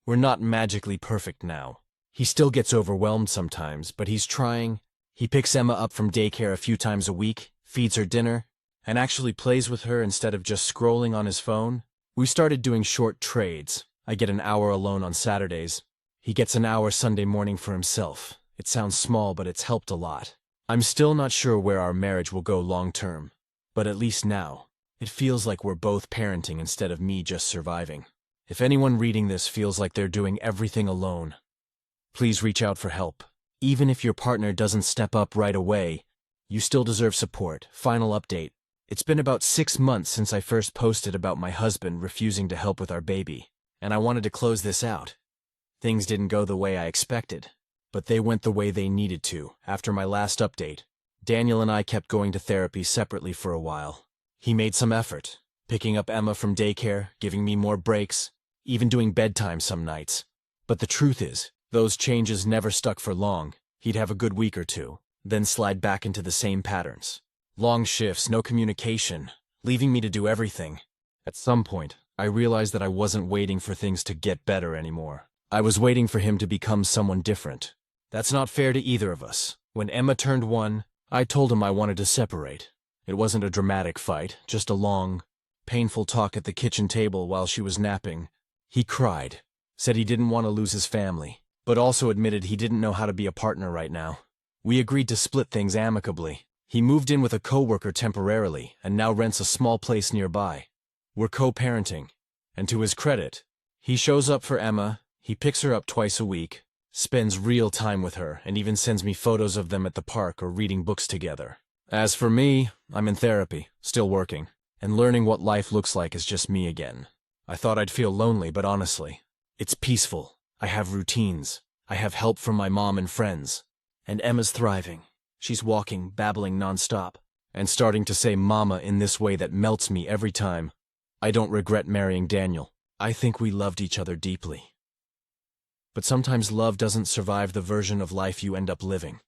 We're not magically perfect now. He still gets overwhelmed sometimes, but he's trying. He picks Emma up from daycare a few times a week, feeds her dinner, and actually plays with her instead of just scrolling on his phone. We started doing short trades. I get an hour alone on Saturdays. He gets an hour Sunday morning for himself. It sounds small, but it's helped a lot. I'm still not sure where our marriage will go long term, but at least now, it feels like we're both parenting instead of me just surviving. If anyone reading this feels like they're doing everything alone, please reach out for help. Even if your partner doesn't step up right away, you still deserve support. Final update. It's been about 6 months since I first posted about my husband refusing to help with our baby, and I wanted to close this out. Things didn't go the way I expected, but they went the way they needed to. After my last update, Daniel and I kept going to therapy separately for a while. He made some effort, picking up Emma from daycare, giving me more breaks, even doing bedtime some nights. But the truth is, those changes never stuck for long. He'd have a good week or two, then slide back into the same patterns. Long shifts, no communication, leaving me to do everything. At some point, I realized that I wasn't waiting for things to get better anymore. I was waiting for him to become someone different. That's not fair to either of us. When Emma turned 1, I told him I wanted to separate. It wasn't a dramatic fight, just a long, painful talk at the kitchen table while she was napping. He cried, said he didn't want to lose his family, but also admitted he didn't know how to be a partner right now. We agreed to split things amicably. He moved in with a coworker temporarily and now rents a small place nearby. We're co-parenting, and to his credit, he shows up for Emma, he picks her up twice a week, spends real time with her, and even sends me photos of them at the park or reading books together. As for me, I'm in therapy, still working, and learning what life looks like as just me again. I thought I'd feel lonely, but honestly, it's peaceful. I have routines. I have help from my mom and friends. And Emma's thriving. She's walking, babbling nonstop, and starting to say mama in this way that melts me every time. I don't regret marrying Daniel. I think we loved each other deeply. But sometimes love doesn't survive the version of life you end up living.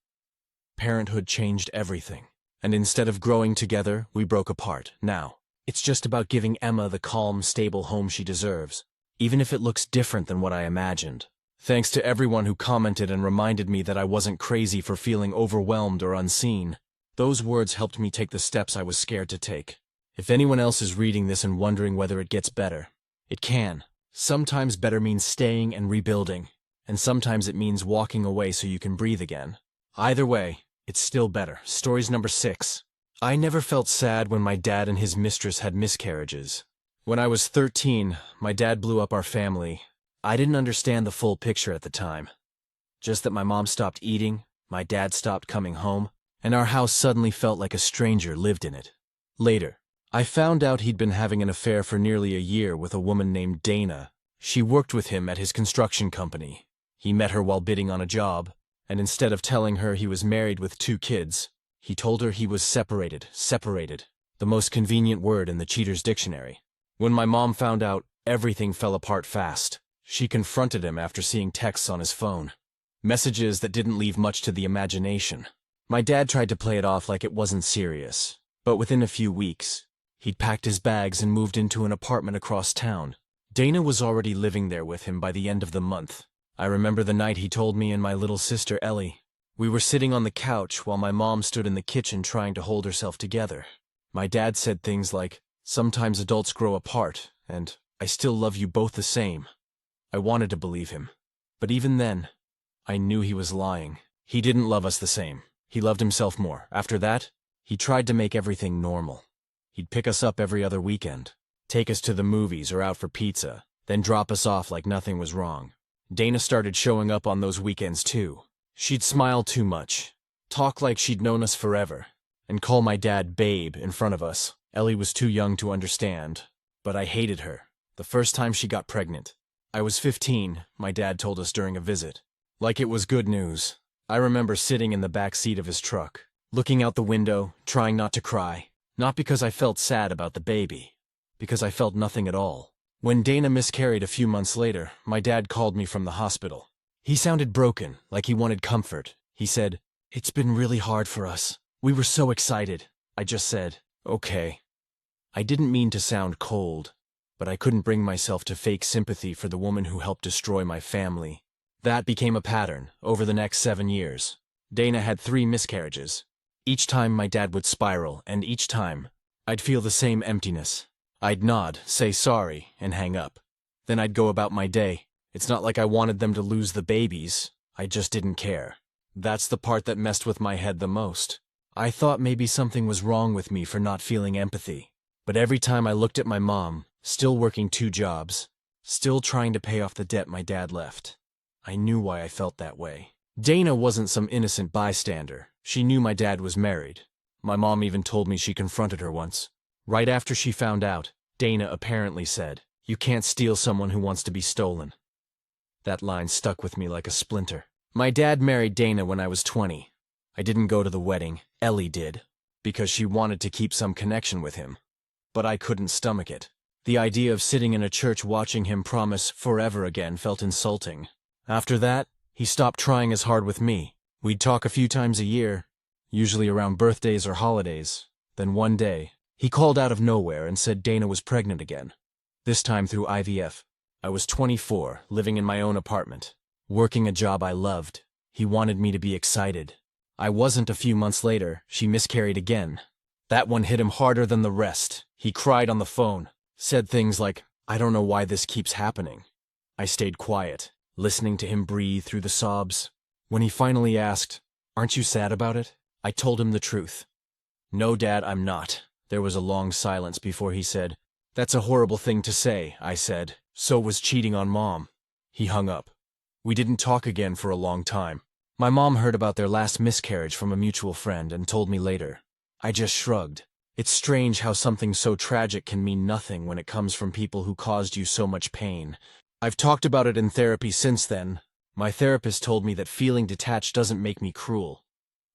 Parenthood changed everything, and instead of growing together, we broke apart. Now, it's just about giving Emma the calm, stable home she deserves, even if it looks different than what I imagined. Thanks to everyone who commented and reminded me that I wasn't crazy for feeling overwhelmed or unseen. Those words helped me take the steps I was scared to take. If anyone else is reading this and wondering whether it gets better, it can. Sometimes better means staying and rebuilding, and sometimes it means walking away so you can breathe again. Either way, it's still better. Stories number 6. I never felt sad when my dad and his mistress had miscarriages. When I was 13, my dad blew up our family. I didn't understand the full picture at the time. Just that my mom stopped eating, my dad stopped coming home, and our house suddenly felt like a stranger lived in it. Later, I found out he'd been having an affair for nearly a year with a woman named Dana. She worked with him at his construction company. He met her while bidding on a job, and instead of telling her he was married with 2 kids, he told her he was separated, the most convenient word in the cheater's dictionary. When my mom found out, everything fell apart fast. She confronted him after seeing texts on his phone. Messages that didn't leave much to the imagination. My dad tried to play it off like it wasn't serious, but within a few weeks, he'd packed his bags and moved into an apartment across town. Dana was already living there with him by the end of the month. I remember the night he told me and my little sister Ellie. We were sitting on the couch while my mom stood in the kitchen trying to hold herself together. My dad said things like, "Sometimes adults grow apart, and I still love you both the same." I wanted to believe him. But even then, I knew he was lying. He didn't love us the same. He loved himself more. After that, he tried to make everything normal. He'd pick us up every other weekend. take us to the movies or out for pizza, then drop us off like nothing was wrong. Dana started showing up on those weekends too. She'd smile too much, talk like she'd known us forever, and call my dad babe in front of us. Ellie was too young to understand, but I hated her. The first time she got pregnant. I was 15, my dad told us during a visit. Like it was good news. I remember sitting in the back seat of his truck, looking out the window, trying not to cry. Not because I felt sad about the baby, because I felt nothing at all. When Dana miscarried a few months later, my dad called me from the hospital. He sounded broken, like he wanted comfort. He said, "It's been really hard for us. We were so excited." I just said, "Okay." I didn't mean to sound cold, but I couldn't bring myself to fake sympathy for the woman who helped destroy my family. That became a pattern over the next 7 years. Dana had 3 miscarriages. Each time my dad would spiral, and each time, I'd feel the same emptiness. I'd nod, say sorry, and hang up. Then I'd go about my day. It's not like I wanted them to lose the babies. I just didn't care. That's the part that messed with my head the most. I thought maybe something was wrong with me for not feeling empathy. But every time I looked at my mom, still working 2 jobs, still trying to pay off the debt my dad left, I knew why I felt that way. Dana wasn't some innocent bystander. She knew my dad was married. My mom even told me she confronted her once. Right after she found out, Dana apparently said, "You can't steal someone who wants to be stolen." That line stuck with me like a splinter. My dad married Dana when I was 20. I didn't go to the wedding. Ellie did, because she wanted to keep some connection with him. But I couldn't stomach it. The idea of sitting in a church watching him promise forever again felt insulting. After that, he stopped trying as hard with me. We'd talk a few times a year, usually around birthdays or holidays. Then one day, he called out of nowhere and said Dana was pregnant again. This time through IVF. I was 24, living in my own apartment, working a job I loved. He wanted me to be excited. I wasn't. A few months later, she miscarried again. That one hit him harder than the rest. He cried on the phone, said things like, "I don't know why this keeps happening." I stayed quiet, listening to him breathe through the sobs. When he finally asked, "Aren't you sad about it?" I told him the truth. "No, Dad, I'm not." There was a long silence before he said, "That's a horrible thing to say," I said. "So was cheating on Mom." He hung up. We didn't talk again for a long time. My mom heard about their last miscarriage from a mutual friend and told me later. I just shrugged. It's strange how something so tragic can mean nothing when it comes from people who caused you so much pain. I've talked about it in therapy since then. My therapist told me that feeling detached doesn't make me cruel,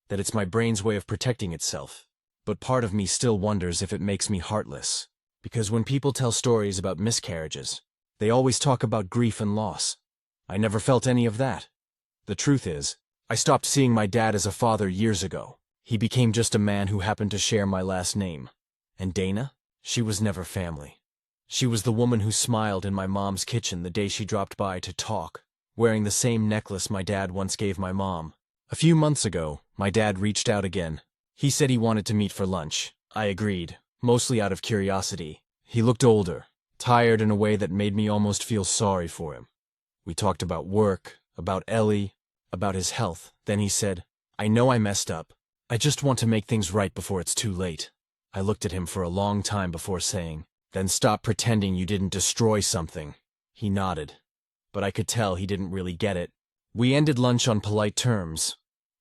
that it's my brain's way of protecting itself. But part of me still wonders if it makes me heartless. Because when people tell stories about miscarriages, they always talk about grief and loss. I never felt any of that. The truth is, I stopped seeing my dad as a father years ago. He became just a man who happened to share my last name. And Dana? She was never family. She was the woman who smiled in my mom's kitchen the day she dropped by to talk, wearing the same necklace my dad once gave my mom. A few months ago, my dad reached out again. He said he wanted to meet for lunch. I agreed, mostly out of curiosity. He looked older, tired in a way that made me almost feel sorry for him. We talked about work, about Ellie, about his health. Then he said, "I know I messed up. I just want to make things right before it's too late." I looked at him for a long time before saying, "Then stop pretending you didn't destroy something." He nodded, but I could tell he didn't really get it. We ended lunch on polite terms,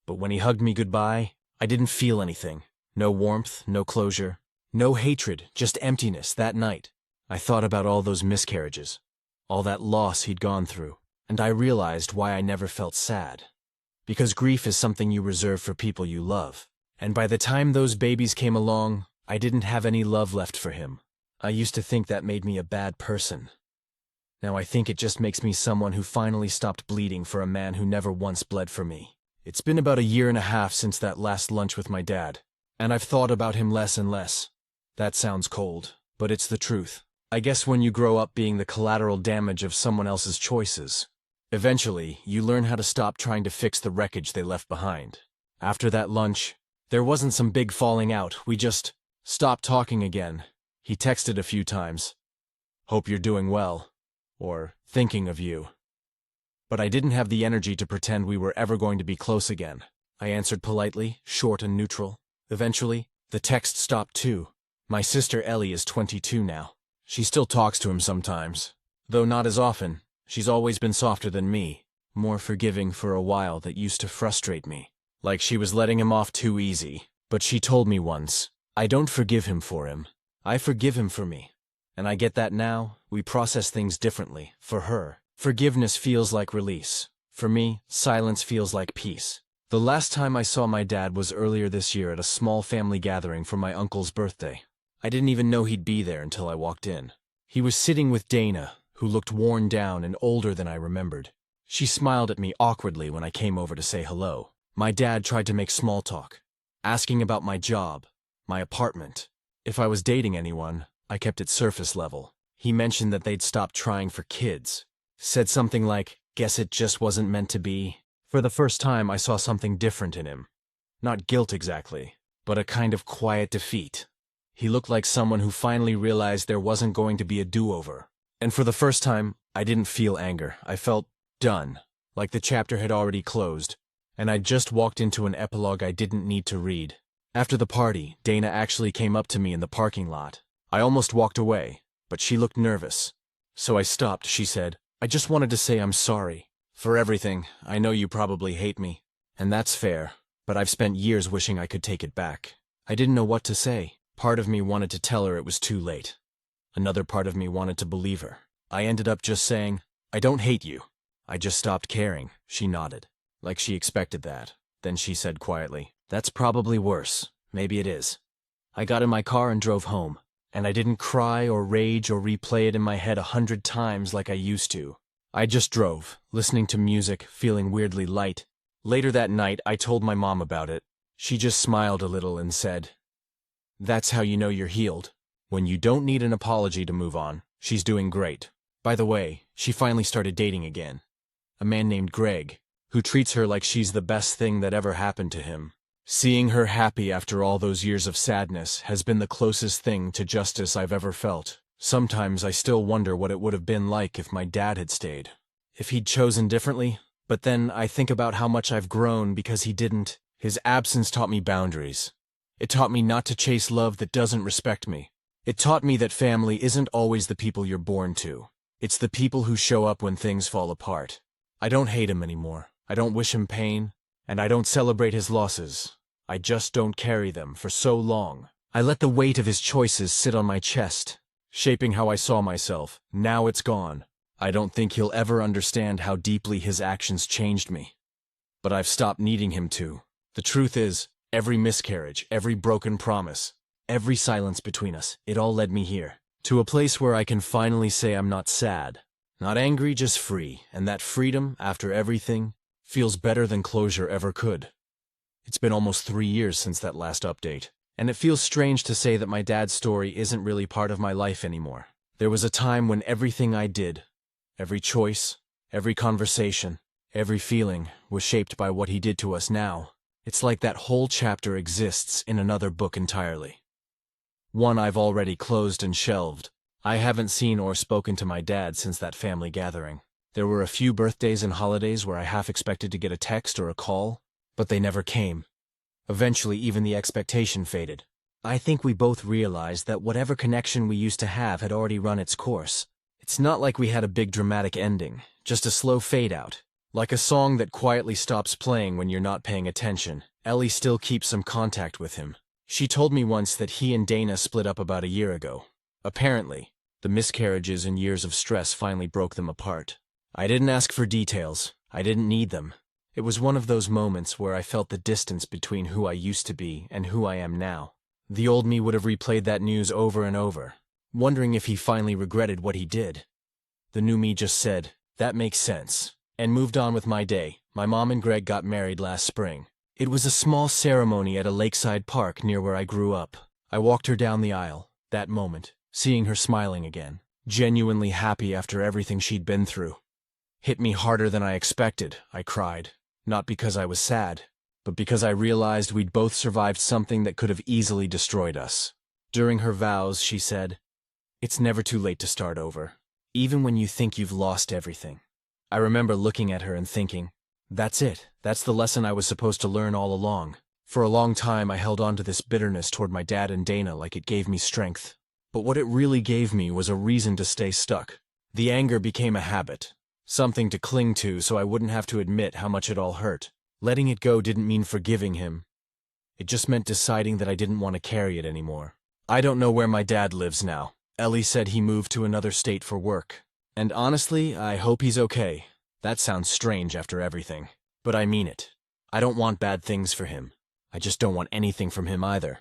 but when he hugged me goodbye, I didn't feel anything. No warmth, no closure, no hatred, just emptiness that night. I thought about all those miscarriages, all that loss he'd gone through, and I realized why I never felt sad. Because grief is something you reserve for people you love. And by the time those babies came along, I didn't have any love left for him. I used to think that made me a bad person. Now I think it just makes me someone who finally stopped bleeding for a man who never once bled for me. It's been about 1.5 years since that last lunch with my dad, and I've thought about him less and less. That sounds cold, but it's the truth. I guess when you grow up being the collateral damage of someone else's choices, eventually you learn how to stop trying to fix the wreckage they left behind. After that lunch, there wasn't some big falling out. We just stopped talking again. He texted a few times. "Hope you're doing well," or "thinking of you." But I didn't have the energy to pretend we were ever going to be close again. I answered politely, short and neutral. Eventually, the text stopped too. My sister Ellie is 22 now. She still talks to him sometimes, though not as often. She's always been softer than me, more forgiving for a while. That used to frustrate me. Like she was letting him off too easy. But she told me once, I don't forgive him for him. I forgive him for me. And I get that now. We process things differently. For her, forgiveness feels like release. For me, silence feels like peace. The last time I saw my dad was earlier this year at a small family gathering for my uncle's birthday. I didn't even know he'd be there until I walked in. He was sitting with Dana, who looked worn down and older than I remembered. She smiled at me awkwardly when I came over to say hello. My dad tried to make small talk, asking about my job, my apartment. If I was dating anyone, I kept it surface level. He mentioned that they'd stopped trying for kids. Said something like, guess it just wasn't meant to be. For the first time, I saw something different in him. Not guilt exactly, but a kind of quiet defeat. He looked like someone who finally realized there wasn't going to be a do-over. And for the first time, I didn't feel anger. I felt done, like the chapter had already closed, and I'd just walked into an epilogue I didn't need to read. After the party, Dana actually came up to me in the parking lot. I almost walked away, but she looked nervous. So I stopped. She said, I just wanted to say I'm sorry for everything. I know you probably hate me, and that's fair, but I've spent years wishing I could take it back. I didn't know what to say. Part of me wanted to tell her it was too late. Another part of me wanted to believe her. I ended up just saying, I don't hate you. I just stopped caring. She nodded, like she expected that. Then she said quietly, that's probably worse. Maybe it is. I got in my car and drove home, and I didn't cry or rage or replay it in my head 100 times like I used to. I just drove, listening to music, feeling weirdly light. Later that night, I told my mom about it. She just smiled a little and said, that's how you know you're healed. When you don't need an apology to move on. She's doing great. By the way, she finally started dating again. A man named Greg, who treats her like she's the best thing that ever happened to him. Seeing her happy after all those years of sadness has been the closest thing to justice I've ever felt. Sometimes I still wonder what it would have been like if my dad had stayed. If he'd chosen differently. But then I think about how much I've grown because he didn't. His absence taught me boundaries. It taught me not to chase love that doesn't respect me. It taught me that family isn't always the people you're born to. It's the people who show up when things fall apart. I don't hate him anymore. I don't wish him pain, and I don't celebrate his losses. I just don't carry them for so long. I let the weight of his choices sit on my chest, shaping how I saw myself. Now it's gone. I don't think he'll ever understand how deeply his actions changed me. But I've stopped needing him to. The truth is, every miscarriage, every broken promise, every silence between us, it all led me here. To a place where I can finally say I'm not sad, not angry, just free. And that freedom, after everything, feels better than closure ever could. It's been almost 3 years since that last update, and it feels strange to say that my dad's story isn't really part of my life anymore. There was a time when everything I did, every choice, every conversation, every feeling was shaped by what he did to us now. It's like that whole chapter exists in another book entirely. One I've already closed and shelved. I haven't seen or spoken to my dad since that family gathering. There were a few birthdays and holidays where I half expected to get a text or a call, but they never came. Eventually, even the expectation faded. I think we both realized that whatever connection we used to have had already run its course. It's not like we had a big dramatic ending, just a slow fade out. Like a song that quietly stops playing when you're not paying attention. Ellie still keeps some contact with him. She told me once that he and Dana split up about a year ago. Apparently, the miscarriages and years of stress finally broke them apart. I didn't ask for details. I didn't need them. It was one of those moments where I felt the distance between who I used to be and who I am now. The old me would have replayed that news over and over, wondering if he finally regretted what he did. The new me just said, that makes sense, and moved on with my day. My mom and Greg got married last spring. It was a small ceremony at a lakeside park near where I grew up. I walked her down the aisle, that moment, seeing her smiling again, genuinely happy after everything she'd been through. Hit me harder than I expected, I cried. Not because I was sad, but because I realized we'd both survived something that could have easily destroyed us. During her vows, she said, it's never too late to start over, even when you think you've lost everything. I remember looking at her and thinking, that's it. That's the lesson I was supposed to learn all along. For a long time, I held on to this bitterness toward my dad and Dana like it gave me strength. But what it really gave me was a reason to stay stuck. The anger became a habit, something to cling to so I wouldn't have to admit how much it all hurt. Letting it go didn't mean forgiving him. It just meant deciding that I didn't want to carry it anymore. I don't know where my dad lives now. Ellie said he moved to another state for work. And honestly, I hope he's okay. That sounds strange after everything. But I mean it. I don't want bad things for him. I just don't want anything from him either.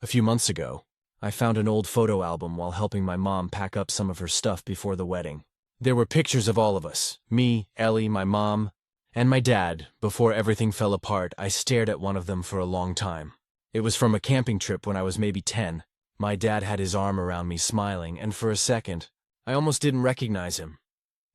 A few months ago, I found an old photo album while helping my mom pack up some of her stuff before the wedding. There were pictures of all of us, me, Ellie, my mom, and my dad. Before everything fell apart, I stared at one of them for a long time. It was from a camping trip when I was maybe 10. My dad had his arm around me smiling, and for a second, I almost didn't recognize him.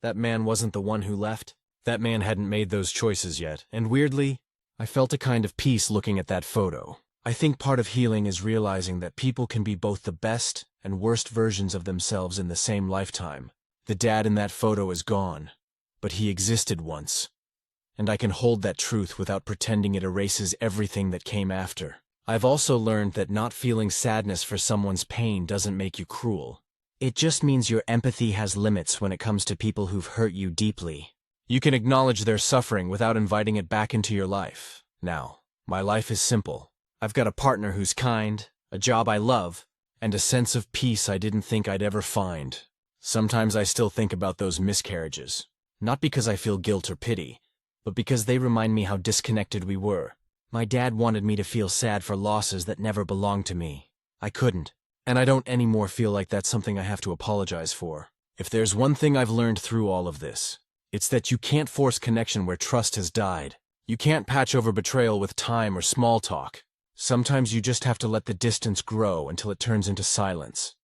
That man wasn't the one who left. That man hadn't made those choices yet, and weirdly, I felt a kind of peace looking at that photo. I think part of healing is realizing that people can be both the best and worst versions of themselves in the same lifetime. The dad in that photo is gone, but he existed once. And I can hold that truth without pretending it erases everything that came after. I've also learned that not feeling sadness for someone's pain doesn't make you cruel. It just means your empathy has limits when it comes to people who've hurt you deeply. You can acknowledge their suffering without inviting it back into your life. Now, my life is simple. I've got a partner who's kind, a job I love, and a sense of peace I didn't think I'd ever find. Sometimes I still think about those miscarriages. Not because I feel guilt or pity, but because they remind me how disconnected we were. My dad wanted me to feel sad for losses that never belonged to me. I couldn't, and I don't anymore feel like that's something I have to apologize for. If there's one thing I've learned through all of this, it's that you can't force connection where trust has died. You can't patch over betrayal with time or small talk. Sometimes you just have to let the distance grow until it turns into silence.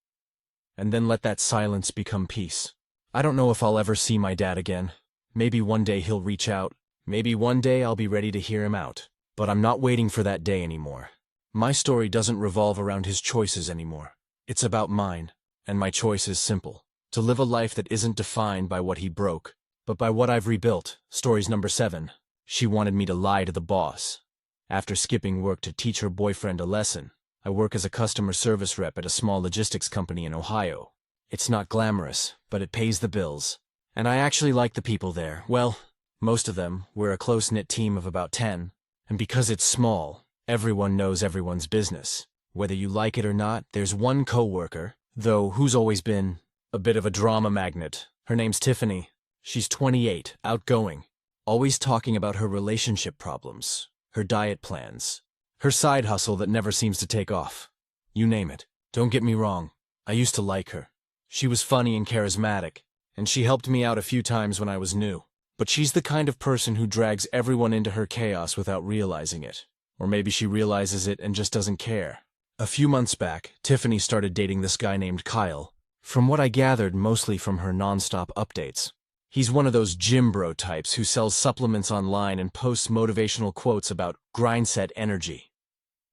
And then let that silence become peace. I don't know if I'll ever see my dad again. Maybe one day he'll reach out. Maybe one day I'll be ready to hear him out. But I'm not waiting for that day anymore. My story doesn't revolve around his choices anymore. It's about mine, and my choice is simple. To live a life that isn't defined by what he broke, but by what I've rebuilt. Stories number 7. She wanted me to lie to the boss. After skipping work to teach her boyfriend a lesson, I work as a customer service rep at a small logistics company in Ohio. It's not glamorous, but it pays the bills. And I actually like the people there. Well, most of them. We're a close-knit team of about 10. And because it's small, everyone knows everyone's business. Whether you like it or not, there's one coworker, though, who's always been a bit of a drama magnet. Her name's Tiffany. She's 28, outgoing, always talking about her relationship problems, her diet plans, her side hustle that never seems to take off. You name it. Don't get me wrong, I used to like her. She was funny and charismatic, and she helped me out a few times when I was new. But she's the kind of person who drags everyone into her chaos without realizing it. Or maybe she realizes it and just doesn't care. A few months back, Tiffany started dating this guy named Kyle. From what I gathered, mostly from her nonstop updates. He's one of those gym bro types who sells supplements online and posts motivational quotes about grind-set energy.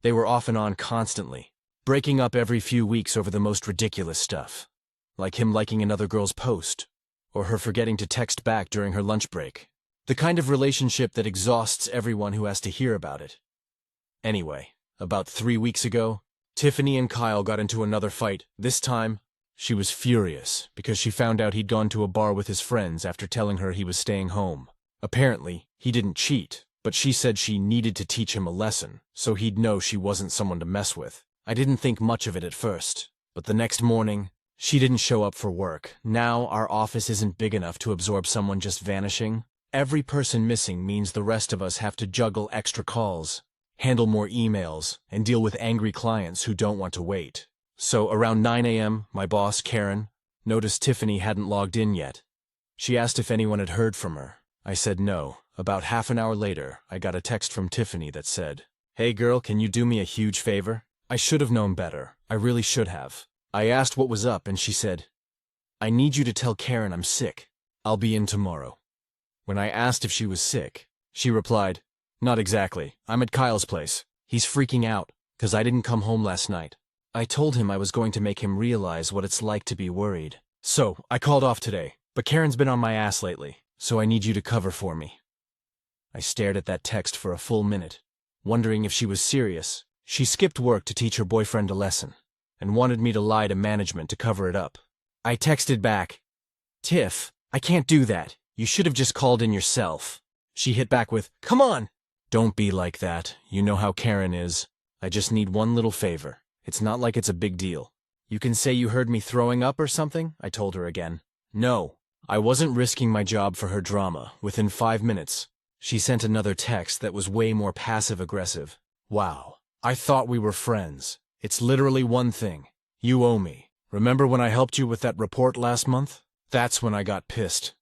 They were off and on constantly, breaking up every few weeks over the most ridiculous stuff. Like him liking another girl's post, or her forgetting to text back during her lunch break. The kind of relationship that exhausts everyone who has to hear about it. Anyway, about 3 weeks ago, Tiffany and Kyle got into another fight. This time, she was furious because she found out he'd gone to a bar with his friends after telling her he was staying home. Apparently, he didn't cheat, but she said she needed to teach him a lesson, so he'd know she wasn't someone to mess with. I didn't think much of it at first, but the next morning, she didn't show up for work. Now our office isn't big enough to absorb someone just vanishing. Every person missing means the rest of us have to juggle extra calls, handle more emails, and deal with angry clients who don't want to wait. So around 9 a.m., my boss, Karen, noticed Tiffany hadn't logged in yet. She asked if anyone had heard from her. I said no. About half an hour later, I got a text from Tiffany that said, "Hey girl, can you do me a huge favor?" I should have known better. I really should have. I asked what was up and she said, "I need you to tell Karen I'm sick. I'll be in tomorrow." When I asked if she was sick, she replied, "Not exactly. I'm at Kyle's place. He's freaking out, 'cause I didn't come home last night." I told him I was going to make him realize what it's like to be worried. So, I called off today, but Karen's been on my ass lately, so I need you to cover for me. I stared at that text for a full minute, wondering if she was serious. She skipped work to teach her boyfriend a lesson. and wanted me to lie to management to cover it up. I texted back, "Tiff, I can't do that. You should have just called in yourself." She hit back with, "Come on." "Don't be like that. You know how Karen is. I just need one little favor. It's not like it's a big deal." "You can say you heard me throwing up or something," I told her again. No, I wasn't risking my job for her drama. Within 5 minutes, she sent another text that was way more passive-aggressive. "Wow, I thought we were friends. It's literally one thing. You owe me. Remember when I helped you with that report last month? That's when I got pissed.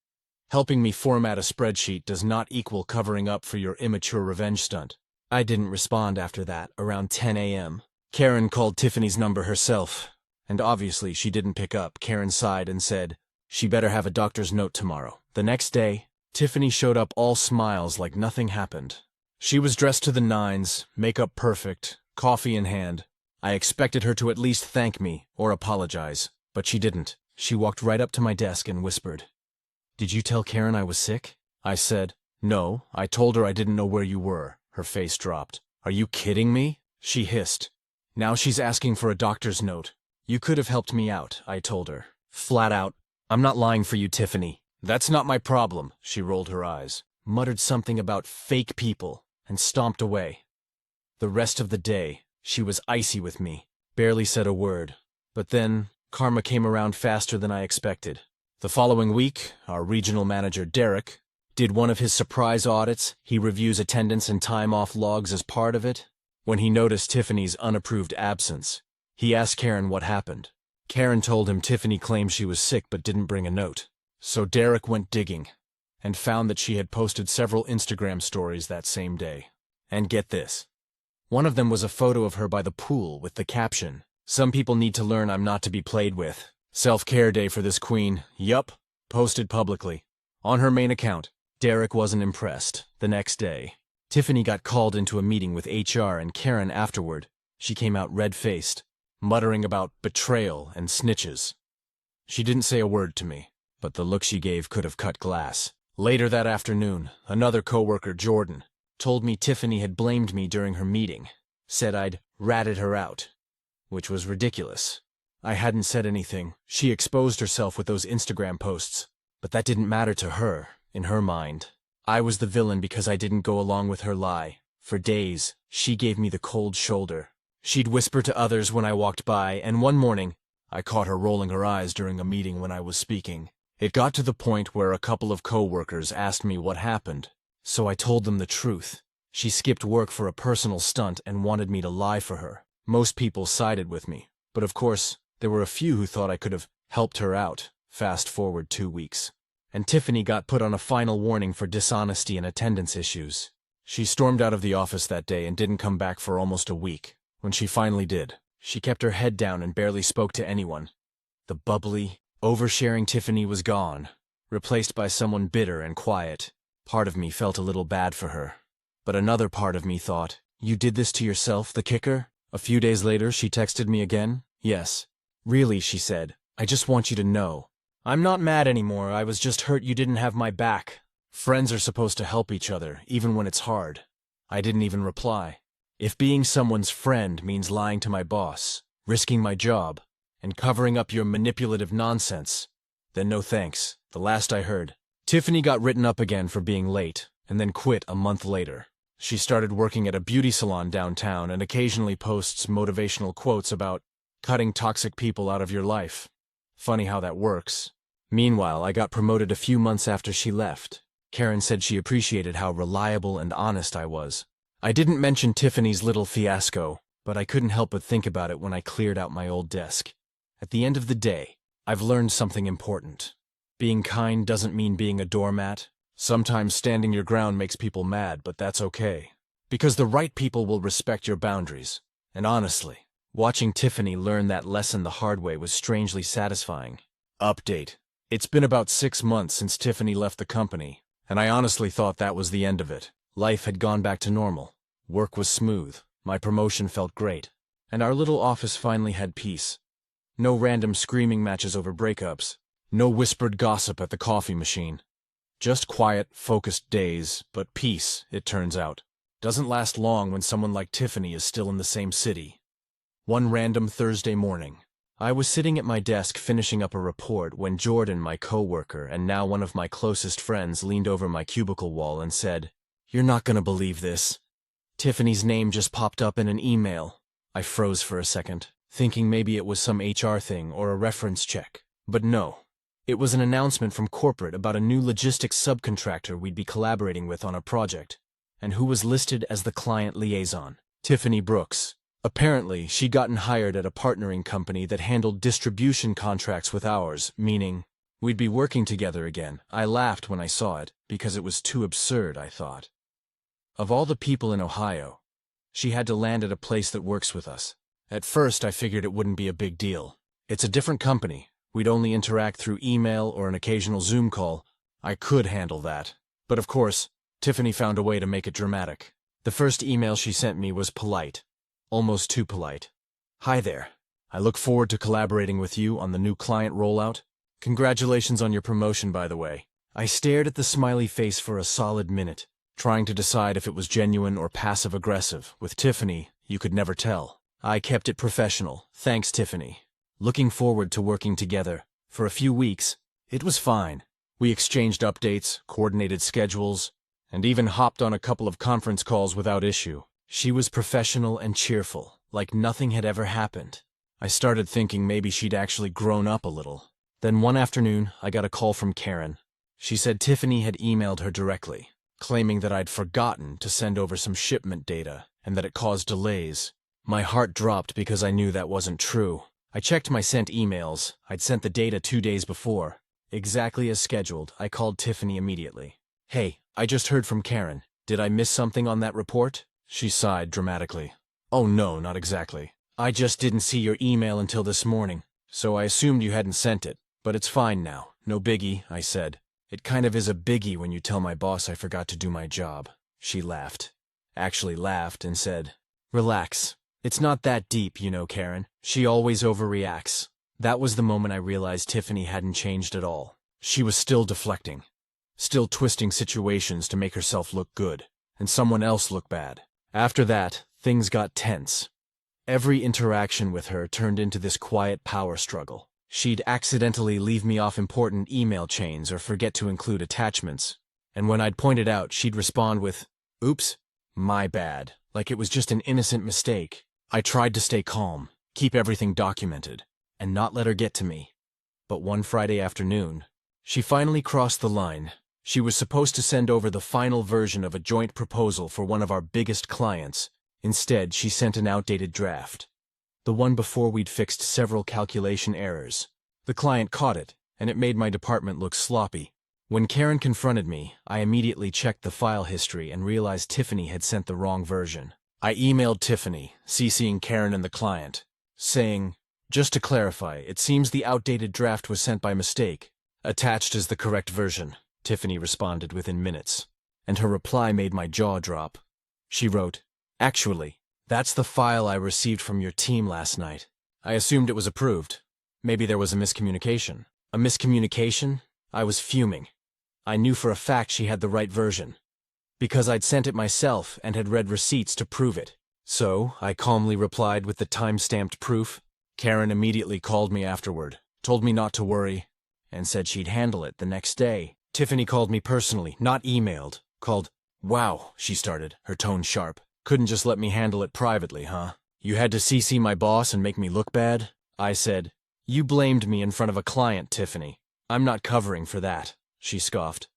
Helping me format a spreadsheet does not equal covering up for your immature revenge stunt." I didn't respond after that, around 10 a.m. Karen called Tiffany's number herself, and obviously she didn't pick up. Karen sighed and said, she better have a doctor's note tomorrow. The next day, Tiffany showed up all smiles like nothing happened. She was dressed to the nines, makeup perfect, coffee in hand. I expected her to at least thank me or apologize, but she didn't. She walked right up to my desk and whispered, "Did you tell Karen I was sick?" I said, "No, I told her I didn't know where you were." Her face dropped. "Are you kidding me?" She hissed. "Now she's asking for a doctor's note. You could have helped me out," I told her. Flat out, "I'm not lying for you, Tiffany. That's not my problem." She rolled her eyes, muttered something about fake people, and stomped away. The rest of the day, she was icy with me, barely said a word. But then, karma came around faster than I expected. The following week, our regional manager, Derek, did one of his surprise audits. He reviews attendance and time-off logs as part of it. When he noticed Tiffany's unapproved absence, he asked Karen what happened. Karen told him Tiffany claimed she was sick but didn't bring a note. So Derek went digging, and found that she had posted several Instagram stories that same day. And get this. One of them was a photo of her by the pool with the caption, "Some people need to learn I'm not to be played with. Self-care day for this queen. Yup." Posted publicly. On her main account. Derek wasn't impressed. The next day, Tiffany got called into a meeting with HR and Karen afterward. She came out red-faced, muttering about betrayal and snitches. She didn't say a word to me, but the look she gave could have cut glass. Later that afternoon, another coworker, Jordan, told me Tiffany had blamed me during her meeting, said I'd ratted her out, which was ridiculous. I hadn't said anything. She exposed herself with those Instagram posts, but that didn't matter to her. In her mind, I was the villain because I didn't go along with her lie. For days, she gave me the cold shoulder. She'd whisper to others when I walked by, and one morning, I caught her rolling her eyes during a meeting when I was speaking. It got to the point where a couple of co-workers asked me what happened, so I told them the truth. She skipped work for a personal stunt and wanted me to lie for her. Most people sided with me, but of course, there were a few who thought I could have helped her out. Fast forward 2 weeks. And Tiffany got put on a final warning for dishonesty and attendance issues. She stormed out of the office that day and didn't come back for almost a week. When she finally did, she kept her head down and barely spoke to anyone. The bubbly, oversharing Tiffany was gone, replaced by someone bitter and quiet. Part of me felt a little bad for her. But another part of me thought, "You did this to yourself, the kicker?" A few days later, she texted me again. "Yes. Really," she said, "I just want you to know. I'm not mad anymore. I was just hurt you didn't have my back. Friends are supposed to help each other, even when it's hard." I didn't even reply. If being someone's friend means lying to my boss, risking my job, and covering up your manipulative nonsense, then no thanks. The last I heard, Tiffany got written up again for being late, and then quit a month later. She started working at a beauty salon downtown and occasionally posts motivational quotes about cutting toxic people out of your life. Funny how that works. Meanwhile, I got promoted a few months after she left. Karen said she appreciated how reliable and honest I was. I didn't mention Tiffany's little fiasco, but I couldn't help but think about it when I cleared out my old desk. At the end of the day, I've learned something important. Being kind doesn't mean being a doormat. Sometimes standing your ground makes people mad, but that's okay. Because the right people will respect your boundaries. And honestly, watching Tiffany learn that lesson the hard way was strangely satisfying. Update. It's been about 6 months since Tiffany left the company, and I honestly thought that was the end of it. Life had gone back to normal. Work was smooth. My promotion felt great. And our little office finally had peace. No random screaming matches over breakups. No whispered gossip at the coffee machine. Just quiet, focused days, but peace, it turns out, doesn't last long when someone like Tiffany is still in the same city. One random Thursday morning, I was sitting at my desk finishing up a report when Jordan, my coworker and now one of my closest friends, leaned over my cubicle wall and said, "You're not gonna believe this. Tiffany's name just popped up in an email." I froze for a second, thinking maybe it was some HR thing or a reference check. But no. It was an announcement from corporate about a new logistics subcontractor we'd be collaborating with on a project, and who was listed as the client liaison, Tiffany Brooks. Apparently, she'd gotten hired at a partnering company that handled distribution contracts with ours, meaning we'd be working together again. I laughed when I saw it, because it was too absurd, I thought. Of all the people in Ohio, she had to land at a place that works with us. At first, I figured it wouldn't be a big deal. It's a different company. We'd only interact through email or an occasional Zoom call. I could handle that. But of course, Tiffany found a way to make it dramatic. The first email she sent me was polite. Almost too polite. "Hi there. I look forward to collaborating with you on the new client rollout. Congratulations on your promotion, by the way." I stared at the smiley face for a solid minute, trying to decide if it was genuine or passive-aggressive. With Tiffany, you could never tell. I kept it professional. "Thanks, Tiffany. Looking forward to working together." For a few weeks, it was fine. We exchanged updates, coordinated schedules, and even hopped on a couple of conference calls without issue. She was professional and cheerful, like nothing had ever happened. I started thinking maybe she'd actually grown up a little. Then one afternoon, I got a call from Karen. She said Tiffany had emailed her directly, claiming that I'd forgotten to send over some shipment data and that it caused delays. My heart dropped because I knew that wasn't true. I checked my sent emails. I'd sent the data 2 days before. Exactly as scheduled, I called Tiffany immediately. "Hey, I just heard from Karen. Did I miss something on that report?" She sighed dramatically. "Oh no, not exactly. I just didn't see your email until this morning, so I assumed you hadn't sent it. But it's fine now. No biggie," I said. "It kind of is a biggie when you tell my boss I forgot to do my job." She laughed. Actually laughed and said, "Relax. It's not that deep, you know, Karen. She always overreacts." That was the moment I realized Tiffany hadn't changed at all. She was still deflecting, still twisting situations to make herself look good, and someone else look bad. After that, things got tense. Every interaction with her turned into this quiet power struggle. She'd accidentally leave me off important email chains or forget to include attachments, and when I'd point it out, she'd respond with, "Oops, my bad," like it was just an innocent mistake. I tried to stay calm, keep everything documented, and not let her get to me. But one Friday afternoon, she finally crossed the line. She was supposed to send over the final version of a joint proposal for one of our biggest clients. Instead, she sent an outdated draft. The one before we'd fixed several calculation errors. The client caught it, and it made my department look sloppy. When Karen confronted me, I immediately checked the file history and realized Tiffany had sent the wrong version. I emailed Tiffany, CCing Karen and the client, saying, "Just to clarify, it seems the outdated draft was sent by mistake. Attached is the correct version." Tiffany responded within minutes, and her reply made my jaw drop. She wrote, "Actually, that's the file I received from your team last night. I assumed it was approved. Maybe there was a miscommunication." A miscommunication? I was fuming. I knew for a fact she had the right version, because I'd sent it myself and had read receipts to prove it. So, I calmly replied with the time-stamped proof. Karen immediately called me afterward, told me not to worry, and said she'd handle it the next day. Tiffany called me personally, not emailed. Called. "Wow," she started, her tone sharp. "Couldn't just let me handle it privately, huh? You had to CC my boss and make me look bad?" I said, "You blamed me in front of a client, Tiffany. I'm not covering for that." She scoffed.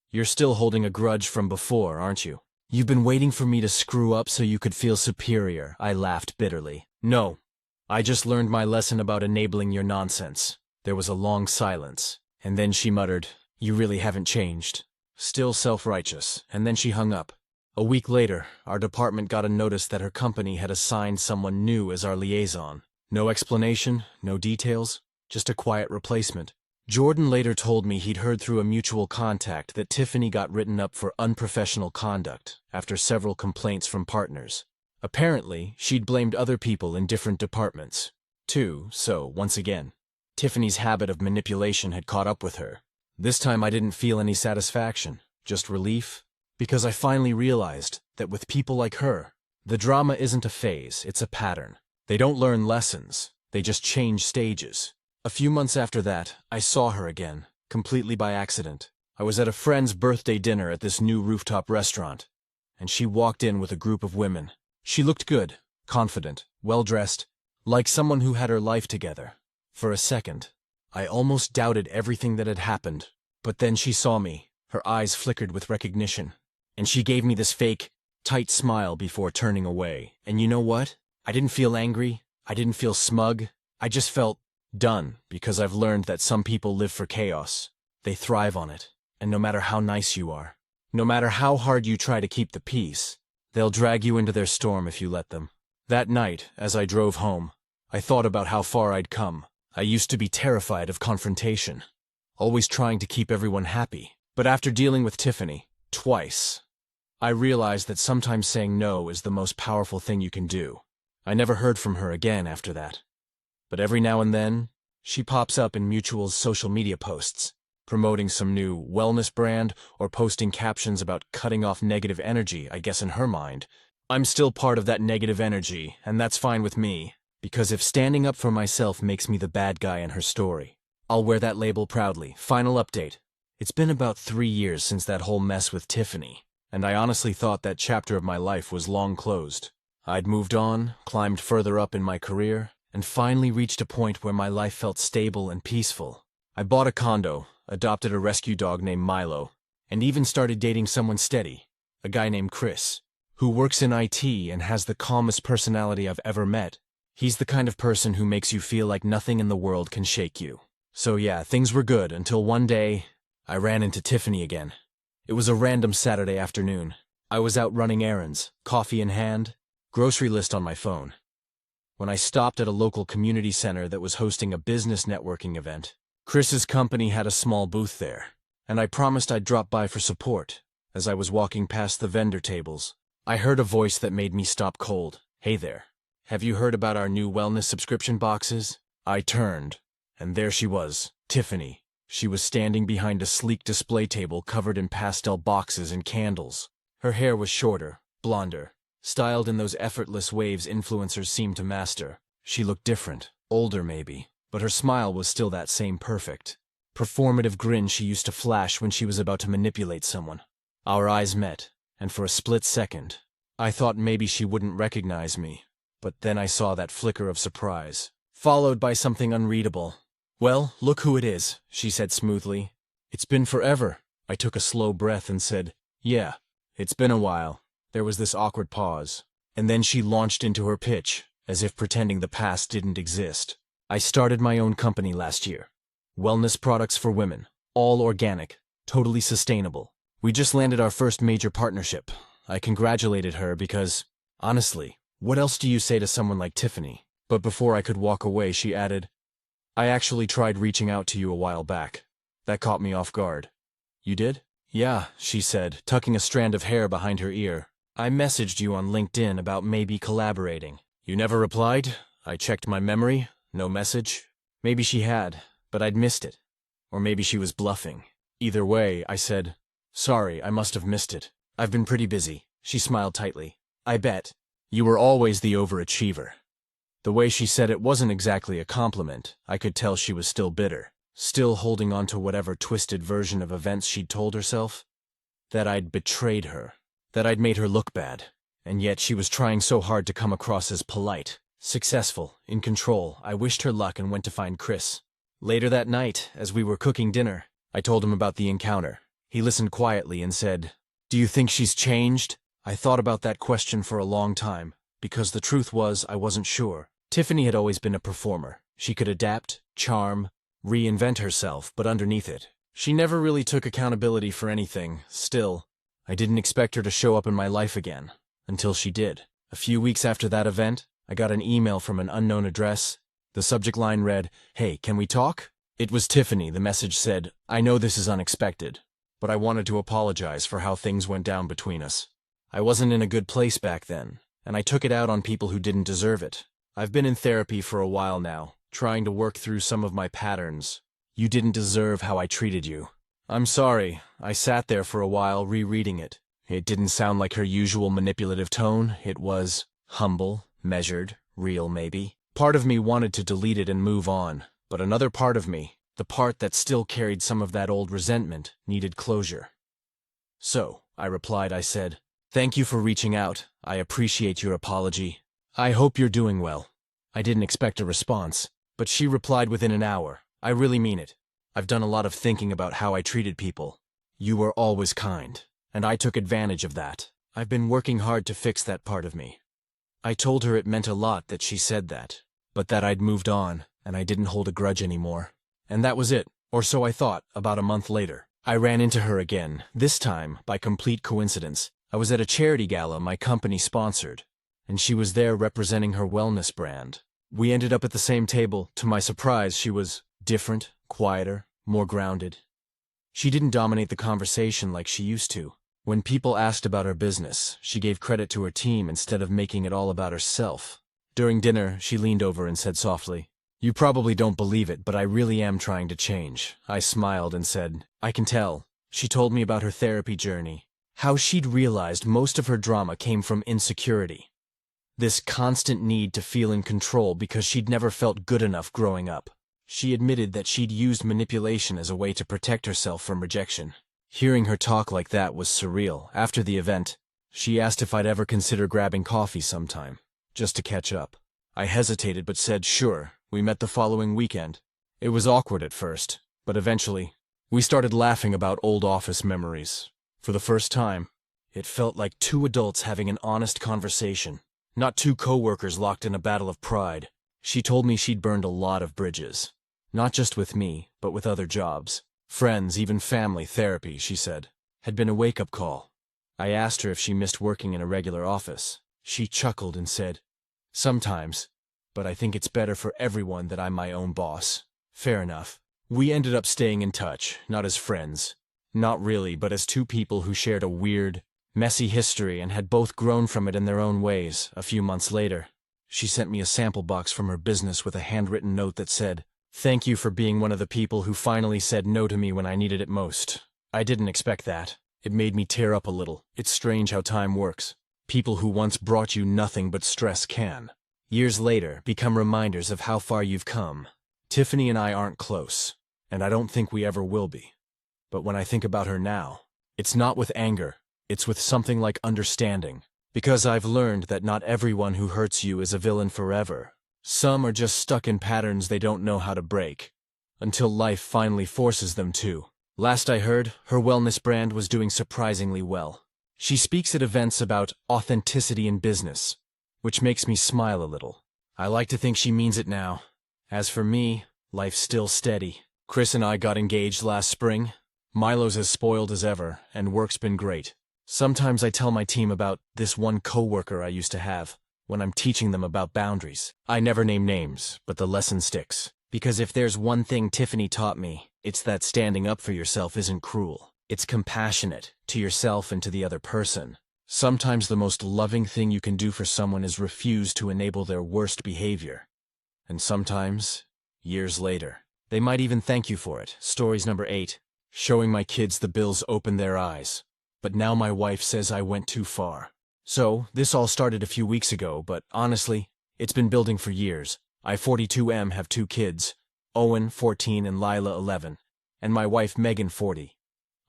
"You're still holding a grudge from before, aren't you? You've been waiting for me to screw up so you could feel superior." I laughed bitterly. "No. I just learned my lesson about enabling your nonsense." There was a long silence, and then she muttered, "You really haven't changed." Still self-righteous, and then she hung up. A week later, our department got a notice that her company had assigned someone new as our liaison. No explanation, no details, just a quiet replacement. Jordan later told me he'd heard through a mutual contact that Tiffany got written up for unprofessional conduct after several complaints from partners. Apparently, she'd blamed other people in different departments, too, so, once again, Tiffany's habit of manipulation had caught up with her. This time I didn't feel any satisfaction, just relief, because I finally realized that with people like her, the drama isn't a phase, it's a pattern. They don't learn lessons, they just change stages. A few months after that, I saw her again, completely by accident. I was at a friend's birthday dinner at this new rooftop restaurant, and she walked in with a group of women. She looked good, confident, well-dressed, like someone who had her life together. For a second, I almost doubted everything that had happened, but then she saw me, her eyes flickered with recognition, and she gave me this fake, tight smile before turning away. And you know what? I didn't feel angry, I didn't feel smug, I just felt done, because I've learned that some people live for chaos. They thrive on it, and no matter how nice you are, no matter how hard you try to keep the peace, they'll drag you into their storm if you let them. That night, as I drove home, I thought about how far I'd come. I used to be terrified of confrontation, always trying to keep everyone happy. But after dealing with Tiffany, twice, I realized that sometimes saying no is the most powerful thing you can do. I never heard from her again after that. But every now and then, she pops up in Mutual's social media posts, promoting some new wellness brand or posting captions about cutting off negative energy. I guess in her mind, I'm still part of that negative energy, and that's fine with me, because if standing up for myself makes me the bad guy in her story, I'll wear that label proudly. Final update. It's been about 3 years since that whole mess with Tiffany, and I honestly thought that chapter of my life was long closed. I'd moved on, climbed further up in my career, and finally reached a point where my life felt stable and peaceful. I bought a condo, adopted a rescue dog named Milo, and even started dating someone steady, a guy named Chris, who works in IT and has the calmest personality I've ever met. He's the kind of person who makes you feel like nothing in the world can shake you. So yeah, things were good until one day, I ran into Tiffany again. It was a random Saturday afternoon. I was out running errands, coffee in hand, grocery list on my phone, when I stopped at a local community center that was hosting a business networking event. Chris's company had a small booth there, and I promised I'd drop by for support. As I was walking past the vendor tables, I heard a voice that made me stop cold. "Hey there. Have you heard about our new wellness subscription boxes?" I turned, and there she was, Tiffany. She was standing behind a sleek display table covered in pastel boxes and candles. Her hair was shorter, blonder, styled in those effortless waves influencers seem to master. She looked different, older maybe, but her smile was still that same perfect, performative grin she used to flash when she was about to manipulate someone. Our eyes met, and for a split second, I thought maybe she wouldn't recognize me. But then I saw that flicker of surprise, followed by something unreadable. "Well, look who it is," she said smoothly. "It's been forever." I took a slow breath and said, "Yeah, it's been a while." There was this awkward pause, and then she launched into her pitch, as if pretending the past didn't exist. "I started my own company last year. Wellness products for women, all organic, totally sustainable. We just landed our first major partnership." I congratulated her because, honestly, what else do you say to someone like Tiffany? But before I could walk away, she added, "I actually tried reaching out to you a while back. That caught me off guard." "You did?" "Yeah," she said, tucking a strand of hair behind her ear. "I messaged you on LinkedIn about maybe collaborating. You never replied?" I checked my memory. No message. Maybe she had, but I'd missed it. Or maybe she was bluffing. Either way, I said, "Sorry, I must have missed it. I've been pretty busy." She smiled tightly. "I bet. You were always the overachiever." The way she said it wasn't exactly a compliment. I could tell she was still bitter, still holding on to whatever twisted version of events she'd told herself. That I'd betrayed her, that I'd made her look bad, and yet she was trying so hard to come across as polite, successful, in control. I wished her luck and went to find Chris. Later that night, as we were cooking dinner, I told him about the encounter. He listened quietly and said, "Do you think she's changed?" I thought about that question for a long time, because the truth was I wasn't sure. Tiffany had always been a performer. She could adapt, charm, reinvent herself, but underneath it, she never really took accountability for anything. Still, I didn't expect her to show up in my life again, until she did. A few weeks after that event, I got an email from an unknown address. The subject line read, "Hey, can we talk?" It was Tiffany. The message said, "I know this is unexpected, but I wanted to apologize for how things went down between us. I wasn't in a good place back then, and I took it out on people who didn't deserve it. I've been in therapy for a while now, trying to work through some of my patterns. You didn't deserve how I treated you. I'm sorry." I sat there for a while rereading it. It didn't sound like her usual manipulative tone. It was humble, measured, Real, maybe. Part of me wanted to delete it and move on, but another part of me, the part that still carried some of that old resentment, needed closure. So, I said, "Thank you for reaching out. I appreciate your apology. I hope you're doing well." I didn't expect a response, but she replied within an hour, "I really mean it. I've done a lot of thinking about how I treated people. You were always kind, and I took advantage of that. I've been working hard to fix that part of me." I told her it meant a lot that she said that, but that I'd moved on, and I didn't hold a grudge anymore. And that was it, or so I thought, about a month later. I ran into her again, this time, by complete coincidence. I was at a charity gala my company sponsored, and she was there representing her wellness brand. We ended up at the same table. To my surprise, she was different, quieter, more grounded. She didn't dominate the conversation like she used to. When people asked about her business, she gave credit to her team instead of making it all about herself. During dinner, she leaned over and said softly, "You probably don't believe it, but I really am trying to change." I smiled and said, "I can tell." She told me about her therapy journey, how she'd realized most of her drama came from insecurity. This constant need to feel in control because she'd never felt good enough growing up. She admitted that she'd used manipulation as a way to protect herself from rejection. Hearing her talk like that was surreal. After the event, she asked if I'd ever consider grabbing coffee sometime, just to catch up. I hesitated but said sure. We met the following weekend. It was awkward at first, but eventually, we started laughing about old office memories. For the first time, it felt like two adults having an honest conversation, not two coworkers locked in a battle of pride. She told me she'd burned a lot of bridges, not just with me, but with other jobs. Friends, even family. Therapy, she said, had been a wake-up call. I asked her if she missed working in a regular office. She chuckled and said, "Sometimes, but I think it's better for everyone that I'm my own boss." Fair enough. We ended up staying in touch, not as friends. Not really, but as two people who shared a weird, messy history and had both grown from it in their own ways. A few months later, she sent me a sample box from her business with a handwritten note that said, "Thank you for being one of the people who finally said no to me when I needed it most." I didn't expect that. It made me tear up a little. It's strange how time works. People who once brought you nothing but stress can, years later, become reminders of how far you've come. Tiffany and I aren't close, and I don't think we ever will be. But when I think about her now, it's not with anger, it's with something like understanding. Because I've learned that not everyone who hurts you is a villain forever. Some are just stuck in patterns they don't know how to break, until life finally forces them to. Last I heard, her wellness brand was doing surprisingly well. She speaks at events about authenticity in business, which makes me smile a little. I like to think she means it now. As for me, life's still steady. Chris and I got engaged last spring. Milo's as spoiled as ever, and work's been great. Sometimes I tell my team about this one coworker I used to have, when I'm teaching them about boundaries. I never name names, but the lesson sticks. Because if there's one thing Tiffany taught me, it's that standing up for yourself isn't cruel. It's compassionate, to yourself and to the other person. Sometimes the most loving thing you can do for someone is refuse to enable their worst behavior. And sometimes, years later, they might even thank you for it. Stories number 8. Showing my kids the bills opened their eyes. But now my wife says I went too far. So, this all started a few weeks ago, but honestly, it's been building for years. I, 42M, have 2 kids, Owen, 14, and Lila, 11, and my wife, Megan, 40.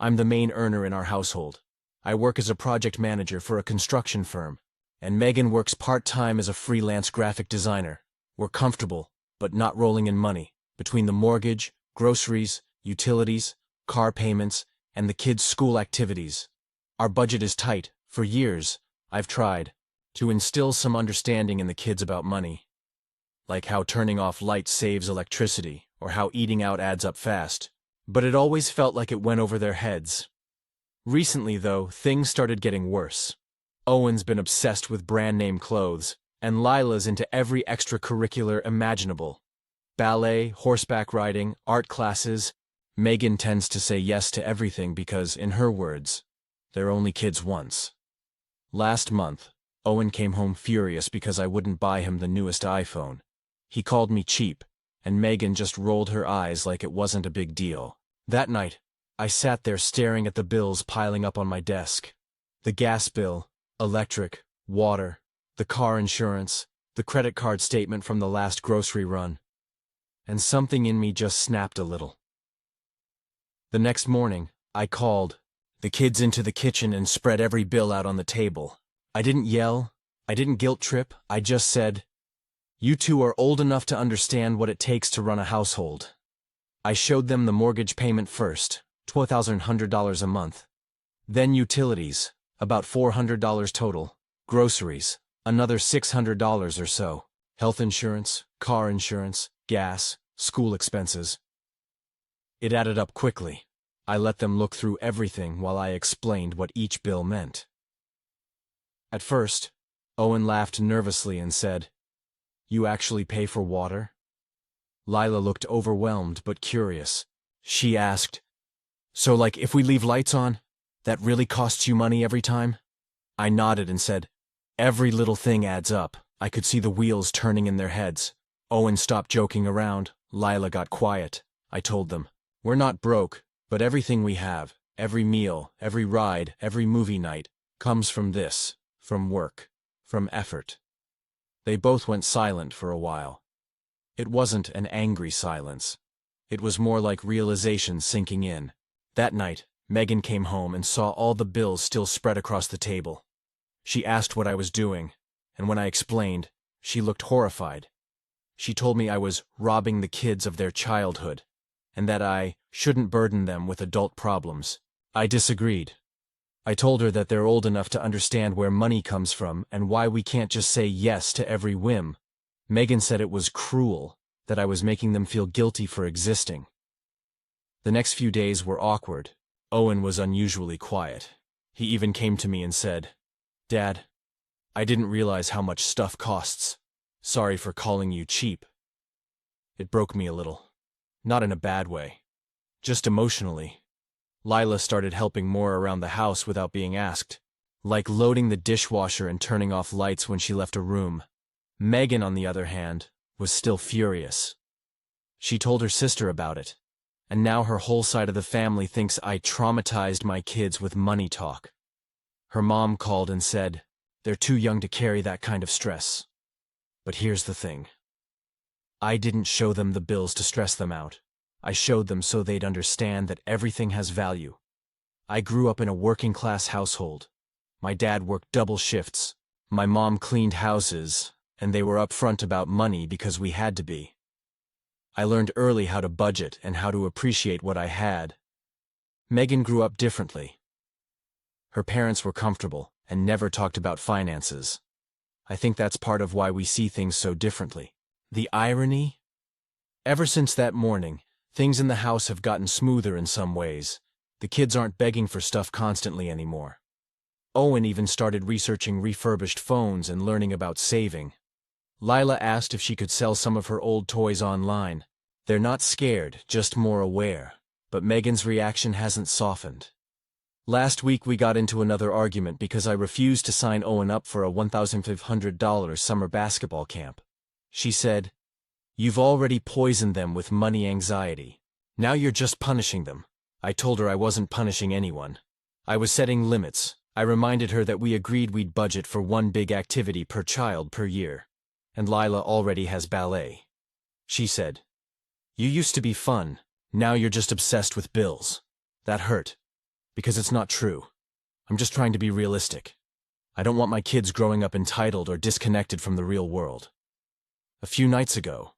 I'm the main earner in our household. I work as a project manager for a construction firm, and Megan works part-time as a freelance graphic designer. We're comfortable, but not rolling in money. Between the mortgage, groceries, utilities, car payments, and the kids' school activities, our budget is tight. For years, I've tried to instill some understanding in the kids about money, like how turning off lights saves electricity, or how eating out adds up fast, but it always felt like it went over their heads. Recently, though, things started getting worse. Owen's been obsessed with brand-name clothes, and Lila's into every extracurricular imaginable. Ballet, horseback riding, art classes. Megan tends to say yes to everything because, in her words, they're only kids once. Last month, Owen came home furious because I wouldn't buy him the newest iPhone. He called me cheap, and Megan just rolled her eyes like it wasn't a big deal. That night, I sat there staring at the bills piling up on my desk. The gas bill, electric, water, the car insurance, the credit card statement from the last grocery run, and something in me just snapped a little. The next morning, I called the kids into the kitchen and spread every bill out on the table. I didn't yell, I didn't guilt trip, I just said, "You two are old enough to understand what it takes to run a household." I showed them the mortgage payment first, $1,200 a month. Then utilities, about $400 total. Groceries, another $600 or so. Health insurance, car insurance, gas, school expenses. It added up quickly. I let them look through everything while I explained what each bill meant. At first, Owen laughed nervously and said, "You actually pay for water?" Lila looked overwhelmed but curious. She asked, "So like if we leave lights on, that really costs you money every time?" I nodded and said, "Every little thing adds up." I could see the wheels turning in their heads. Owen stopped joking around. Lila got quiet. I told them, "We're not broke, but everything we have, every meal, every ride, every movie night, comes from this, from work, from effort." They both went silent for a while. It wasn't an angry silence. It was more like realization sinking in. That night, Megan came home and saw all the bills still spread across the table. She asked what I was doing, and when I explained, she looked horrified. She told me I was robbing the kids of their childhood, and that I shouldn't burden them with adult problems. I disagreed. I told her that they're old enough to understand where money comes from and why we can't just say yes to every whim. Megan said it was cruel, that I was making them feel guilty for existing. The next few days were awkward. Owen was unusually quiet. He even came to me and said, "Dad, I didn't realize how much stuff costs. Sorry for calling you cheap." It broke me a little. Not in a bad way. Just emotionally. Lila started helping more around the house without being asked, like loading the dishwasher and turning off lights when she left a room. Megan, on the other hand, was still furious. She told her sister about it, and now her whole side of the family thinks I traumatized my kids with money talk. Her mom called and said, "They're too young to carry that kind of stress." But here's the thing. I didn't show them the bills to stress them out. I showed them so they'd understand that everything has value. I grew up in a working-class household. My dad worked double shifts. My mom cleaned houses, and they were upfront about money because we had to be. I learned early how to budget and how to appreciate what I had. Megan grew up differently. Her parents were comfortable and never talked about finances. I think that's part of why we see things so differently. The irony? Ever since that morning, things in the house have gotten smoother in some ways. The kids aren't begging for stuff constantly anymore. Owen even started researching refurbished phones and learning about saving. Lila asked if she could sell some of her old toys online. They're not scared, just more aware. But Megan's reaction hasn't softened. Last week we got into another argument because I refused to sign Owen up for a $1,500 summer basketball camp. She said, "You've already poisoned them with money anxiety. Now you're just punishing them." I told her I wasn't punishing anyone. I was setting limits. I reminded her that we agreed we'd budget for one big activity per child per year. And Lila already has ballet. She said, "You used to be fun. Now you're just obsessed with bills." That hurt. Because it's not true. I'm just trying to be realistic. I don't want my kids growing up entitled or disconnected from the real world. A few nights ago,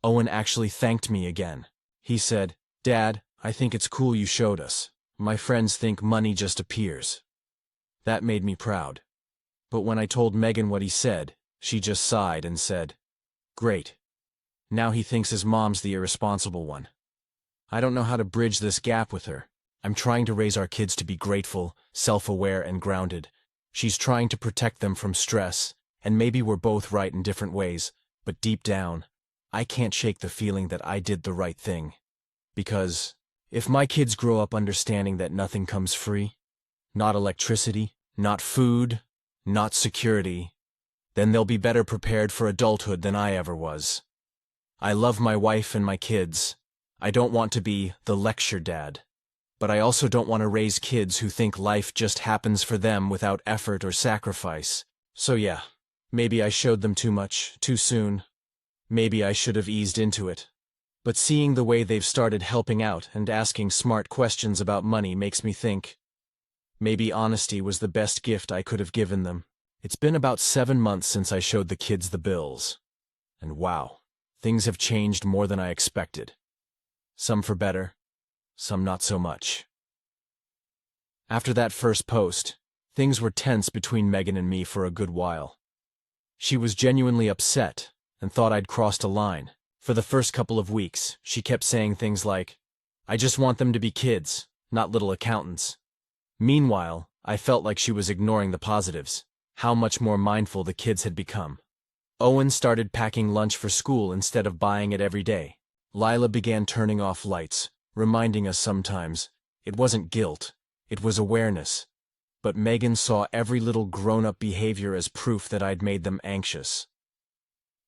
Owen actually thanked me again. He said, "Dad, I think it's cool you showed us. My friends think money just appears." That made me proud. But when I told Megan what he said, she just sighed and said, "Great. Now he thinks his mom's the irresponsible one." I don't know how to bridge this gap with her. I'm trying to raise our kids to be grateful, self-aware, and grounded. She's trying to protect them from stress, and maybe we're both right in different ways, but deep down, I can't shake the feeling that I did the right thing. Because if my kids grow up understanding that nothing comes free, not electricity, not food, not security, then they'll be better prepared for adulthood than I ever was. I love my wife and my kids. I don't want to be the lecture dad. But I also don't want to raise kids who think life just happens for them without effort or sacrifice. So yeah, Maybe I showed them too much, too soon. Maybe I should have eased into it. But seeing the way they've started helping out and asking smart questions about money makes me think maybe honesty was the best gift I could have given them. It's been about 7 months since I showed the kids the bills. And wow, things have changed more than I expected. Some for better, some not so much. After that first post, things were tense between Megan and me for a good while. She was genuinely upset and thought I'd crossed a line. For the first couple of weeks, she kept saying things like, "I just want them to be kids, not little accountants." Meanwhile, I felt like she was ignoring the positives, how much more mindful the kids had become. Owen started packing lunch for school instead of buying it every day. Lila began turning off lights, reminding us sometimes it wasn't guilt, it was awareness. But Megan saw every little grown-up behavior as proof that I'd made them anxious.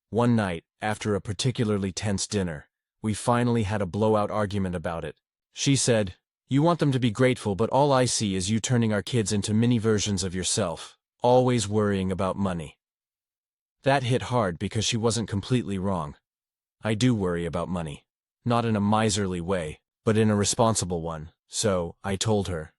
One night, after a particularly tense dinner, we finally had a blowout argument about it. She said, "You want them to be grateful, but all I see is you turning our kids into mini versions of yourself, always worrying about money." That hit hard because she wasn't completely wrong. I do worry about money. Not in a miserly way, but in a responsible one, so I told her,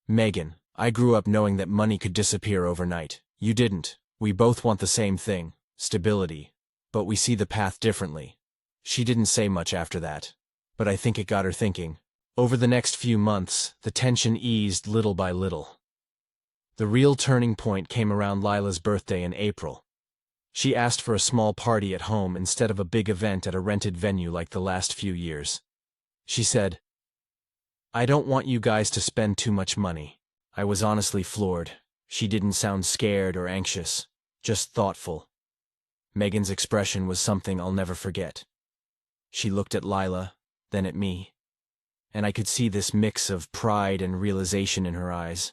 "Megan, I grew up knowing that money could disappear overnight. You didn't. We both want the same thing, stability. But we see the path differently." She didn't say much after that, but I think it got her thinking. Over the next few months, the tension eased little by little. The real turning point came around Lila's birthday in April. She asked for a small party at home instead of a big event at a rented venue like the last few years. She said, "I don't want you guys to spend too much money." I was honestly floored. She didn't sound scared or anxious, just thoughtful. Megan's expression was something I'll never forget. She looked at Lila, then at me, and I could see this mix of pride and realization in her eyes.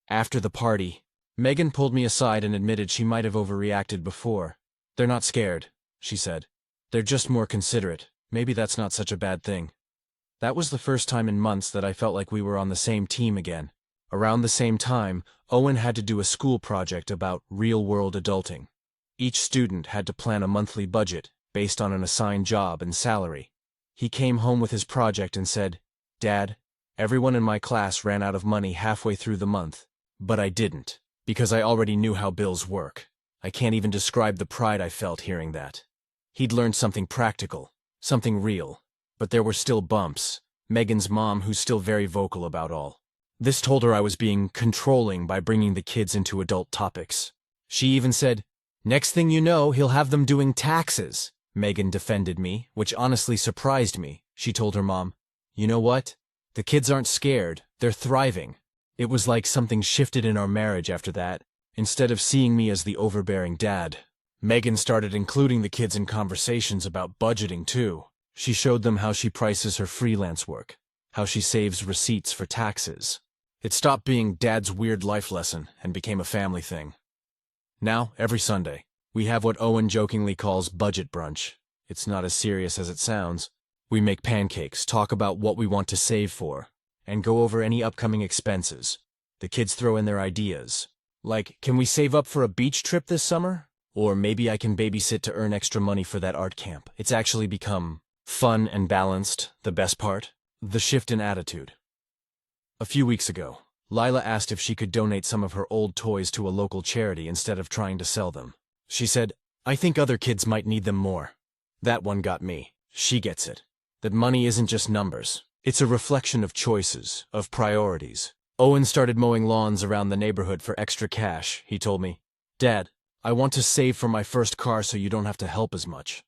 After the party, Megan pulled me aside and admitted she might have overreacted before. "They're not scared," she said. "They're just more considerate. Maybe that's not such a bad thing." That was the first time in months that I felt like we were on the same team again. Around the same time, Owen had to do a school project about real-world adulting. Each student had to plan a monthly budget based on an assigned job and salary. He came home with his project and said, "Dad, everyone in my class ran out of money halfway through the month, but I didn't, because I already knew how bills work." I can't even describe the pride I felt hearing that. He'd learned something practical, something real, but there were still bumps. Megan's mom, who's still very vocal about all this, told her I was being controlling by bringing the kids into adult topics. She even said, "Next thing you know, he'll have them doing taxes." Megan defended me, which honestly surprised me. She told her mom, "You know what? The kids aren't scared, they're thriving." It was like something shifted in our marriage after that. Instead of seeing me as the overbearing dad, Megan started including the kids in conversations about budgeting too. She showed them how she prices her freelance work, how she saves receipts for taxes. It stopped being Dad's weird life lesson and became a family thing. Now, every Sunday, we have what Owen jokingly calls budget brunch. It's not as serious as it sounds. We make pancakes, talk about what we want to save for, and go over any upcoming expenses. The kids throw in their ideas. Like, can we save up for a beach trip this summer? Or maybe I can babysit to earn extra money for that art camp. It's actually become fun and balanced, the best part. The shift in attitude. A few weeks ago, Lila asked if she could donate some of her old toys to a local charity instead of trying to sell them. She said, "I think other kids might need them more." That one got me. She gets it. That money isn't just numbers. It's a reflection of choices, of priorities. Owen started mowing lawns around the neighborhood for extra cash, he told me. "Dad, I want to save for my first car so you don't have to help as much."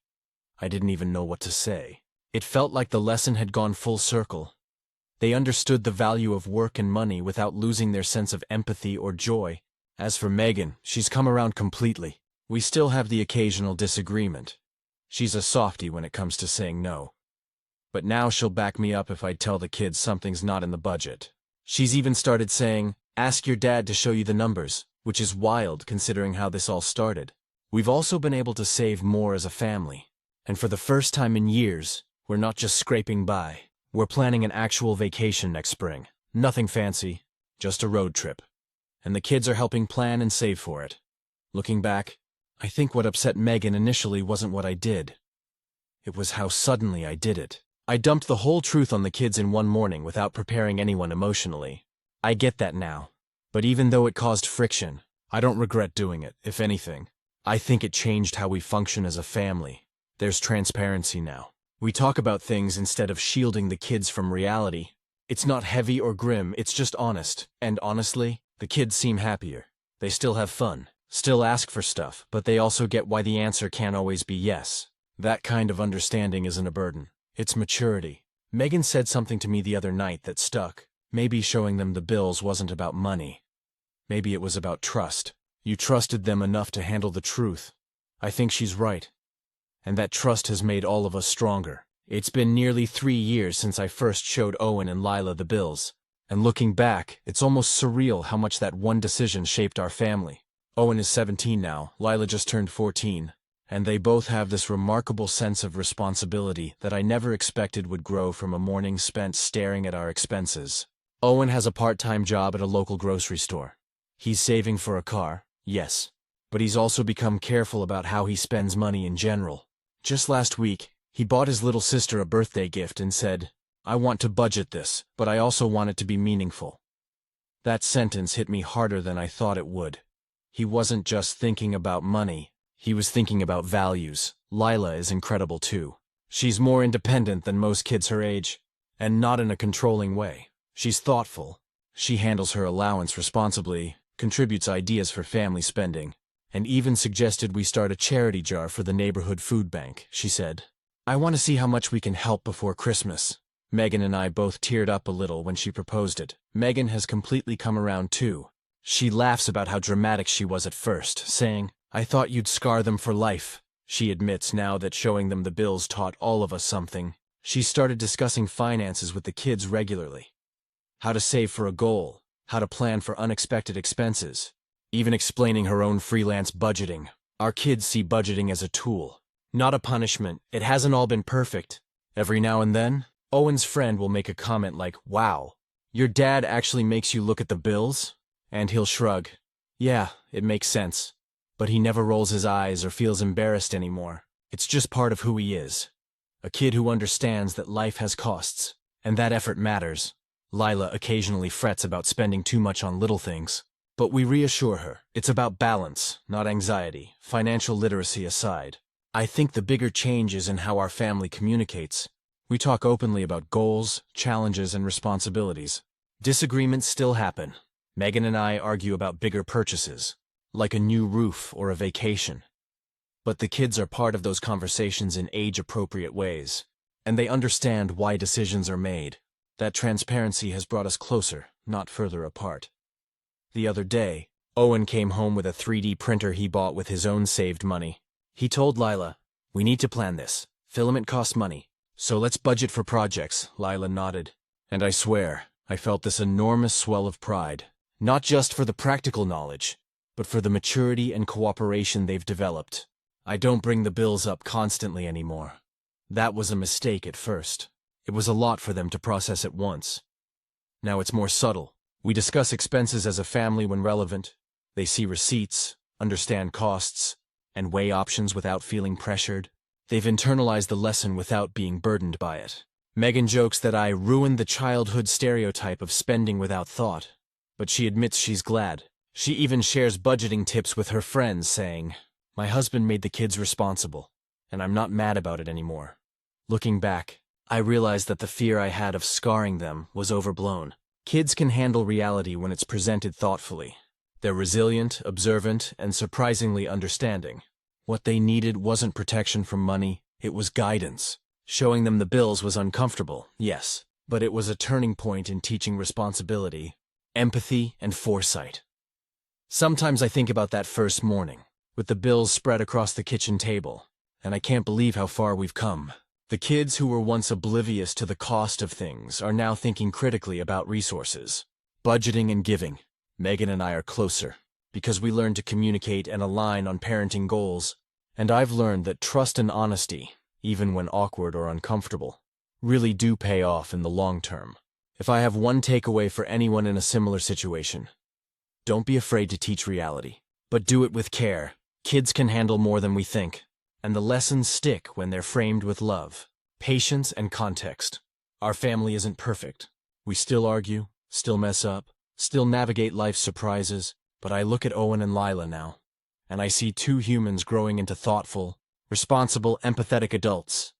I didn't even know what to say. It felt like the lesson had gone full circle. They understood the value of work and money without losing their sense of empathy or joy. As for Megan, she's come around completely. We still have the occasional disagreement. She's a softie when it comes to saying no. But now she'll back me up if I tell the kids something's not in the budget. She's even started saying, "Ask your dad to show you the numbers," which is wild considering how this all started. We've also been able to save more as a family. And for the first time in years, we're not just scraping by. We're planning an actual vacation next spring. Nothing fancy, just a road trip. And the kids are helping plan and save for it. Looking back, I think what upset Megan initially wasn't what I did. It was how suddenly I did it. I dumped the whole truth on the kids in one morning without preparing anyone emotionally. I get that now. But even though it caused friction, I don't regret doing it. If anything, I think it changed how we function as a family. There's transparency now. We talk about things instead of shielding the kids from reality. It's not heavy or grim, it's just honest. And honestly, the kids seem happier. They still have fun, still ask for stuff, but they also get why the answer can't always be yes. That kind of understanding isn't a burden. It's maturity. Megan said something to me the other night that stuck. Maybe showing them the bills wasn't about money. Maybe it was about trust. You trusted them enough to handle the truth. I think she's right. And that trust has made all of us stronger. It's been nearly 3 years since I first showed Owen and Lila the bills. And looking back, it's almost surreal how much that one decision shaped our family. Owen is 17 now, Lila just turned 14. And they both have this remarkable sense of responsibility that I never expected would grow from a morning spent staring at our expenses. Owen has a part-time job at a local grocery store. He's saving for a car, yes, but he's also become careful about how he spends money in general. Just last week, he bought his little sister a birthday gift and said, "I want to budget this, but I also want it to be meaningful." That sentence hit me harder than I thought it would. He wasn't just thinking about money, he was thinking about values. Lila is incredible too. She's more independent than most kids her age, and not in a controlling way. She's thoughtful. She handles her allowance responsibly, contributes ideas for family spending, and even suggested we start a charity jar for the neighborhood food bank. She said, "I want to see how much we can help before Christmas." Megan and I both teared up a little when she proposed it. Megan has completely come around too. She laughs about how dramatic she was at first, saying, "I thought you'd scar them for life." She admits now that showing them the bills taught all of us something. She started discussing finances with the kids regularly. How to save for a goal, how to plan for unexpected expenses, even explaining her own freelance budgeting. Our kids see budgeting as a tool, not a punishment. It hasn't all been perfect. Every now and then, Owen's friend will make a comment like, "Wow, your dad actually makes you look at the bills?" And he'll shrug. "Yeah, it makes sense." But he never rolls his eyes or feels embarrassed anymore. It's just part of who he is. A kid who understands that life has costs, and that effort matters. Lila occasionally frets about spending too much on little things. But we reassure her, it's about balance, not anxiety, financial literacy aside. I think the bigger change is in how our family communicates. We talk openly about goals, challenges, and responsibilities. Disagreements still happen. Megan and I argue about bigger purchases, like a new roof or a vacation. But the kids are part of those conversations in age-appropriate ways, and they understand why decisions are made. That transparency has brought us closer, not further apart. The other day, Owen came home with a 3D printer he bought with his own saved money. He told Lila, "We need to plan this. Filament costs money, so let's budget for projects." Lila nodded. And I swear, I felt this enormous swell of pride, not just for the practical knowledge, but for the maturity and cooperation they've developed. I don't bring the bills up constantly anymore. That was a mistake at first. It was a lot for them to process at once. Now it's more subtle. We discuss expenses as a family when relevant. They see receipts, understand costs, and weigh options without feeling pressured. They've internalized the lesson without being burdened by it. Megan jokes that I ruined the childhood stereotype of spending without thought, but she admits she's glad. She even shares budgeting tips with her friends, saying, "My husband made the kids responsible, and I'm not mad about it anymore." Looking back, I realized that the fear I had of scarring them was overblown. Kids can handle reality when it's presented thoughtfully. They're resilient, observant, and surprisingly understanding. What they needed wasn't protection from money, it was guidance. Showing them the bills was uncomfortable, yes, but it was a turning point in teaching responsibility, empathy, and foresight. Sometimes I think about that first morning, with the bills spread across the kitchen table, and I can't believe how far we've come. The kids who were once oblivious to the cost of things are now thinking critically about resources, budgeting and giving. Megan and I are closer, because we learned to communicate and align on parenting goals, and I've learned that trust and honesty, even when awkward or uncomfortable, really do pay off in the long term. If I have one takeaway for anyone in a similar situation, don't be afraid to teach reality. But do it with care. Kids can handle more than we think. And the lessons stick when they're framed with love, patience, and context. Our family isn't perfect. We still argue, still mess up, still navigate life's surprises, but I look at Owen and Lila now, and I see two humans growing into thoughtful, responsible, empathetic adults.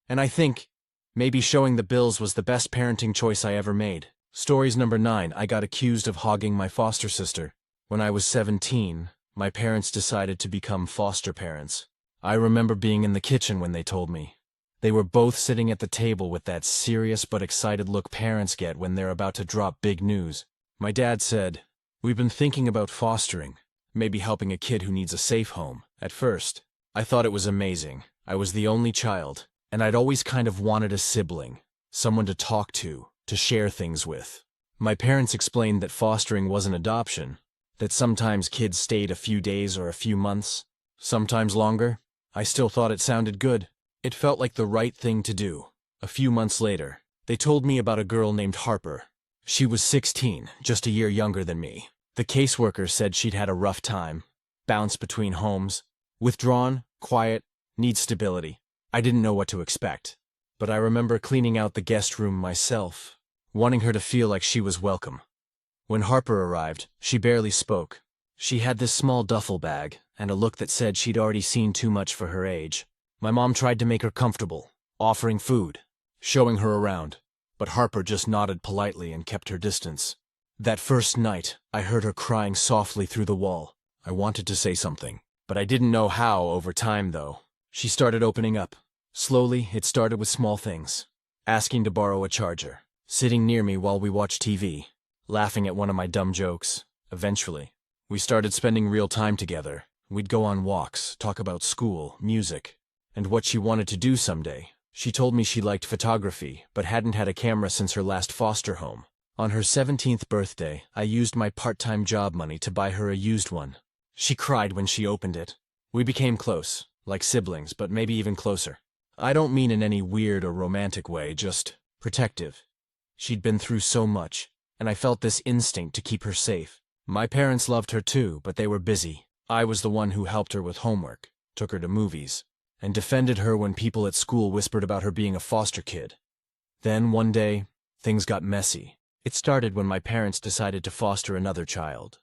And I think, maybe showing the Bills was the best parenting choice I ever made. Stories number 9. I got accused of hogging my foster sister. When I was 17, my parents decided to become foster parents. I remember being in the kitchen when they told me. They were both sitting at the table with that serious but excited look parents get when they're about to drop big news. My dad said, "We've been thinking about fostering, maybe helping a kid who needs a safe home." At first, I thought it was amazing. I was the only child, and I'd always kind of wanted a sibling, someone to talk to share things with. My parents explained that fostering wasn't adoption, that sometimes kids stayed a few days or a few months, sometimes longer. I still thought it sounded good. It felt like the right thing to do. A few months later, they told me about a girl named Harper. She was 16, just a year younger than me. The caseworker said she'd had a rough time, bounced between homes, withdrawn, quiet, needs stability. I didn't know what to expect, but I remember cleaning out the guest room myself, wanting her to feel like she was welcome. When Harper arrived, she barely spoke. She had this small duffel bag and a look that said she'd already seen too much for her age. My mom tried to make her comfortable, offering food, showing her around, but Harper just nodded politely and kept her distance. That first night, I heard her crying softly through the wall. I wanted to say something, but I didn't know how. Over time, though, she started opening up. Slowly, it started with small things. Asking to borrow a charger, sitting near me while we watched TV, laughing at one of my dumb jokes. Eventually, we started spending real time together. We'd go on walks, talk about school, music, and what she wanted to do someday. She told me she liked photography, but hadn't had a camera since her last foster home. On her 17th birthday, I used my part-time job money to buy her a used one. She cried when she opened it. We became close, like siblings, but maybe even closer. I don't mean in any weird or romantic way, just protective. She'd been through so much, and I felt this instinct to keep her safe. My parents loved her too, but they were busy. I was the one who helped her with homework, took her to movies, and defended her when people at school whispered about her being a foster kid. Then, one day, things got messy. It started when my parents decided to foster another child,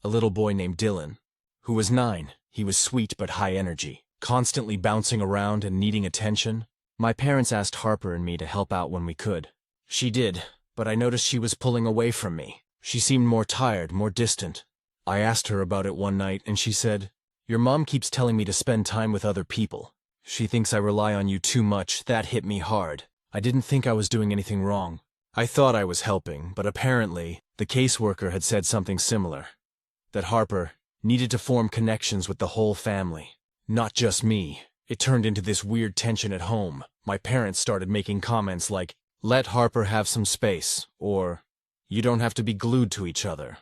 a little boy named Dylan, who was 9. He was sweet but high energy, constantly bouncing around and needing attention. My parents asked Harper and me to help out when we could. She did, but I noticed she was pulling away from me. She seemed more tired, more distant. I asked her about it one night, and she said, "Your mom keeps telling me to spend time with other people. She thinks I rely on you too much." That hit me hard. I didn't think I was doing anything wrong. I thought I was helping, but apparently, the caseworker had said something similar. That Harper needed to form connections with the whole family, not just me. It turned into this weird tension at home. My parents started making comments like, "Let Harper have some space," or, "You don't have to be glued to each other."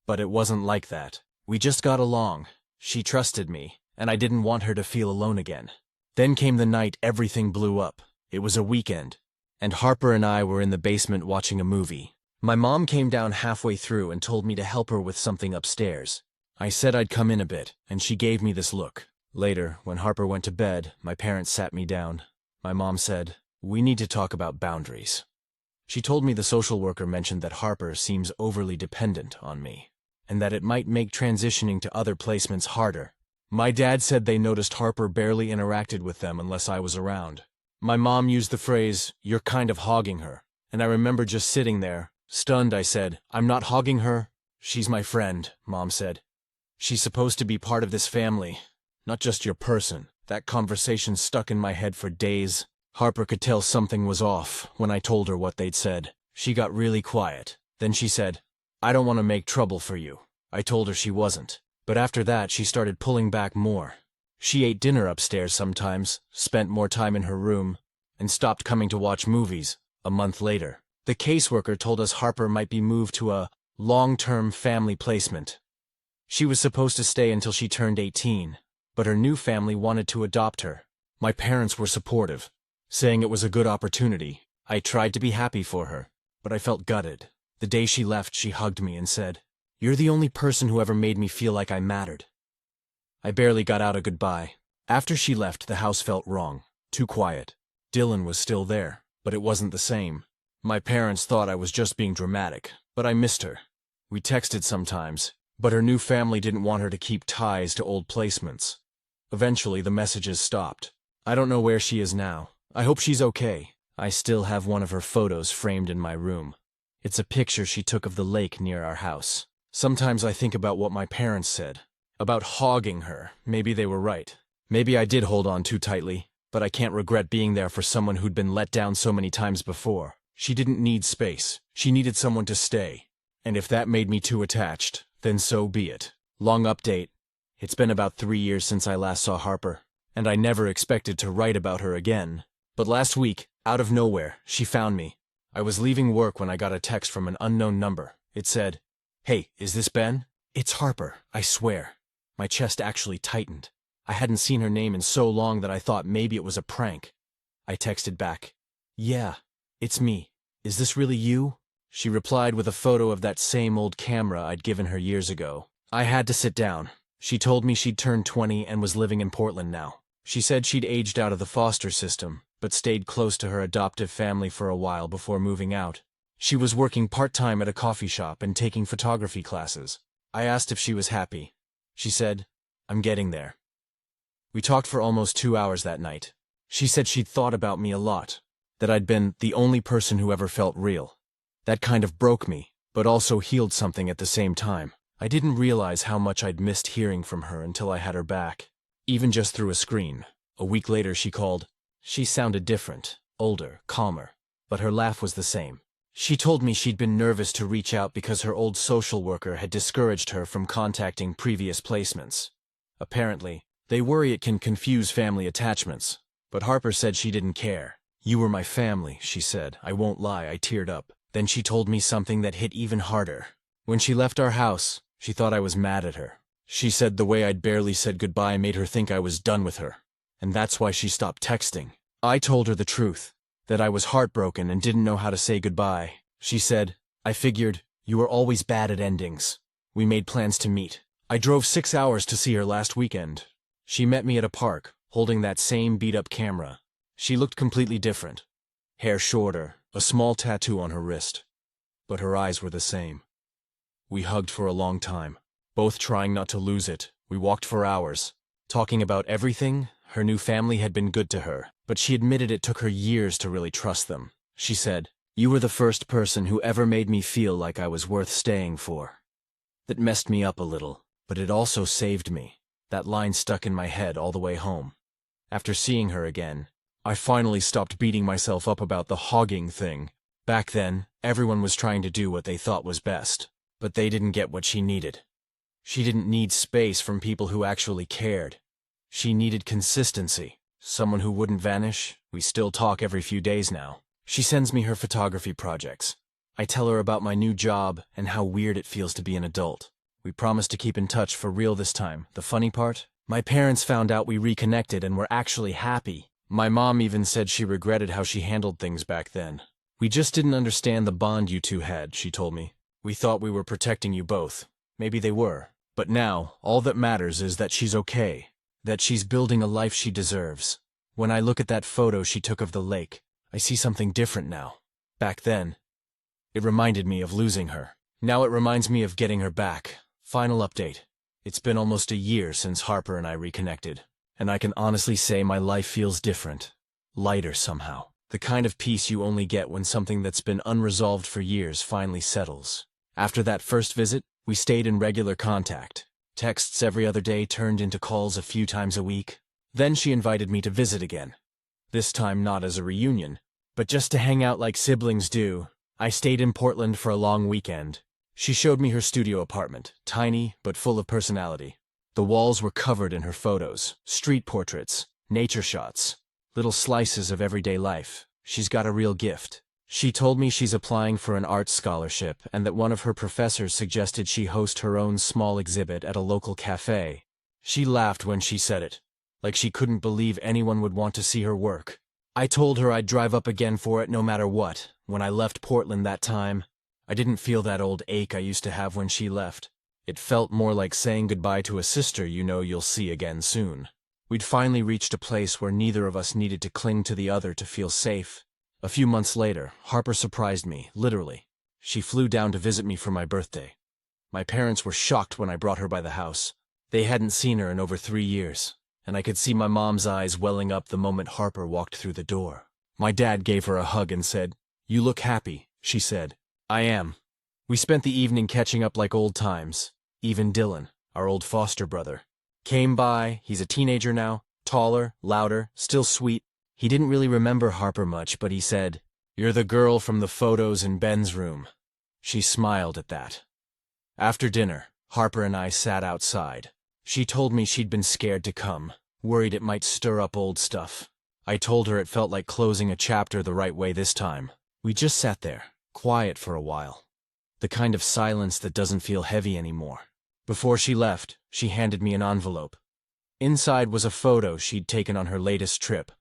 But it wasn't like that. We just got along. She trusted me, and I didn't want her to feel alone again. Then came the night everything blew up. It was a weekend, and Harper and I were in the basement watching a movie. My mom came down halfway through and told me to help her with something upstairs. I said I'd come in a bit, and she gave me this look. Later, when Harper went to bed, my parents sat me down. My mom said, "We need to talk about boundaries." She told me the social worker mentioned that Harper seems overly dependent on me, and that it might make transitioning to other placements harder. My dad said they noticed Harper barely interacted with them unless I was around. My mom used the phrase, "You're kind of hogging her," and I remember just sitting there, stunned. I said, "I'm not hogging her. She's my friend," Mom said. "She's supposed to be part of this family, not just your person." That conversation stuck in my head for days. Harper could tell something was off when I told her what they'd said. She got really quiet. Then she said, "I don't want to make trouble for you." I told her she wasn't. But after that, she started pulling back more. She ate dinner upstairs sometimes, spent more time in her room, and stopped coming to watch movies. A month later, the caseworker told us Harper might be moved to a long-term family placement. She was supposed to stay until she turned 18, but her new family wanted to adopt her. My parents were supportive, saying it was a good opportunity. I tried to be happy for her, but I felt gutted. The day she left, she hugged me and said, You're the only person who ever made me feel like I mattered." I barely got out a goodbye. After she left, the house felt wrong. Too quiet. Dylan was still there, but it wasn't the same. My parents thought I was just being dramatic, but I missed her. We texted sometimes, but her new family didn't want her to keep ties to old placements. Eventually, the messages stopped. I don't know where she is now. I hope she's okay. I still have one of her photos framed in my room. It's a picture she took of the lake near our house. Sometimes I think about what my parents said. About hogging her. Maybe they were right. Maybe I did hold on too tightly, but I can't regret being there for someone who'd been let down so many times before. She didn't need space. She needed someone to stay. And if that made me too attached, then so be it. Long update. It's been about 3 years since I last saw Harper, and I never expected to write about her again. But last week, out of nowhere, she found me. I was leaving work when I got a text from an unknown number. It said, "Hey, is this Ben?" "It's Harper, I swear." My chest actually tightened. I hadn't seen her name in so long that I thought maybe it was a prank. I texted back, "Yeah, it's me. Is this really you?" She replied with a photo of that same old camera I'd given her years ago. I had to sit down. She told me she'd turned 20 and was living in Portland now. She said she'd aged out of the foster system, but stayed close to her adoptive family for a while before moving out. She was working part-time at a coffee shop and taking photography classes. I asked if she was happy. She said, "I'm getting there." We talked for almost 2 hours that night. She said she'd thought about me a lot, that I'd been the only person who ever felt real. That kind of broke me, but also healed something at the same time. I didn't realize how much I'd missed hearing from her until I had her back, even just through a screen. A week later she called. She sounded different, older, calmer, but her laugh was the same. She told me she'd been nervous to reach out because her old social worker had discouraged her from contacting previous placements. Apparently, they worry it can confuse family attachments, but Harper said she didn't care. "You were my family," she said. I won't lie, I teared up. Then she told me something that hit even harder. When she left our house, she thought I was mad at her. She said the way I'd barely said goodbye made her think I was done with her, and that's why she stopped texting. I told her the truth, that I was heartbroken and didn't know how to say goodbye. She said, "I figured, you were always bad at endings." We made plans to meet. I drove 6 hours to see her last weekend. She met me at a park, holding that same beat-up camera. She looked completely different. Hair shorter, a small tattoo on her wrist. But her eyes were the same. We hugged for a long time, both trying not to lose it. We walked for hours, talking about everything. Her new family had been good to her, but she admitted it took her years to really trust them. She said, "You were the first person who ever made me feel like I was worth staying for." That messed me up a little, but it also saved me. That line stuck in my head all the way home. After seeing her again, I finally stopped beating myself up about the hogging thing. Back then, everyone was trying to do what they thought was best, but they didn't get what she needed. She didn't need space from people who actually cared. She needed consistency, someone who wouldn't vanish. We still talk every few days now. She sends me her photography projects. I tell her about my new job and how weird it feels to be an adult. We promise to keep in touch for real this time. The funny part? My parents found out we reconnected and were actually happy. My mom even said she regretted how she handled things back then. "We just didn't understand the bond you two had," she told me. "We thought we were protecting you both." Maybe they were. But now, all that matters is that she's okay. That she's building a life she deserves. When I look at that photo she took of the lake, I see something different now. Back then, it reminded me of losing her. Now it reminds me of getting her back. Final update. It's been almost a year since Harper and I reconnected, and I can honestly say my life feels different. Lighter somehow. The kind of peace you only get when something that's been unresolved for years finally settles. After that first visit, we stayed in regular contact. Texts every other day turned into calls a few times a week. Then she invited me to visit again. This time not as a reunion, but just to hang out like siblings do. I stayed in Portland for a long weekend. She showed me her studio apartment, tiny but full of personality. The walls were covered in her photos, street portraits, nature shots, little slices of everyday life. She's got a real gift. She told me she's applying for an art scholarship and that one of her professors suggested she host her own small exhibit at a local cafe. She laughed when she said it, like she couldn't believe anyone would want to see her work. I told her I'd drive up again for it no matter what. When I left Portland that time, I didn't feel that old ache I used to have when she left. It felt more like saying goodbye to a sister you know you'll see again soon. We'd finally reached a place where neither of us needed to cling to the other to feel safe. A few months later, Harper surprised me, literally. She flew down to visit me for my birthday. My parents were shocked when I brought her by the house. They hadn't seen her in over 3 years, and I could see my mom's eyes welling up the moment Harper walked through the door. My dad gave her a hug and said, "You look happy," she said. "I am." We spent the evening catching up like old times. Even Dylan, our old foster brother, came by. He's a teenager now, taller, louder, still sweet. He didn't really remember Harper much, but he said, "You're the girl from the photos in Ben's room." She smiled at that. After dinner, Harper and I sat outside. She told me she'd been scared to come, worried it might stir up old stuff. I told her it felt like closing a chapter the right way this time. We just sat there, quiet for a while. The kind of silence that doesn't feel heavy anymore. Before she left, she handed me an envelope. Inside was a photo she'd taken on her latest trip.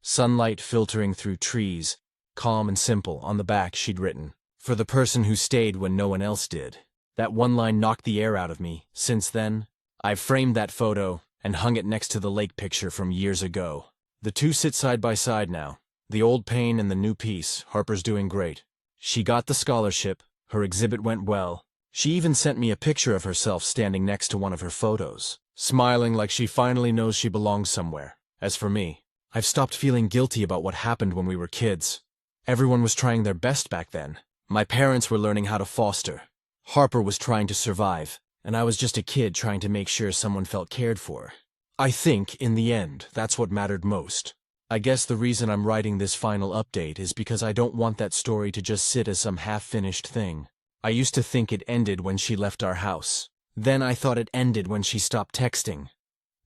Sunlight filtering through trees, calm and simple. On the back she'd written, "For the person who stayed when no one else did." That one line knocked the air out of me. Since then, I've framed that photo and hung it next to the lake picture from years ago. The two sit side by side now, the old pain and the new piece. Harper's doing great. She got the scholarship, her exhibit went well. She even sent me a picture of herself standing next to one of her photos, smiling like she finally knows she belongs somewhere. As for me, I've stopped feeling guilty about what happened when we were kids. Everyone was trying their best back then. My parents were learning how to foster. Harper was trying to survive, and I was just a kid trying to make sure someone felt cared for. I think, in the end, that's what mattered most. I guess the reason I'm writing this final update is because I don't want that story to just sit as some half-finished thing. I used to think it ended when she left our house. Then I thought it ended when she stopped texting.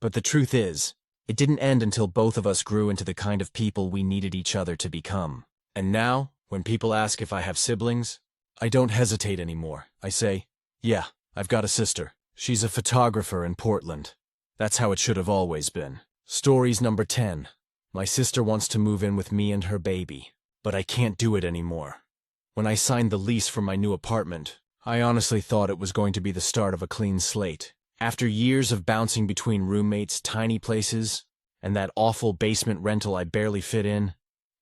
But the truth is, it didn't end until both of us grew into the kind of people we needed each other to become. And now, when people ask if I have siblings, I don't hesitate anymore. I say, yeah, I've got a sister. She's a photographer in Portland. That's how it should have always been. Stories number 10. My sister wants to move in with me and her baby, but I can't do it anymore. When I signed the lease for my new apartment, I honestly thought it was going to be the start of a clean slate. After years of bouncing between roommates, tiny places, and that awful basement rental I barely fit in,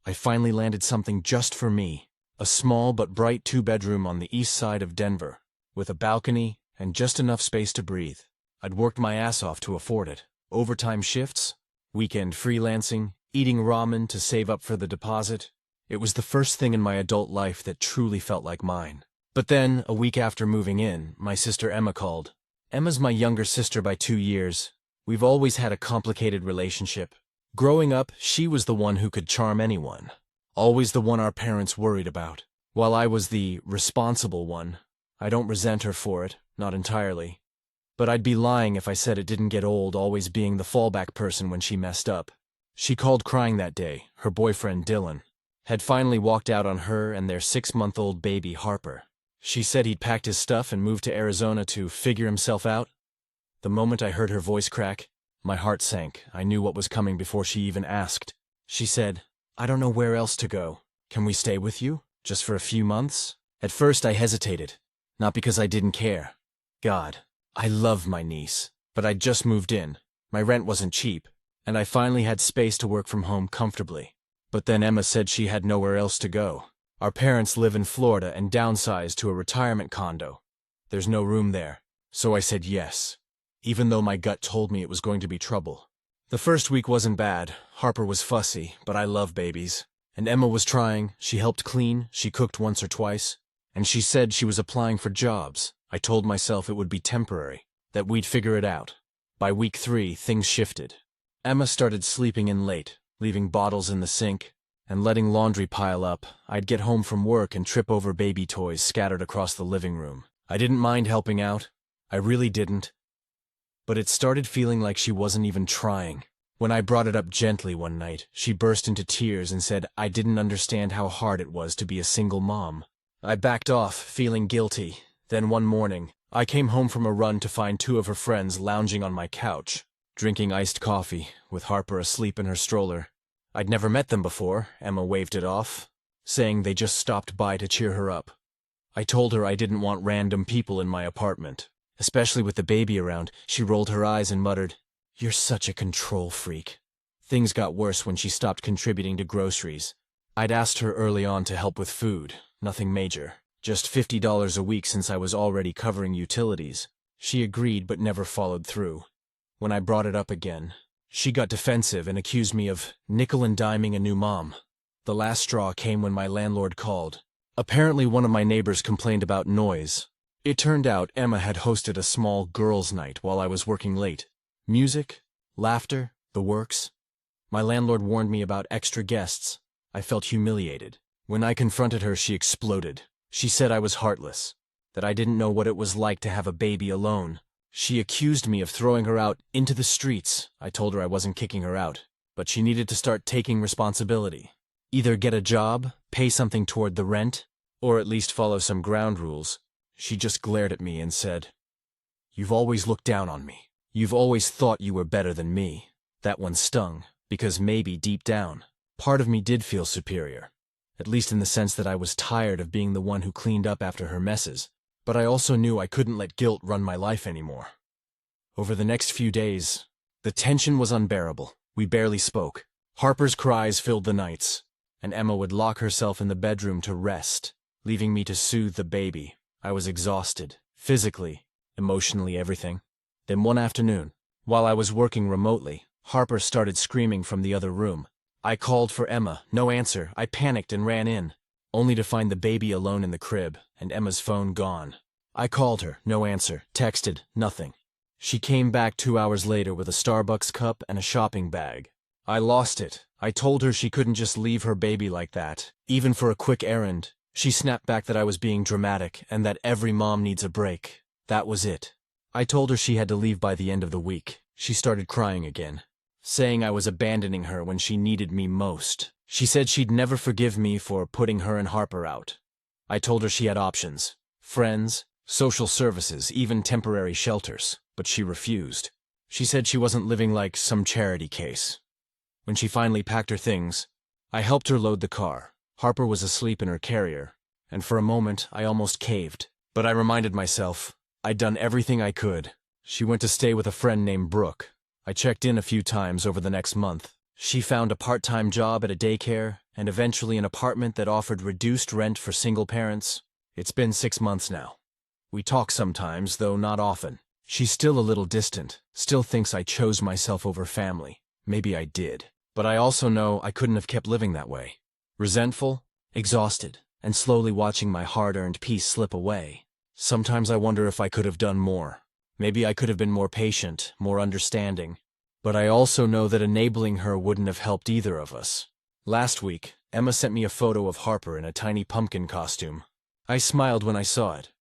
I finally landed something just for me. A small but bright 2-bedroom on the east side of Denver, with a balcony and just enough space to breathe. I'd worked my ass off to afford it. Overtime shifts, weekend freelancing, eating ramen to save up for the deposit. It was the first thing in my adult life that truly felt like mine. But then, a week after moving in, my sister Emma called. Emma's my younger sister by 2 years. We've always had a complicated relationship. Growing up, she was the one who could charm anyone. Always the one our parents worried about. While I was the responsible one, I don't resent her for it, not entirely. But I'd be lying if I said it didn't get old always being the fallback person when she messed up. She called crying that day. Her boyfriend, Dylan, had finally walked out on her and their 6-month-old baby, Harper. She said he'd packed his stuff and moved to Arizona to figure himself out. The moment I heard her voice crack, my heart sank. I knew what was coming before she even asked. She said, "I don't know where else to go. Can we stay with you? Just for a few months?" At first I hesitated, not because I didn't care. God, I love my niece, but I'd just moved in. My rent wasn't cheap, and I finally had space to work from home comfortably. But then Emma said she had nowhere else to go. Our parents live in Florida and downsized to a retirement condo. There's no room there, so I said yes, even though my gut told me it was going to be trouble. The first week wasn't bad. Harper was fussy, but I love babies. And Emma was trying. She helped clean, she cooked once or twice, and she said she was applying for jobs. I told myself it would be temporary, that we'd figure it out. By week 3, things shifted. Emma started sleeping in late, leaving bottles in the sink, and letting laundry pile up. I'd get home from work and trip over baby toys scattered across the living room. I didn't mind helping out. I really didn't. But it started feeling like she wasn't even trying. When I brought it up gently one night, she burst into tears and said I didn't understand how hard it was to be a single mom. I backed off, feeling guilty. Then one morning, I came home from a run to find 2 of her friends lounging on my couch, drinking iced coffee, with Harper asleep in her stroller. I'd never met them before. Emma waved it off, saying they just stopped by to cheer her up. I told her I didn't want random people in my apartment. Especially with the baby around, she rolled her eyes and muttered, "You're such a control freak." Things got worse when she stopped contributing to groceries. I'd asked her early on to help with food, nothing major, just $50 a week since I was already covering utilities. She agreed but never followed through. When I brought it up again, she got defensive and accused me of nickel and diming a new mom. The last straw came when my landlord called. Apparently one of my neighbors complained about noise. It turned out Emma had hosted a small girls' night while I was working late. Music, laughter, the works. My landlord warned me about extra guests. I felt humiliated. When I confronted her, she exploded. She said I was heartless, that I didn't know what it was like to have a baby alone. She accused me of throwing her out into the streets. I told her I wasn't kicking her out, but she needed to start taking responsibility. Either get a job, pay something toward the rent, or at least follow some ground rules. She just glared at me and said, "You've always looked down on me. You've always thought you were better than me." That one stung, because maybe deep down, part of me did feel superior, at least in the sense that I was tired of being the one who cleaned up after her messes. But I also knew I couldn't let guilt run my life anymore. Over the next few days, the tension was unbearable. We barely spoke. Harper's cries filled the nights, and Emma would lock herself in the bedroom to rest, leaving me to soothe the baby. I was exhausted, physically, emotionally, everything. Then one afternoon, while I was working remotely, Harper started screaming from the other room. I called for Emma, no answer. I panicked and ran in, only to find the baby alone in the crib, and Emma's phone gone. I called her, no answer, texted, nothing. She came back 2 hours later with a Starbucks cup and a shopping bag. I lost it. I told her she couldn't just leave her baby like that, even for a quick errand. She snapped back that I was being dramatic and that every mom needs a break. That was it. I told her she had to leave by the end of the week. She started crying again, saying I was abandoning her when she needed me most. She said she'd never forgive me for putting her and Harper out. I told her she had options, friends, social services, even temporary shelters, but she refused. She said she wasn't living like some charity case. When she finally packed her things, I helped her load the car. Harper was asleep in her carrier, and for a moment I almost caved. But I reminded myself, I'd done everything I could. She went to stay with a friend named Brooke. I checked in a few times over the next month. She found a part-time job at a daycare, and eventually an apartment that offered reduced rent for single parents. It's been 6 months now. We talk sometimes, though not often. She's still a little distant, still thinks I chose myself over family. Maybe I did. But I also know I couldn't have kept living that way. Resentful, exhausted, and slowly watching my hard-earned peace slip away. Sometimes I wonder if I could have done more. Maybe I could have been more patient, more understanding. But I also know that enabling her wouldn't have helped either of us. Last week, Emma sent me a photo of Harper in a tiny pumpkin costume. I smiled when I saw it.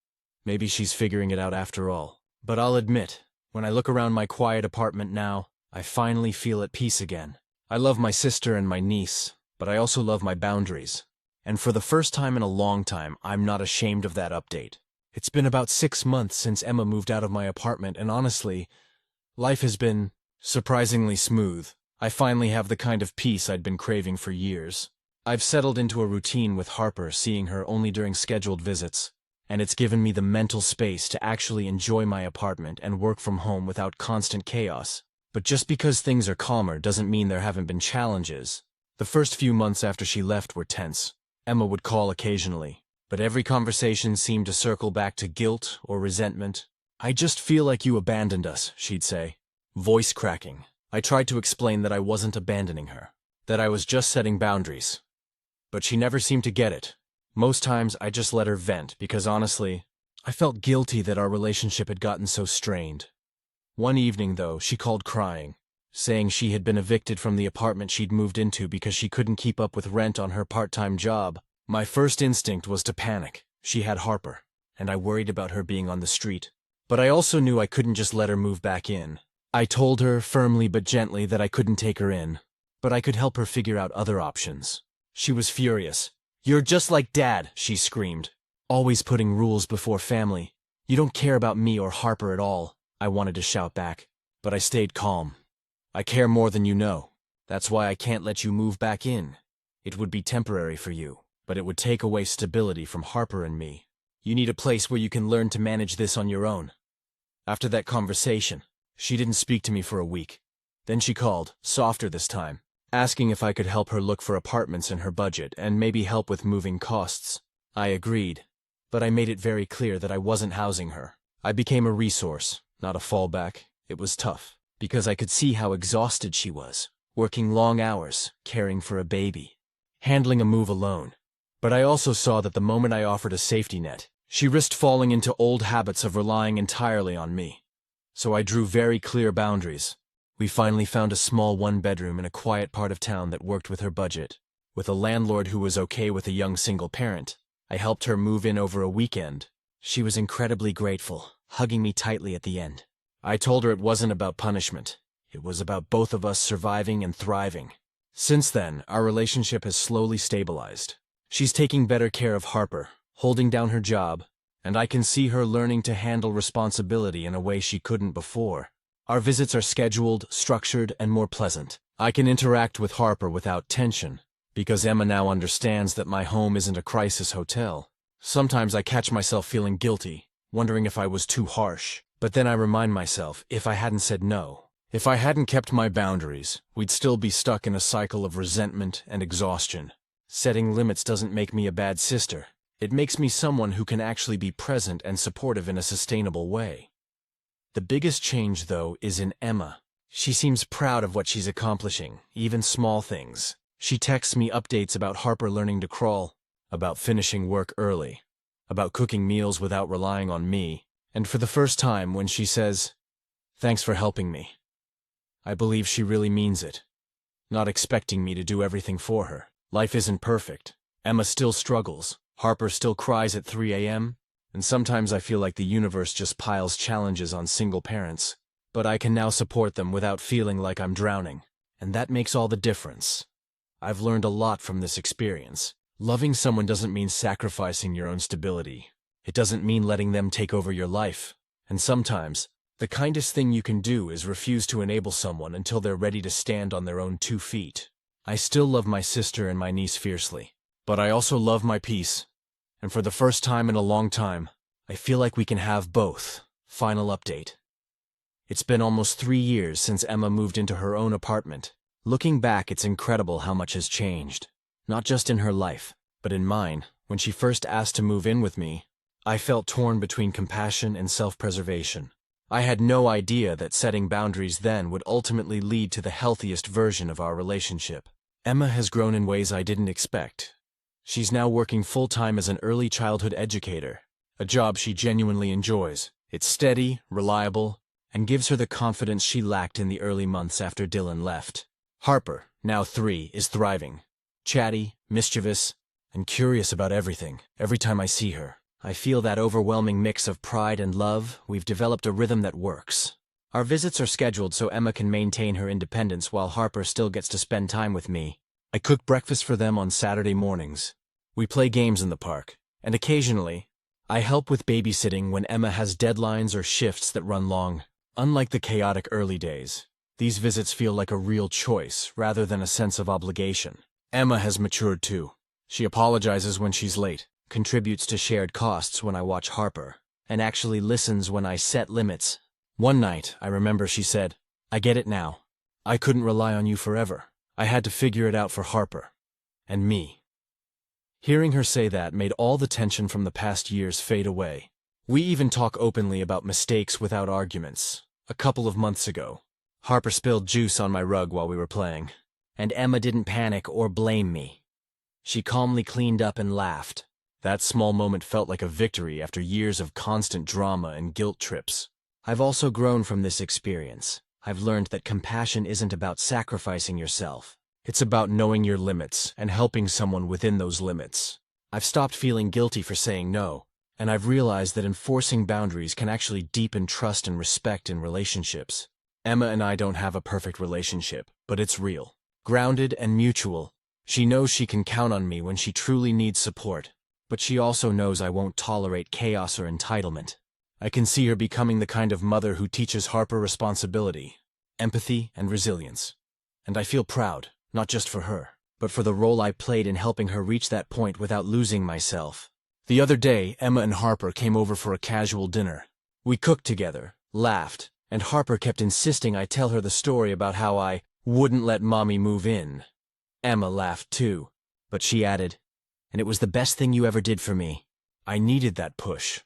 Maybe she's figuring it out after all. But I'll admit, when I look around my quiet apartment now, I finally feel at peace again. I love my sister and my niece, but I also love my boundaries. And for the first time in a long time, I'm not ashamed of that update. It's been about 6 months since Emma moved out of my apartment, and honestly, life has been surprisingly smooth. I finally have the kind of peace I'd been craving for years. I've settled into a routine with Harper, seeing her only during scheduled visits, and it's given me the mental space to actually enjoy my apartment and work from home without constant chaos. But just because things are calmer doesn't mean there haven't been challenges. The first few months after she left were tense. Emma would call occasionally, but every conversation seemed to circle back to guilt or resentment. "I just feel like you abandoned us," she'd say, voice cracking. I tried to explain that I wasn't abandoning her, that I was just setting boundaries. But she never seemed to get it. Most times I just let her vent because honestly, I felt guilty that our relationship had gotten so strained. One evening, though, she called crying, saying she had been evicted from the apartment she'd moved into because she couldn't keep up with rent on her part-time job. My first instinct was to panic. She had Harper, and I worried about her being on the street. But I also knew I couldn't just let her move back in. I told her, firmly but gently, that I couldn't take her in, but I could help her figure out other options. She was furious. "You're just like Dad," she screamed. "Always putting rules before family. You don't care about me or Harper at all." I wanted to shout back, but I stayed calm. "I care more than you know. That's why I can't let you move back in. It would be temporary for you, but it would take away stability from Harper and me. You need a place where you can learn to manage this on your own." After that conversation, she didn't speak to me for a week. Then she called, softer this time, asking if I could help her look for apartments in her budget and maybe help with moving costs. I agreed, but I made it very clear that I wasn't housing her. I became a resource, not a fallback. It was tough, because I could see how exhausted she was, working long hours, caring for a baby, handling a move alone. But I also saw that the moment I offered a safety net, she risked falling into old habits of relying entirely on me. So I drew very clear boundaries. We finally found a small one-bedroom in a quiet part of town that worked with her budget. With a landlord who was okay with a young single parent, I helped her move in over a weekend. She was incredibly grateful, hugging me tightly at the end. I told her it wasn't about punishment. It was about both of us surviving and thriving. Since then, our relationship has slowly stabilized. She's taking better care of Harper, holding down her job, and I can see her learning to handle responsibility in a way she couldn't before. Our visits are scheduled, structured, and more pleasant. I can interact with Harper without tension, because Emma now understands that my home isn't a crisis hotel. Sometimes I catch myself feeling guilty, wondering if I was too harsh. But then I remind myself, if I hadn't said no, if I hadn't kept my boundaries, we'd still be stuck in a cycle of resentment and exhaustion. Setting limits doesn't make me a bad sister. It makes me someone who can actually be present and supportive in a sustainable way. The biggest change, though, is in Emma. She seems proud of what she's accomplishing, even small things. She texts me updates about Harper learning to crawl, about finishing work early, about cooking meals without relying on me, and for the first time when she says, "Thanks for helping me," I believe she really means it, not expecting me to do everything for her. Life isn't perfect. Emma still struggles. Harper still cries at 3 a.m., and sometimes I feel like the universe just piles challenges on single parents. But I can now support them without feeling like I'm drowning, and that makes all the difference. I've learned a lot from this experience. Loving someone doesn't mean sacrificing your own stability. It doesn't mean letting them take over your life. And sometimes, the kindest thing you can do is refuse to enable someone until they're ready to stand on their own 2 feet. I still love my sister and my niece fiercely, but I also love my peace. And for the first time in a long time, I feel like we can have both. Final update. It's been almost 3 years since Emma moved into her own apartment. Looking back, it's incredible how much has changed. Not just in her life, but in mine. When she first asked to move in with me, I felt torn between compassion and self-preservation. I had no idea that setting boundaries then would ultimately lead to the healthiest version of our relationship. Emma has grown in ways I didn't expect. She's now working full-time as an early childhood educator, a job she genuinely enjoys. It's steady, reliable, and gives her the confidence she lacked in the early months after Dylan left. Harper, now 3, is thriving. Chatty, mischievous, and curious about everything. Every time I see her, I feel that overwhelming mix of pride and love. We've developed a rhythm that works. Our visits are scheduled so Emma can maintain her independence while Harper still gets to spend time with me. I cook breakfast for them on Saturday mornings. We play games in the park, and occasionally, I help with babysitting when Emma has deadlines or shifts that run long. Unlike the chaotic early days, these visits feel like a real choice rather than a sense of obligation. Emma has matured too. She apologizes when she's late, contributes to shared costs when I watch Harper, and actually listens when I set limits. One night, I remember she said, "I get it now. I couldn't rely on you forever. I had to figure it out for Harper. And me." Hearing her say that made all the tension from the past years fade away. We even talk openly about mistakes without arguments. A couple of months ago, Harper spilled juice on my rug while we were playing, and Emma didn't panic or blame me. She calmly cleaned up and laughed. That small moment felt like a victory after years of constant drama and guilt trips. I've also grown from this experience. I've learned that compassion isn't about sacrificing yourself. It's about knowing your limits and helping someone within those limits. I've stopped feeling guilty for saying no, and I've realized that enforcing boundaries can actually deepen trust and respect in relationships. Emma and I don't have a perfect relationship, but it's real, grounded and mutual. She knows she can count on me when she truly needs support, but she also knows I won't tolerate chaos or entitlement. I can see her becoming the kind of mother who teaches Harper responsibility, empathy, and resilience. And I feel proud, not just for her, but for the role I played in helping her reach that point without losing myself. The other day, Emma and Harper came over for a casual dinner. We cooked together, laughed, and Harper kept insisting I tell her the story about how I wouldn't let Mommy move in. Emma laughed too, but she added, "And it was the best thing you ever did for me." I needed that push.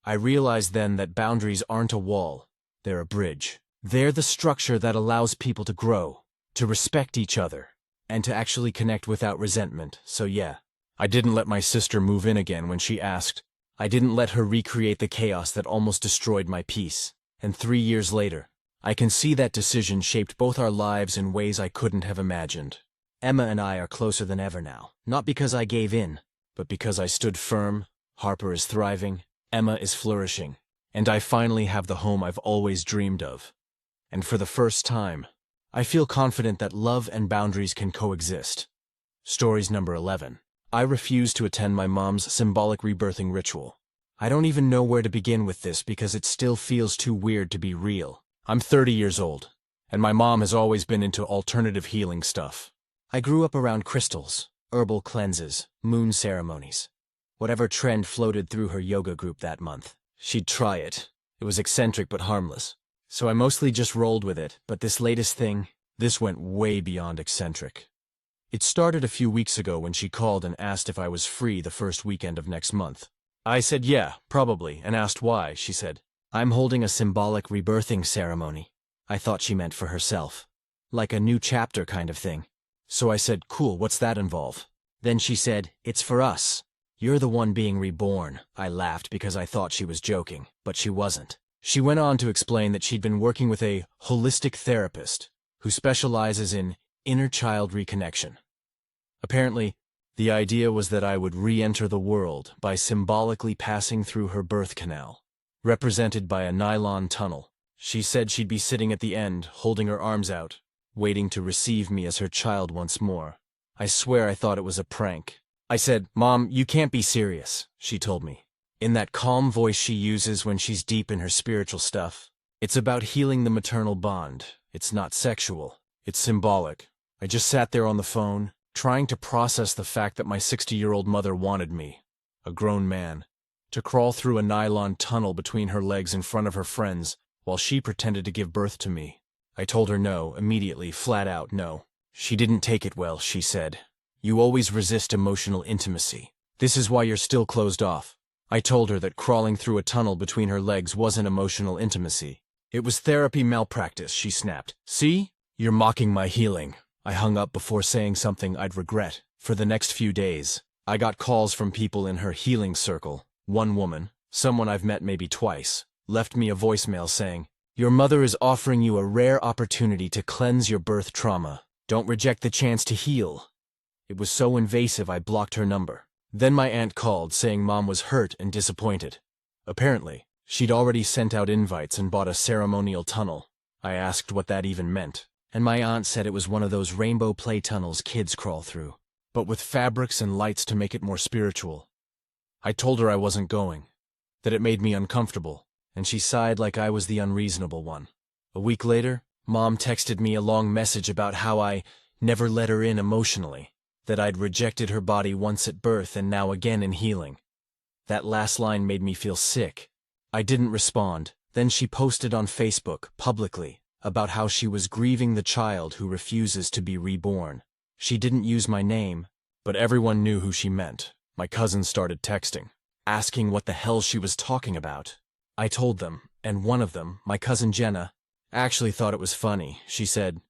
I realized then that boundaries aren't a wall, they're a bridge. They're the structure that allows people to grow, to respect each other, and to actually connect without resentment. So yeah, I didn't let my sister move in again when she asked. I didn't let her recreate the chaos that almost destroyed my peace. And 3 years later, I can see that decision shaped both our lives in ways I couldn't have imagined. Emma and I are closer than ever now, not because I gave in, but because I stood firm. Harper is thriving, Emma is flourishing, and I finally have the home I've always dreamed of. And for the first time, I feel confident that love and boundaries can coexist. Stories number 11. I refuse to attend my mom's symbolic rebirthing ritual. I don't even know where to begin with this because it still feels too weird to be real. I'm 30 years old, and my mom has always been into alternative healing stuff. I grew up around crystals, herbal cleanses, moon ceremonies. Whatever trend floated through her yoga group that month, she'd try it. It was eccentric but harmless. So I mostly just rolled with it, but this latest thing, this went way beyond eccentric. It started a few weeks ago when she called and asked if I was free the first weekend of next month. I said yeah, probably, and asked why. She said, "I'm holding a symbolic rebirthing ceremony." I thought she meant for herself. Like a new chapter kind of thing. So I said, "Cool, what's that involve?" Then she said, "It's for us. You're the one being reborn." I laughed because I thought she was joking, but she wasn't. She went on to explain that she'd been working with a holistic therapist who specializes in inner child reconnection. Apparently, the idea was that I would re-enter the world by symbolically passing through her birth canal, represented by a nylon tunnel. She said she'd be sitting at the end, holding her arms out, waiting to receive me as her child once more. I swear I thought it was a prank. I said, "Mom, you can't be serious," she told me, in that calm voice she uses when she's deep in her spiritual stuff. "It's about healing the maternal bond. It's not sexual. It's symbolic." I just sat there on the phone, trying to process the fact that my 60-year-old mother wanted me, a grown man, to crawl through a nylon tunnel between her legs in front of her friends while she pretended to give birth to me. I told her no, immediately, flat out no. She didn't take it well, she said. "You always resist emotional intimacy. This is why you're still closed off." I told her that crawling through a tunnel between her legs wasn't emotional intimacy. "It was therapy malpractice," she snapped. "See? You're mocking my healing." I hung up before saying something I'd regret. For the next few days, I got calls from people in her healing circle. One woman, someone I've met maybe twice, left me a voicemail saying, "Your mother is offering you a rare opportunity to cleanse your birth trauma. Don't reject the chance to heal." It was so invasive I blocked her number. Then my aunt called saying Mom was hurt and disappointed. Apparently, she'd already sent out invites and bought a ceremonial tunnel. I asked what that even meant, and my aunt said it was one of those rainbow play tunnels kids crawl through, but with fabrics and lights to make it more spiritual. I told her I wasn't going, that it made me uncomfortable, and she sighed like I was the unreasonable one. A week later, Mom texted me a long message about how I never let her in emotionally, that I'd rejected her body once at birth and now again in healing. That last line made me feel sick. I didn't respond. Then she posted on Facebook, publicly, about how she was grieving the child who refuses to be reborn. She didn't use my name, but everyone knew who she meant. My cousins started texting, asking what the hell she was talking about. I told them, and one of them, my cousin Jenna, actually thought it was funny. She said,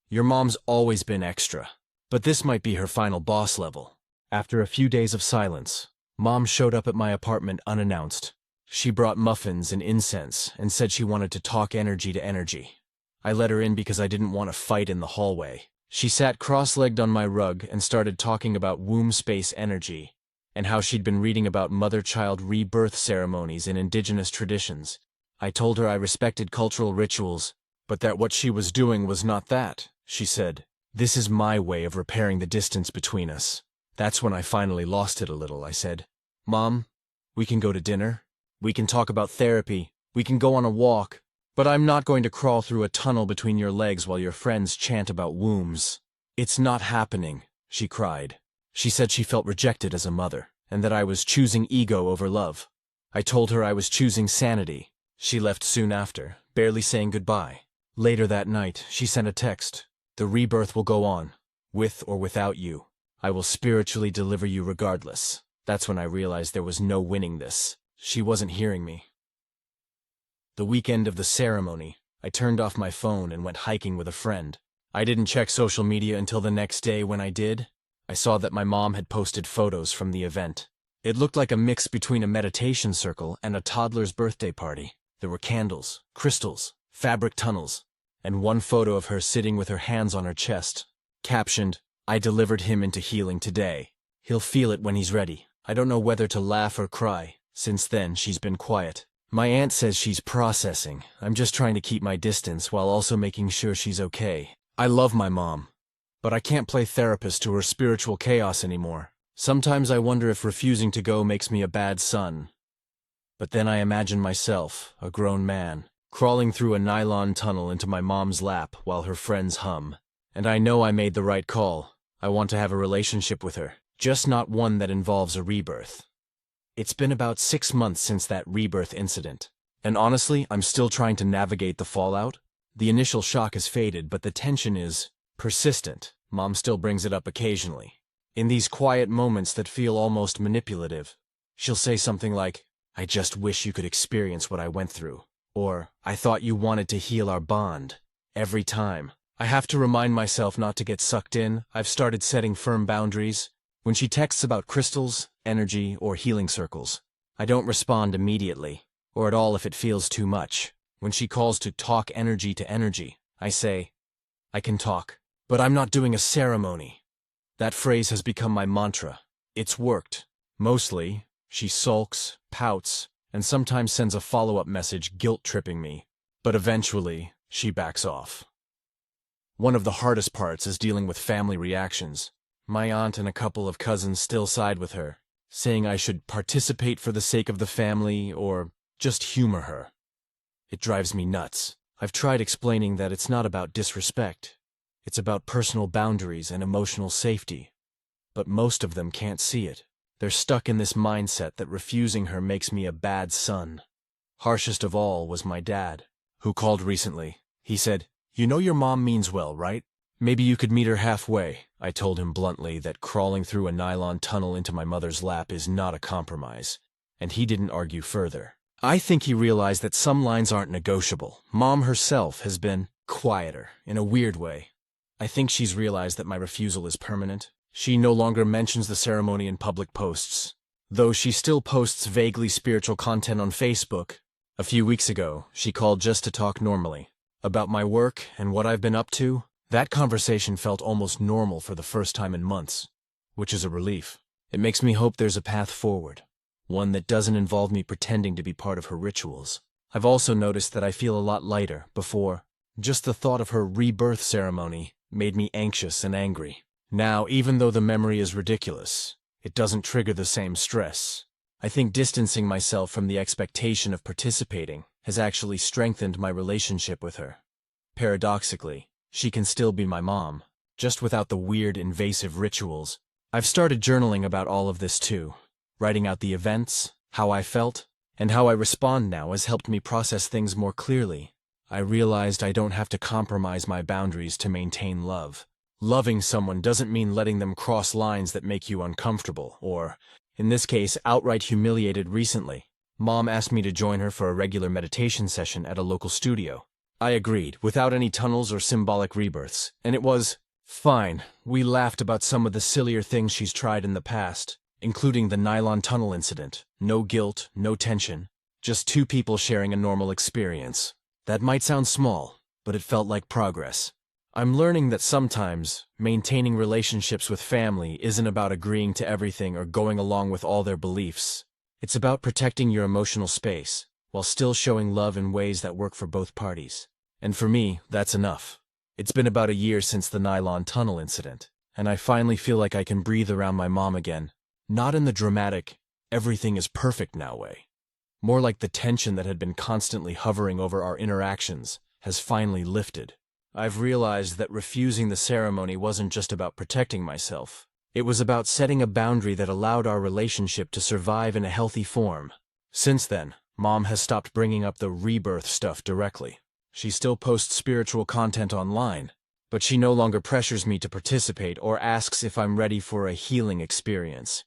"Your mom's always been extra, but this might be her final boss level." After a few days of silence, Mom showed up at my apartment unannounced. She brought muffins and incense and said she wanted to talk energy to energy. I let her in because I didn't want to fight in the hallway. She sat cross-legged on my rug and started talking about womb space energy and how she'd been reading about mother-child rebirth ceremonies in indigenous traditions. I told her I respected cultural rituals, but that what she was doing was not that. She said, "This is my way of repairing the distance between us." That's when I finally lost it a little. I said, "Mom, we can go to dinner. We can talk about therapy. We can go on a walk. But I'm not going to crawl through a tunnel between your legs while your friends chant about wombs. It's not happening," she cried. She said she felt rejected as a mother, and that I was choosing ego over love. I told her I was choosing sanity. She left soon after, barely saying goodbye. Later that night, she sent a text. The rebirth will go on, with or without you. I will spiritually deliver you regardless. That's when I realized there was no winning this. She wasn't hearing me. The weekend of the ceremony, I turned off my phone and went hiking with a friend. I didn't check social media until the next day. When I did, I saw that my mom had posted photos from the event. It looked like a mix between a meditation circle and a toddler's birthday party. There were candles, crystals, fabric tunnels, and one photo of her sitting with her hands on her chest. Captioned, "I delivered him into healing today. He'll feel it when he's ready." I don't know whether to laugh or cry. Since then, she's been quiet. My aunt says she's processing. I'm just trying to keep my distance while also making sure she's okay. I love my mom, but I can't play therapist to her spiritual chaos anymore. Sometimes I wonder if refusing to go makes me a bad son. But then I imagine myself, a grown man, crawling through a nylon tunnel into my mom's lap while her friends hum. And I know I made the right call. I want to have a relationship with her, just not one that involves a rebirth. It's been about 6 months since that rebirth incident, and honestly, I'm still trying to navigate the fallout. The initial shock has faded, but the tension is persistent. Mom still brings it up occasionally. In these quiet moments that feel almost manipulative, she'll say something like, "I just wish you could experience what I went through," or "I thought you wanted to heal our bond." Every time, I have to remind myself not to get sucked in. I've started setting firm boundaries. When she texts about crystals, energy, or healing circles, I don't respond immediately, or at all if it feels too much. When she calls to talk energy to energy, I say, "I can talk, but I'm not doing a ceremony." That phrase has become my mantra. It's worked. Mostly, she sulks, pouts, and sometimes sends a follow-up message guilt-tripping me. But eventually, she backs off. One of the hardest parts is dealing with family reactions. My aunt and a couple of cousins still side with her, saying I should participate for the sake of the family or just humor her. It drives me nuts. I've tried explaining that it's not about disrespect. It's about personal boundaries and emotional safety. But most of them can't see it. They're stuck in this mindset that refusing her makes me a bad son. Harshest of all was my dad, who called recently. He said, "You know your mom means well, right? Maybe you could meet her halfway." I told him bluntly that crawling through a nylon tunnel into my mother's lap is not a compromise, and he didn't argue further. I think he realized that some lines aren't negotiable. Mom herself has been quieter, in a weird way. I think she's realized that my refusal is permanent. She no longer mentions the ceremony in public posts, though she still posts vaguely spiritual content on Facebook. A few weeks ago, she called just to talk normally about my work and what I've been up to. That conversation felt almost normal for the first time in months, which is a relief. It makes me hope there's a path forward, one that doesn't involve me pretending to be part of her rituals. I've also noticed that I feel a lot lighter. Before, just the thought of her rebirth ceremony made me anxious and angry. Now, even though the memory is ridiculous, it doesn't trigger the same stress. I think distancing myself from the expectation of participating has actually strengthened my relationship with her. Paradoxically, she can still be my mom, just without the weird, invasive rituals. I've started journaling about all of this too. Writing out the events, how I felt, and how I respond now has helped me process things more clearly. I realized I don't have to compromise my boundaries to maintain love. Loving someone doesn't mean letting them cross lines that make you uncomfortable, or, in this case, outright humiliated. Recently, Mom asked me to join her for a regular meditation session at a local studio. I agreed, without any tunnels or symbolic rebirths, and it was fine. We laughed about some of the sillier things she's tried in the past, including the nylon tunnel incident. No guilt, no tension, just two people sharing a normal experience. That might sound small, but it felt like progress. I'm learning that sometimes maintaining relationships with family isn't about agreeing to everything or going along with all their beliefs. It's about protecting your emotional space, while still showing love in ways that work for both parties. And for me, that's enough. It's been about a year since the nylon tunnel incident, and I finally feel like I can breathe around my mom again. Not in the dramatic, everything is perfect now way. More like the tension that had been constantly hovering over our interactions has finally lifted. I've realized that refusing the ceremony wasn't just about protecting myself. It was about setting a boundary that allowed our relationship to survive in a healthy form. Since then, Mom has stopped bringing up the rebirth stuff directly. She still posts spiritual content online, but she no longer pressures me to participate or asks if I'm ready for a healing experience.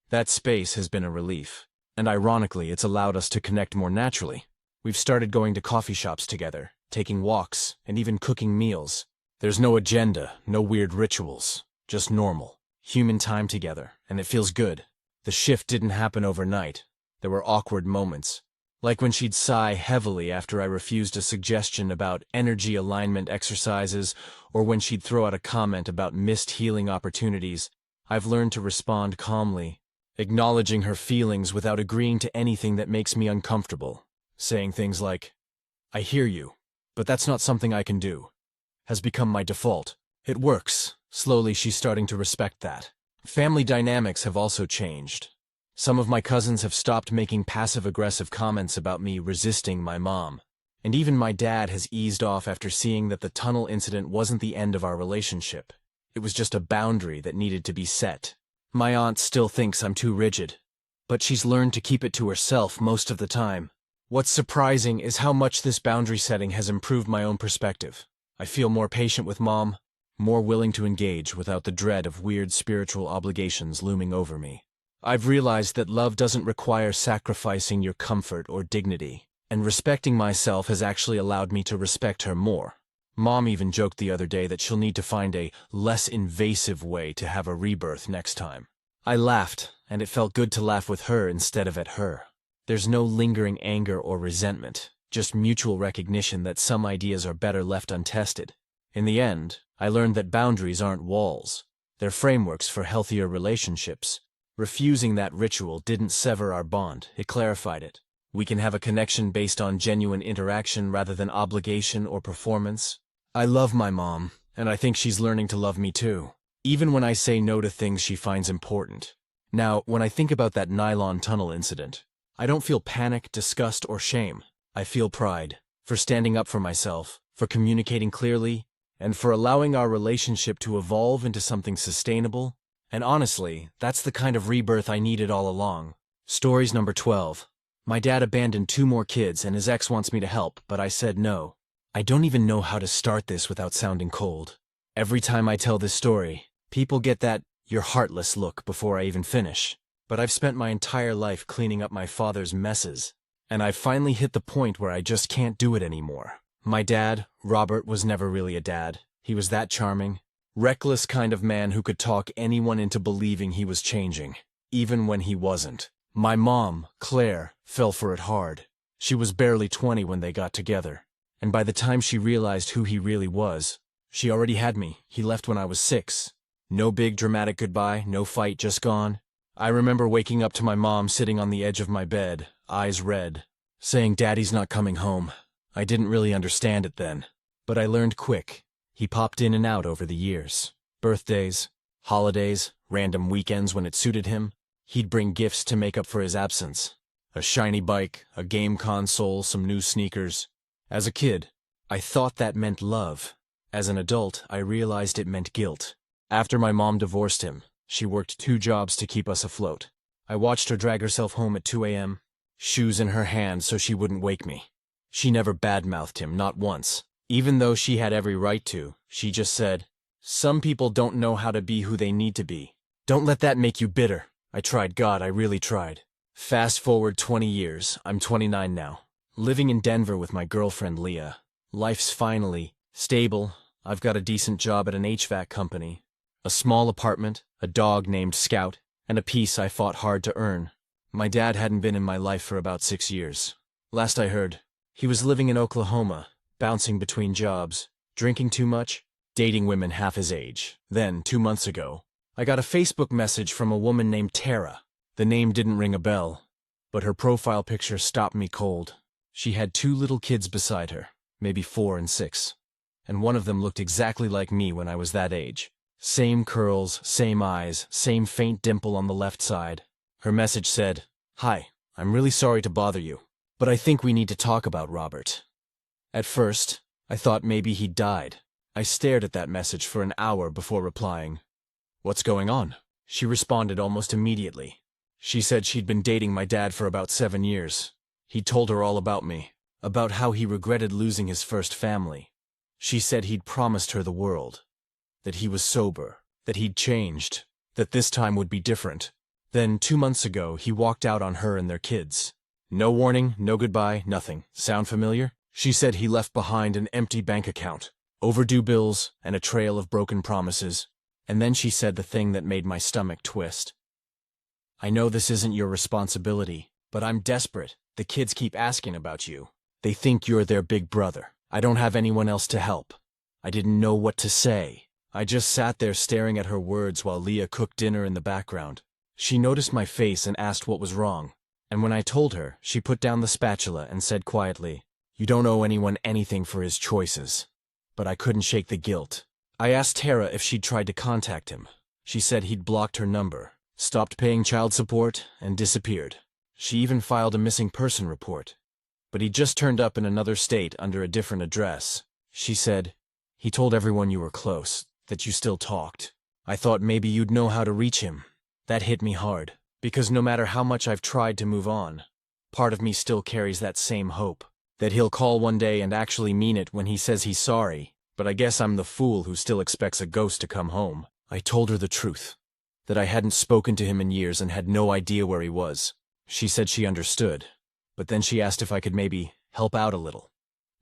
That space has been a relief, and ironically, it's allowed us to connect more naturally. We've started going to coffee shops together, taking walks, and even cooking meals. There's no agenda, no weird rituals, just normal, human time together, and it feels good. The shift didn't happen overnight. There were awkward moments, like when she'd sigh heavily after I refused a suggestion about energy alignment exercises, or when she'd throw out a comment about missed healing opportunities. I've learned to respond calmly, acknowledging her feelings without agreeing to anything that makes me uncomfortable. Saying things like, "I hear you, but that's not something I can do," has become my default. It works. Slowly, she's starting to respect that. Family dynamics have also changed. Some of my cousins have stopped making passive-aggressive comments about me resisting my mom. And even my dad has eased off after seeing that the tunnel incident wasn't the end of our relationship. It was just a boundary that needed to be set. My aunt still thinks I'm too rigid, but she's learned to keep it to herself most of the time. What's surprising is how much this boundary setting has improved my own perspective. I feel more patient with Mom, more willing to engage without the dread of weird spiritual obligations looming over me. I've realized that love doesn't require sacrificing your comfort or dignity, and respecting myself has actually allowed me to respect her more. Mom even joked the other day that she'll need to find a less invasive way to have a rebirth next time. I laughed, and it felt good to laugh with her instead of at her. There's no lingering anger or resentment, just mutual recognition that some ideas are better left untested. In the end, I learned that boundaries aren't walls. They're frameworks for healthier relationships. Refusing that ritual didn't sever our bond, it clarified it. We can have a connection based on genuine interaction rather than obligation or performance. I love my mom, and I think she's learning to love me too, even when I say no to things she finds important. Now, when I think about that nylon tunnel incident, I don't feel panic, disgust, or shame. I feel pride for standing up for myself, for communicating clearly, and for allowing our relationship to evolve into something sustainable. And honestly, that's the kind of rebirth I needed all along. Stories number 12. My dad abandoned 2 more kids and his ex wants me to help, but I said no. I don't even know how to start this without sounding cold. Every time I tell this story, people get that "you're heartless" look before I even finish. But I've spent my entire life cleaning up my father's messes, and I've finally hit the point where I just can't do it anymore. My dad, Robert, was never really a dad. He was that charming, reckless kind of man who could talk anyone into believing he was changing, even when he wasn't. My mom, Claire, fell for it hard. She was barely 20 when they got together, and by the time she realized who he really was, she already had me. He left when I was 6. No big dramatic goodbye, no fight, just gone. I remember waking up to my mom sitting on the edge of my bed, eyes red, saying, "Daddy's not coming home." I didn't really understand it then, but I learned quick. He popped in and out over the years. Birthdays, holidays, random weekends when it suited him. He'd bring gifts to make up for his absence. A shiny bike, a game console, some new sneakers. As a kid, I thought that meant love. As an adult, I realized it meant guilt. After my mom divorced him, she worked 2 jobs to keep us afloat. I watched her drag herself home at 2 a.m., shoes in her hand so she wouldn't wake me. She never badmouthed him, not once. Even though she had every right to, she just said, "Some people don't know how to be who they need to be. Don't let that make you bitter." I tried, God, I really tried. Fast forward 20 years, I'm 29 now. Living in Denver with my girlfriend Leah. Life's finally stable. I've got a decent job at an HVAC company. A small apartment, a dog named Scout, and a peace I fought hard to earn. My dad hadn't been in my life for about 6 years. Last I heard, he was living in Oklahoma, bouncing between jobs, drinking too much, dating women half his age. Then, 2 months ago, I got a Facebook message from a woman named Tara. The name didn't ring a bell, but her profile picture stopped me cold. She had 2 little kids beside her, maybe 4 and 6, and one of them looked exactly like me when I was that age. Same curls, same eyes, same faint dimple on the left side. Her message said, "Hi, I'm really sorry to bother you, but I think we need to talk about Robert." At first, I thought maybe he'd died. I stared at that message for an hour before replying. "What's going on?" She responded almost immediately. She said she'd been dating my dad for about 7 years. He told her all about me, about how he regretted losing his first family. She said he'd promised her the world, that he was sober, that he'd changed, that this time would be different. Then 2 months ago, he walked out on her and their kids. No warning, no goodbye, nothing. Sound familiar? She said he left behind an empty bank account, overdue bills, and a trail of broken promises. And then she said the thing that made my stomach twist. I know this isn't your responsibility, but I'm desperate. The kids keep asking about you. They think you're their big brother. I don't have anyone else to help. I didn't know what to say. I just sat there staring at her words while Leah cooked dinner in the background. She noticed my face and asked what was wrong. And when I told her, she put down the spatula and said quietly, "You don't owe anyone anything for his choices." But I couldn't shake the guilt. I asked Tara if she'd tried to contact him. She said he'd blocked her number, stopped paying child support, and disappeared. She even filed a missing person report. But he just turned up in another state under a different address. She said, "He told everyone you were close, that you still talked. I thought maybe you'd know how to reach him." That hit me hard, because no matter how much I've tried to move on, part of me still carries that same hope, that he'll call one day and actually mean it when he says he's sorry. But I guess I'm the fool who still expects a ghost to come home. I told her the truth, that I hadn't spoken to him in years and had no idea where he was. She said she understood, but then she asked if I could maybe help out a little.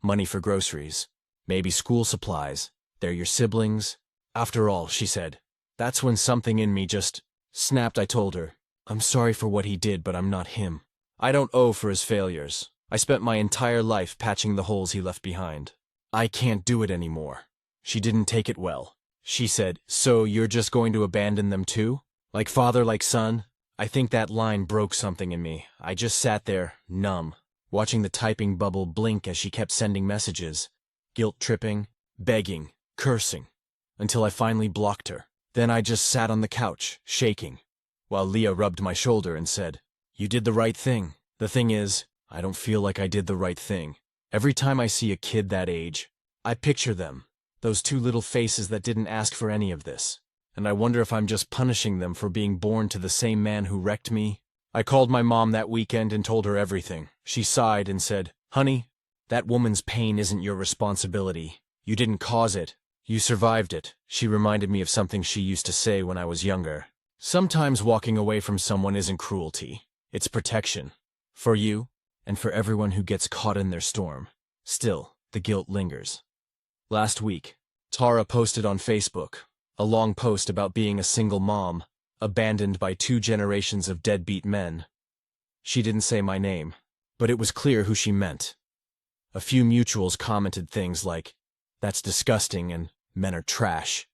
Money for groceries, maybe school supplies. They're your siblings. After all, she said. That's when something in me just snapped. I told her, "I'm sorry for what he did, but I'm not him. I don't owe for his failures. I spent my entire life patching the holes he left behind. I can't do it anymore." She didn't take it well. She said, "So you're just going to abandon them too? Like father, like son?" I think that line broke something in me. I just sat there, numb, watching the typing bubble blink as she kept sending messages, guilt-tripping, begging, cursing, until I finally blocked her. Then I just sat on the couch, shaking, while Leah rubbed my shoulder and said, "You did the right thing." The thing is, I don't feel like I did the right thing. Every time I see a kid that age, I picture them, those two little faces that didn't ask for any of this. And I wonder if I'm just punishing them for being born to the same man who wrecked me. I called my mom that weekend and told her everything. She sighed and said, "Honey, that woman's pain isn't your responsibility. You didn't cause it. You survived it." She reminded me of something she used to say when I was younger. Sometimes walking away from someone isn't cruelty. It's protection. For you, and for everyone who gets caught in their storm. Still, the guilt lingers. Last week, Tara posted on Facebook a long post about being a single mom, abandoned by 2 generations of deadbeat men. She didn't say my name, but it was clear who she meant. A few mutuals commented things like, "That's disgusting," and "Men are trash."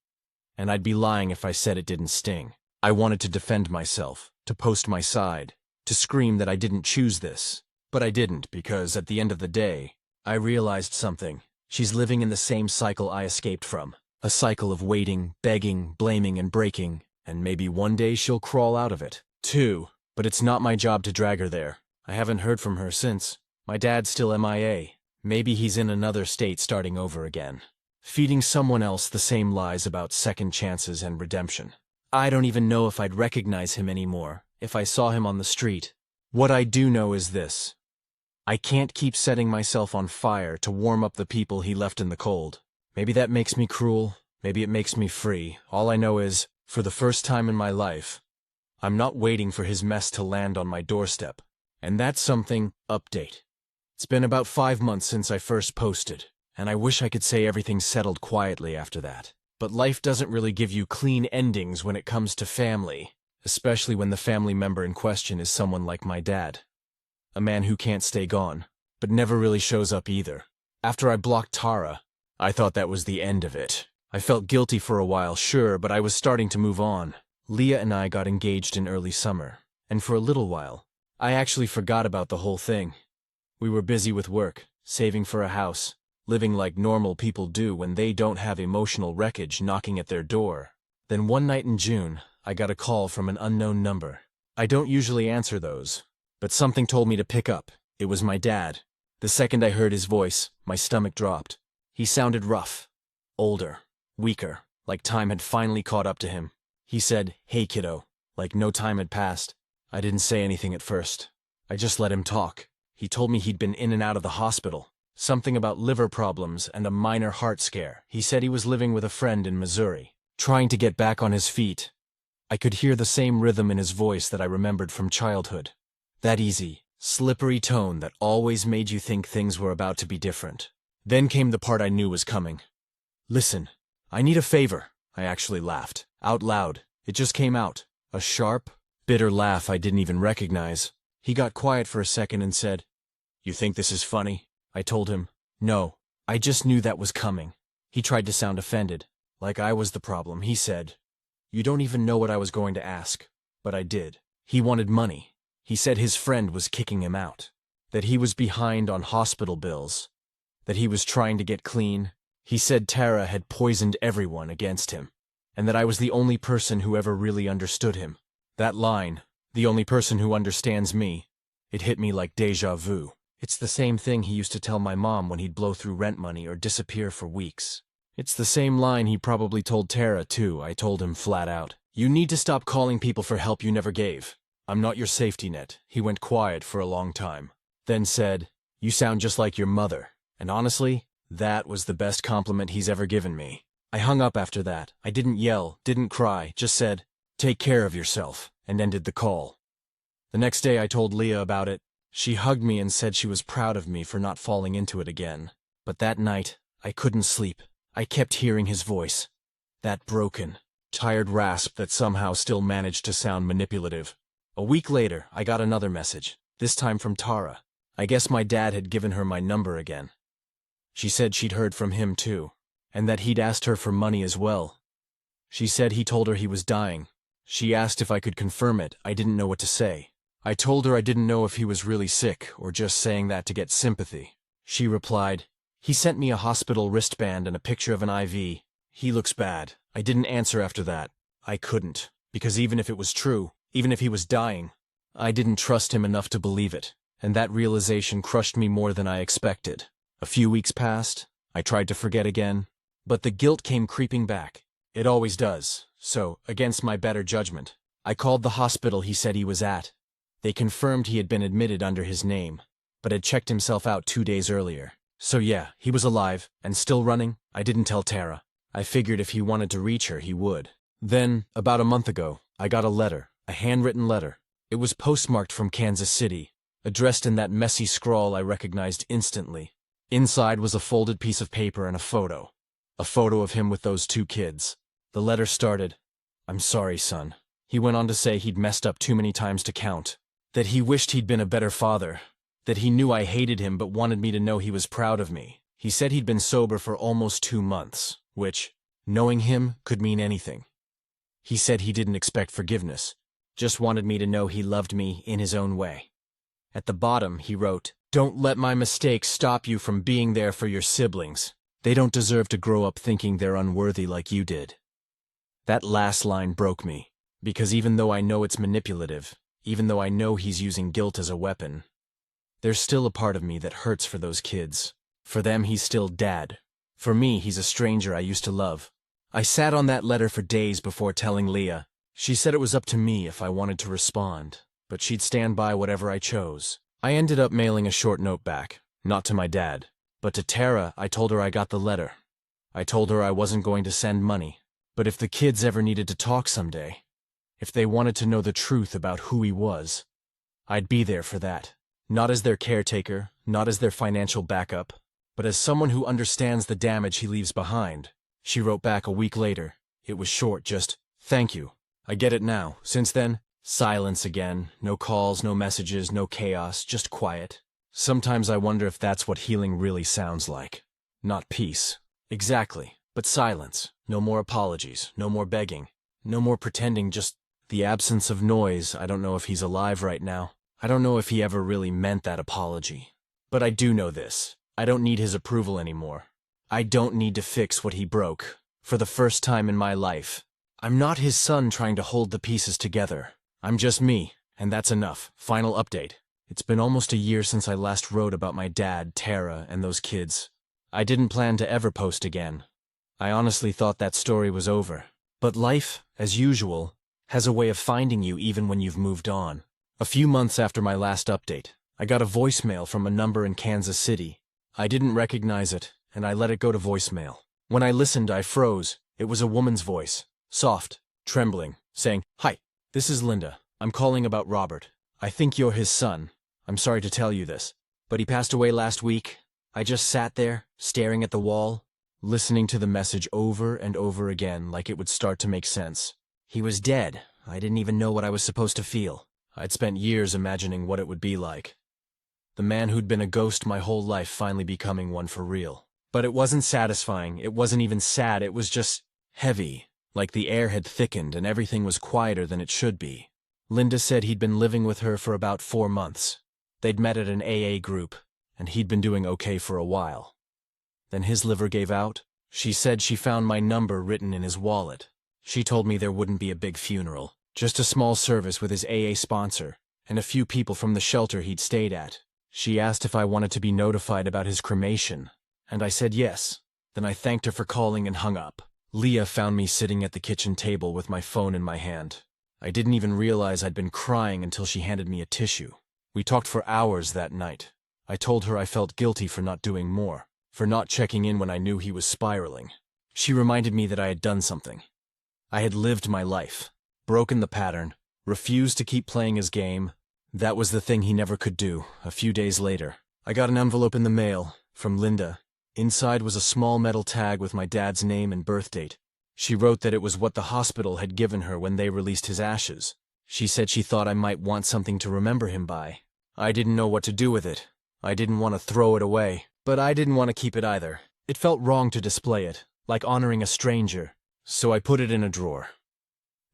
And I'd be lying if I said it didn't sting. I wanted to defend myself, to post my side, to scream that I didn't choose this. But I didn't, because at the end of the day, I realized something. She's living in the same cycle I escaped from. A cycle of waiting, begging, blaming, and breaking, and maybe one day she'll crawl out of it, too. But it's not my job to drag her there. I haven't heard from her since. My dad's still MIA. Maybe he's in another state starting over again, feeding someone else the same lies about second chances and redemption. I don't even know if I'd recognize him anymore if I saw him on the street. What I do know is this. I can't keep setting myself on fire to warm up the people he left in the cold. Maybe that makes me cruel, maybe it makes me free. All I know is, for the first time in my life, I'm not waiting for his mess to land on my doorstep. And that's something. Update. It's been about 5 months since I first posted, and I wish I could say everything settled quietly after that. But life doesn't really give you clean endings when it comes to family, especially when the family member in question is someone like my dad. A man who can't stay gone, but never really shows up either. After I blocked Tara, I thought that was the end of it. I felt guilty for a while, sure, but I was starting to move on. Leah and I got engaged in early summer, and for a little while, I actually forgot about the whole thing. We were busy with work, saving for a house, living like normal people do when they don't have emotional wreckage knocking at their door. Then one night in June, I got a call from an unknown number. I don't usually answer those, but something told me to pick up. It was my dad. The second I heard his voice, my stomach dropped. He sounded rough, older, weaker, like time had finally caught up to him. He said, "Hey kiddo," like no time had passed. I didn't say anything at first. I just let him talk. He told me he'd been in and out of the hospital. Something about liver problems and a minor heart scare. He said he was living with a friend in Missouri, trying to get back on his feet. I could hear the same rhythm in his voice that I remembered from childhood. That easy, slippery tone that always made you think things were about to be different. Then came the part I knew was coming. "Listen, I need a favor." I actually laughed, out loud. It just came out. A sharp, bitter laugh I didn't even recognize. He got quiet for a second and said, "You think this is funny?" I told him, "No, I just knew that was coming." He tried to sound offended, like I was the problem. He said, "You don't even know what I was going to ask." But I did. He wanted money. He said his friend was kicking him out, that he was behind on hospital bills, that he was trying to get clean. He said Tara had poisoned everyone against him, and that I was the only person who ever really understood him. That line, "the only person who understands me," it hit me like déjà vu. It's the same thing he used to tell my mom when he'd blow through rent money or disappear for weeks. It's the same line he probably told Tara, too. I told him flat out, "You need to stop calling people for help you never gave. I'm not your safety net." He went quiet for a long time, then said, "You sound just like your mother." And honestly, that was the best compliment he's ever given me. I hung up after that. I didn't yell, didn't cry, just said, "Take care of yourself," and ended the call. The next day I told Leah about it. She hugged me and said she was proud of me for not falling into it again. But that night, I couldn't sleep. I kept hearing his voice. That broken, tired rasp that somehow still managed to sound manipulative. A week later, I got another message, this time from Tara. I guess my dad had given her my number again. She said she'd heard from him too, and that he'd asked her for money as well. She said he told her he was dying. She asked if I could confirm it. I didn't know what to say. I told her I didn't know if he was really sick or just saying that to get sympathy. She replied, "He sent me a hospital wristband and a picture of an IV. He looks bad." I didn't answer after that. I couldn't, because even if it was true, even if he was dying, I didn't trust him enough to believe it, and that realization crushed me more than I expected. A few weeks passed. I tried to forget again, but the guilt came creeping back. It always does. So, against my better judgment, I called the hospital he said he was at. They confirmed he had been admitted under his name, but had checked himself out 2 days earlier. So yeah, he was alive, and still running. I didn't tell Tara. I figured if he wanted to reach her, he would. Then, about a month ago, I got a letter, a handwritten letter. It was postmarked from Kansas City, addressed in that messy scrawl I recognized instantly. Inside was a folded piece of paper and a photo of him with those 2 kids. The letter started, "I'm sorry, son." He went on to say he'd messed up too many times to count, that he wished he'd been a better father, that he knew I hated him but wanted me to know he was proud of me. He said he'd been sober for almost 2 months, which, knowing him, could mean anything. He said he didn't expect forgiveness, just wanted me to know he loved me in his own way. At the bottom, he wrote, "Don't let my mistakes stop you from being there for your siblings. They don't deserve to grow up thinking they're unworthy like you did." That last line broke me, because even though I know it's manipulative, even though I know he's using guilt as a weapon, there's still a part of me that hurts for those kids. For them, he's still dad. For me, he's a stranger I used to love. I sat on that letter for days before telling Leah. She said it was up to me if I wanted to respond, but she'd stand by whatever I chose. I ended up mailing a short note back, not to my dad, but to Tara. I told her I got the letter. I told her I wasn't going to send money, but if the kids ever needed to talk someday, if they wanted to know the truth about who he was, I'd be there for that. Not as their caretaker, not as their financial backup, but as someone who understands the damage he leaves behind. She wrote back a week later. It was short, just, "Thank you. I get it now." Since then, silence again. No calls, no messages, no chaos, just quiet. Sometimes I wonder if that's what healing really sounds like. Not peace. Exactly, but silence. No more apologies, no more begging, no more pretending, just the absence of noise. I don't know if he's alive right now. I don't know if he ever really meant that apology. But I do know this. I don't need his approval anymore. I don't need to fix what he broke. For the first time in my life, I'm not his son trying to hold the pieces together. I'm just me, and that's enough. Final update. It's been almost a year since I last wrote about my dad, Tara, and those kids. I didn't plan to ever post again. I honestly thought that story was over. But life, as usual, has a way of finding you even when you've moved on. A few months after my last update, I got a voicemail from a number in Kansas City. I didn't recognize it, and I let it go to voicemail. When I listened, I froze. It was a woman's voice, soft, trembling, saying, "Hi, this is Linda. I'm calling about Robert. I think you're his son. I'm sorry to tell you this, but he passed away last week." I just sat there, staring at the wall, listening to the message over and over again like it would start to make sense. He was dead. I didn't even know what I was supposed to feel. I'd spent years imagining what it would be like. The man who'd been a ghost my whole life finally becoming one for real. But it wasn't satisfying. It wasn't even sad. It was just heavy, like the air had thickened and everything was quieter than it should be. Linda said he'd been living with her for about 4 months. They'd met at an AA group, and he'd been doing okay for a while. Then his liver gave out. She said she found my number written in his wallet. She told me there wouldn't be a big funeral, just a small service with his AA sponsor, and a few people from the shelter he'd stayed at. She asked if I wanted to be notified about his cremation, and I said yes. Then I thanked her for calling and hung up. Leah found me sitting at the kitchen table with my phone in my hand. I didn't even realize I'd been crying until she handed me a tissue. We talked for hours that night. I told her I felt guilty for not doing more, for not checking in when I knew he was spiraling. She reminded me that I had done something. I had lived my life, broken the pattern, refused to keep playing his game. That was the thing he never could do. A few days later, I got an envelope in the mail from Linda. Inside was a small metal tag with my dad's name and birth date. She wrote that it was what the hospital had given her when they released his ashes. She said she thought I might want something to remember him by. I didn't know what to do with it. I didn't want to throw it away, but I didn't want to keep it either. It felt wrong to display it, like honoring a stranger, so I put it in a drawer.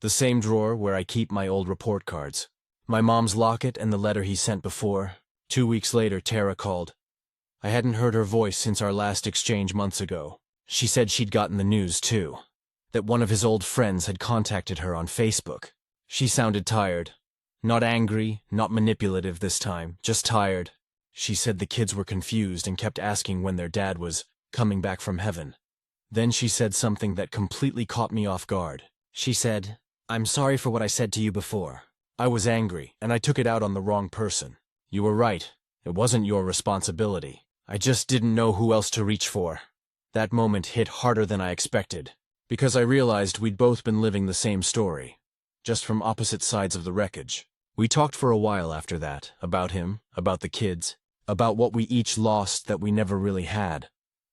The same drawer where I keep my old report cards. My mom's locket and the letter he sent before. 2 weeks later, Tara called. I hadn't heard her voice since our last exchange months ago. She said she'd gotten the news, too. That one of his old friends had contacted her on Facebook. She sounded tired. Not angry, not manipulative this time, just tired. She said the kids were confused and kept asking when their dad was coming back from heaven. Then she said something that completely caught me off guard. She said, "I'm sorry for what I said to you before. I was angry, and I took it out on the wrong person. You were right. It wasn't your responsibility. I just didn't know who else to reach for." That moment hit harder than I expected, because I realized we'd both been living the same story, just from opposite sides of the wreckage. We talked for a while after that, about him, about the kids, about what we each lost that we never really had.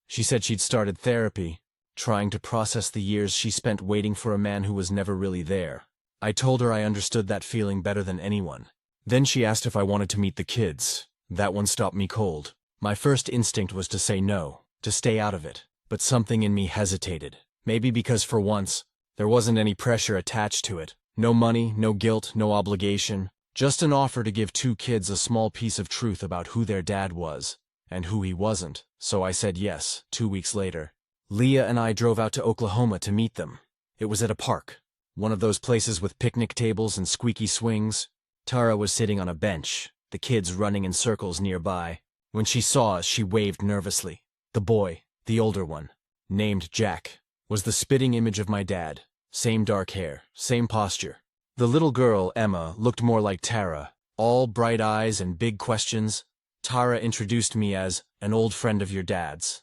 She said she'd started therapy, trying to process the years she spent waiting for a man who was never really there. I told her I understood that feeling better than anyone. Then she asked if I wanted to meet the kids. That one stopped me cold. My first instinct was to say no, to stay out of it, but something in me hesitated. Maybe because for once, there wasn't any pressure attached to it. No money, no guilt, no obligation. Just an offer to give 2 kids a small piece of truth about who their dad was, and who he wasn't. So I said yes. 2 weeks later, Leah and I drove out to Oklahoma to meet them. It was at a park, one of those places with picnic tables and squeaky swings. Tara was sitting on a bench, the kids running in circles nearby. When she saw us, she waved nervously. The boy, the older one, named Jack, was the spitting image of my dad. Same dark hair, same posture. The little girl, Emma, looked more like Tara, all bright eyes and big questions. Tara introduced me as an old friend of your dad's.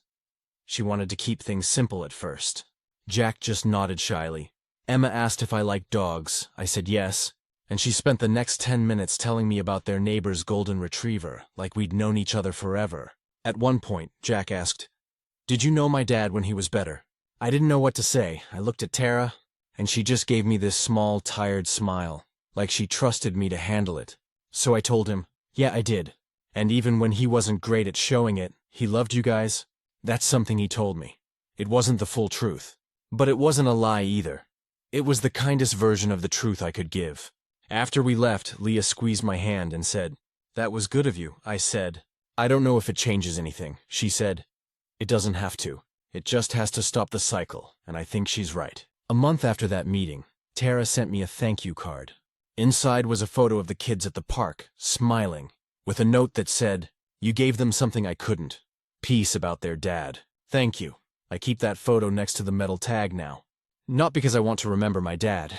She wanted to keep things simple at first. Jack just nodded shyly. Emma asked if I liked dogs. I said yes, and she spent the next 10 minutes telling me about their neighbor's golden retriever, like we'd known each other forever. At one point, Jack asked, "Did you know my dad when he was better?" I didn't know what to say. I looked at Tara, and she just gave me this small, tired smile, like she trusted me to handle it. So I told him, "Yeah, I did. And even when he wasn't great at showing it, he loved you guys." That's something he told me. It wasn't the full truth. But it wasn't a lie either. It was the kindest version of the truth I could give. After we left, Leah squeezed my hand and said, "That was good of you," I said. "I don't know if it changes anything," she said. "It doesn't have to. It just has to stop the cycle, and I think she's right." A month after that meeting, Tara sent me a thank you card. Inside was a photo of the kids at the park, smiling, with a note that said, "You gave them something I couldn't. Peace about their dad. Thank you." I keep that photo next to the metal tag now. Not because I want to remember my dad,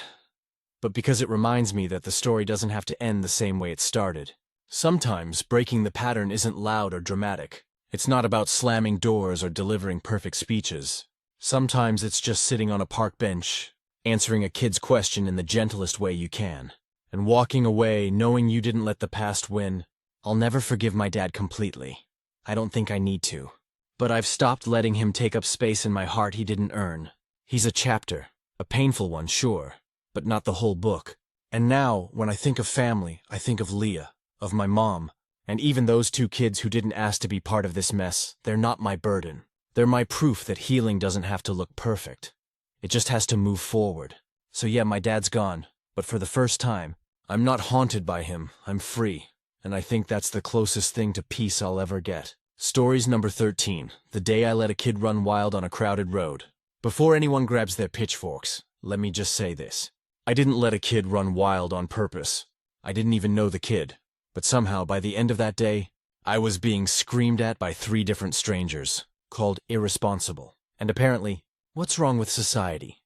but because it reminds me that the story doesn't have to end the same way it started. Sometimes breaking the pattern isn't loud or dramatic. It's not about slamming doors or delivering perfect speeches. Sometimes it's just sitting on a park bench, answering a kid's question in the gentlest way you can, and walking away knowing you didn't let the past win. I'll never forgive my dad completely. I don't think I need to. But I've stopped letting him take up space in my heart he didn't earn. He's a chapter, a painful one, sure, but not the whole book. And now, when I think of family, I think of Leah, of my mom, and even those two kids who didn't ask to be part of this mess. They're not my burden. They're my proof that healing doesn't have to look perfect. It just has to move forward. So yeah, my dad's gone, but for the first time, I'm not haunted by him, I'm free. And I think that's the closest thing to peace I'll ever get. Stories number 13, the day I let a kid run wild on a crowded road. Before anyone grabs their pitchforks, let me just say this. I didn't let a kid run wild on purpose. I didn't even know the kid. But somehow, by the end of that day, I was being screamed at by 3 different strangers, called irresponsible. And apparently, what's wrong with society?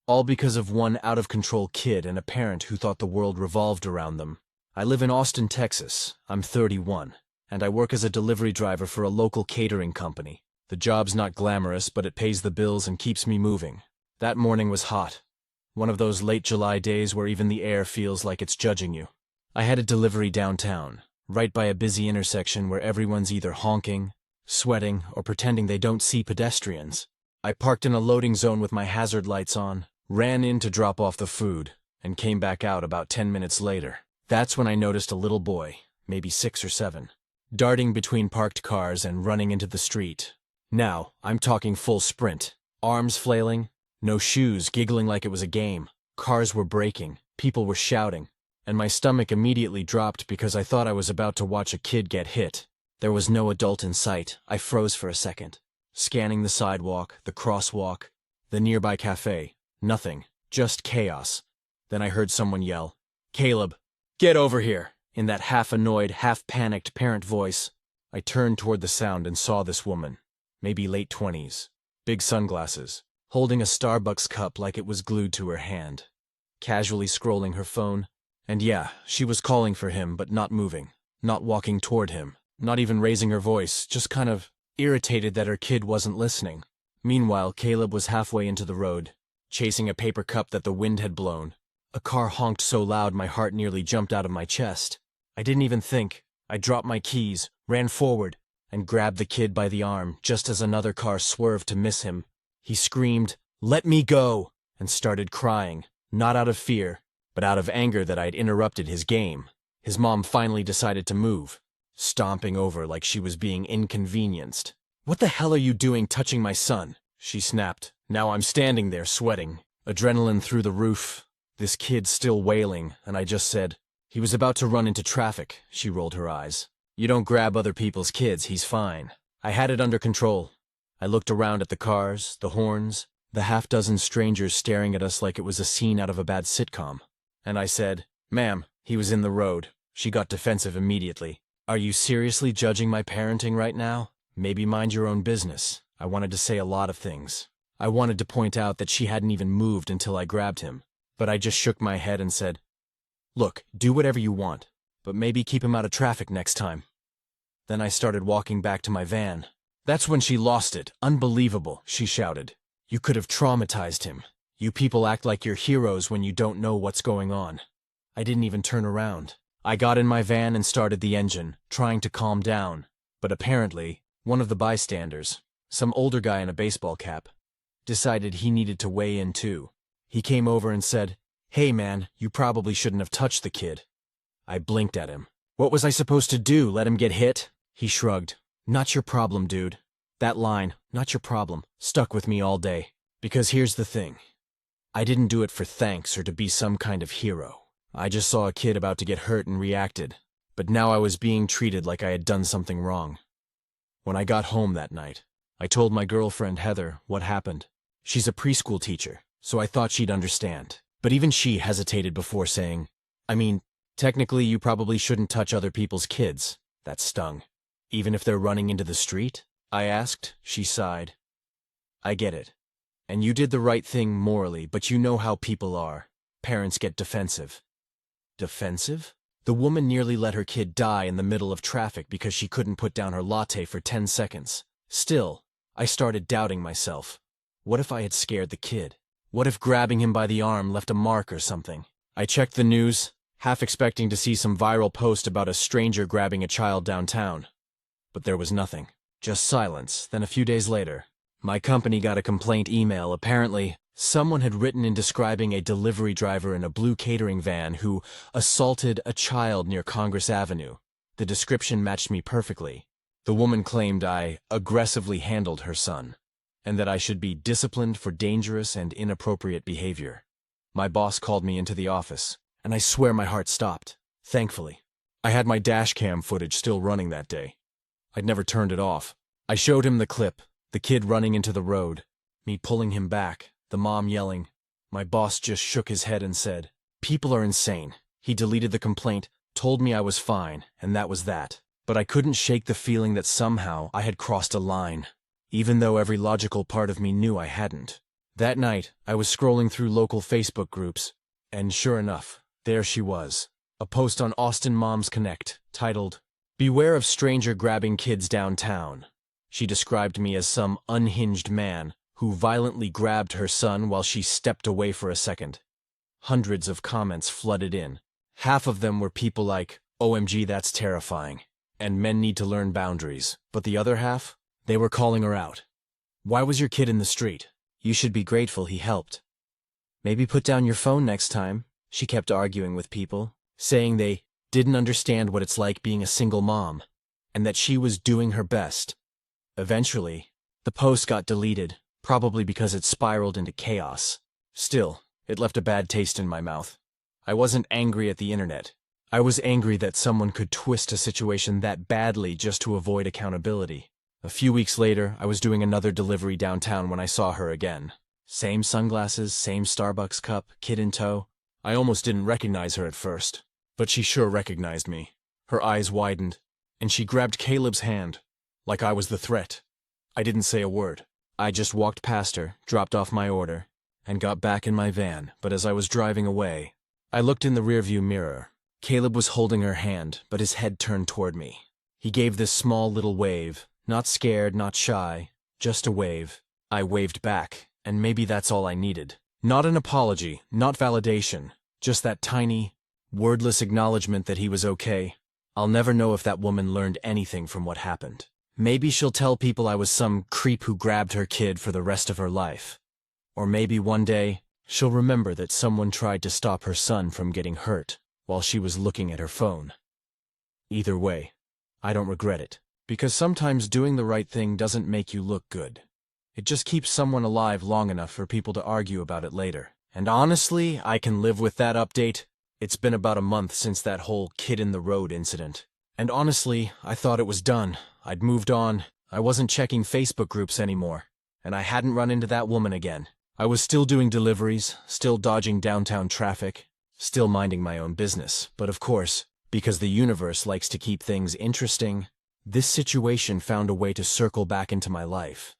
All because of one out-of-control kid and a parent who thought the world revolved around them. I live in Austin, Texas. I'm 31, and I work as a delivery driver for a local catering company. The job's not glamorous, but it pays the bills and keeps me moving. That morning was hot. One of those late July days where even the air feels like it's judging you. I had a delivery downtown, right by a busy intersection where everyone's either honking, sweating, or pretending they don't see pedestrians. I parked in a loading zone with my hazard lights on, ran in to drop off the food, and came back out about 10 minutes later. That's when I noticed a little boy, maybe 6 or 7, darting between parked cars and running into the street. Now, I'm talking full sprint, arms flailing, no shoes, giggling like it was a game. Cars were braking, people were shouting, and my stomach immediately dropped because I thought I was about to watch a kid get hit. There was no adult in sight. I froze for a second, scanning the sidewalk, the crosswalk, the nearby cafe. Nothing, just chaos. Then I heard someone yell, "Caleb, get over here!" in that half-annoyed, half-panicked parent voice. I turned toward the sound and saw this woman, maybe late 20s, big sunglasses, holding a Starbucks cup like it was glued to her hand, casually scrolling her phone. And yeah, she was calling for him, but not moving, not walking toward him, not even raising her voice, just kind of irritated that her kid wasn't listening. Meanwhile, Caleb was halfway into the road, chasing a paper cup that the wind had blown. A car honked so loud my heart nearly jumped out of my chest. I didn't even think. I dropped my keys, ran forward, and grabbed the kid by the arm just as another car swerved to miss him. He screamed, "Let me go!" and started crying, not out of fear, but out of anger that I'd interrupted his game. His mom finally decided to move, stomping over like she was being inconvenienced. "What the hell are you doing touching my son?" she snapped. Now I'm standing there sweating, adrenaline through the roof, this kid still wailing, and I just said, "He was about to run into traffic." She rolled her eyes. "You don't grab other people's kids, he's fine." I had it under control. I looked around at the cars, the horns, the half-dozen strangers staring at us like it was a scene out of a bad sitcom. And I said, "Ma'am, he was in the road." She got defensive immediately. "Are you seriously judging my parenting right now? Maybe mind your own business." I wanted to say a lot of things. I wanted to point out that she hadn't even moved until I grabbed him. But I just shook my head and said, "Look, do whatever you want, but maybe keep him out of traffic next time." Then I started walking back to my van. That's when she lost it. "Unbelievable," she shouted. "You could have traumatized him. You people act like you're heroes when you don't know what's going on." I didn't even turn around. I got in my van and started the engine, trying to calm down. But apparently, one of the bystanders, some older guy in a baseball cap, decided he needed to weigh in too. He came over and said, "Hey man, you probably shouldn't have touched the kid." I blinked at him. What was I supposed to do, let him get hit? He shrugged. "Not your problem, dude." That line, "not your problem," stuck with me all day. Because here's the thing. I didn't do it for thanks or to be some kind of hero. I just saw a kid about to get hurt and reacted. But now I was being treated like I had done something wrong. When I got home that night, I told my girlfriend, Heather, what happened. She's a preschool teacher, so I thought she'd understand. But even she hesitated before saying, "I mean, technically you probably shouldn't touch other people's kids." That stung. "Even if they're running into the street?" I asked. She sighed. "I get it. And you did the right thing morally, but you know how people are. Parents get defensive." Defensive? The woman nearly let her kid die in the middle of traffic because she couldn't put down her latte for 10 seconds. Still, I started doubting myself. What if I had scared the kid? What if grabbing him by the arm left a mark or something? I checked the news, half expecting to see some viral post about a stranger grabbing a child downtown. But there was nothing. Just silence. Then a few days later, my company got a complaint email. Apparently, someone had written in describing a delivery driver in a blue catering van who assaulted a child near Congress Avenue. The description matched me perfectly. The woman claimed I aggressively handled her son, and that I should be disciplined for dangerous and inappropriate behavior. My boss called me into the office, and I swear my heart stopped. Thankfully, I had my dash cam footage still running that day. I'd never turned it off. I showed him the clip, the kid running into the road, me pulling him back, the mom yelling. My boss just shook his head and said, "People are insane." He deleted the complaint, told me I was fine, and that was that. But I couldn't shake the feeling that somehow I had crossed a line, even though every logical part of me knew I hadn't. That night, I was scrolling through local Facebook groups, and sure enough, there she was. A post on Austin Moms Connect, titled, "Beware of stranger grabbing kids downtown." She described me as some unhinged man who violently grabbed her son while she stepped away for a second. Hundreds of comments flooded in. Half of them were people like, "OMG, that's terrifying," and "men need to learn boundaries." But the other half? They were calling her out. "Why was your kid in the street? You should be grateful he helped. Maybe put down your phone next time." She kept arguing with people, saying they didn't understand what it's like being a single mom, and that she was doing her best. Eventually, the post got deleted, probably because it spiraled into chaos. Still, it left a bad taste in my mouth. I wasn't angry at the internet. I was angry that someone could twist a situation that badly just to avoid accountability. A few weeks later, I was doing another delivery downtown when I saw her again. Same sunglasses, same Starbucks cup, kid in tow. I almost didn't recognize her at first, but she sure recognized me. Her eyes widened, and she grabbed Caleb's hand, like I was the threat. I didn't say a word. I just walked past her, dropped off my order, and got back in my van. But as I was driving away, I looked in the rearview mirror. Caleb was holding her hand, but his head turned toward me. He gave this small little wave, not scared, not shy, just a wave. I waved back, and maybe that's all I needed. Not an apology, not validation, just that tiny, wordless acknowledgement that he was okay. I'll never know if that woman learned anything from what happened. Maybe she'll tell people I was some creep who grabbed her kid for the rest of her life. Or maybe one day, she'll remember that someone tried to stop her son from getting hurt while she was looking at her phone. Either way, I don't regret it, because sometimes doing the right thing doesn't make you look good. It just keeps someone alive long enough for people to argue about it later. And honestly, I can live with that update. It's been about a month since that whole kid in the road incident. And honestly, I thought it was done. I'd moved on. I wasn't checking Facebook groups anymore. And I hadn't run into that woman again. I was still doing deliveries, still dodging downtown traffic, still minding my own business. But of course, because the universe likes to keep things interesting, this situation found a way to circle back into my life.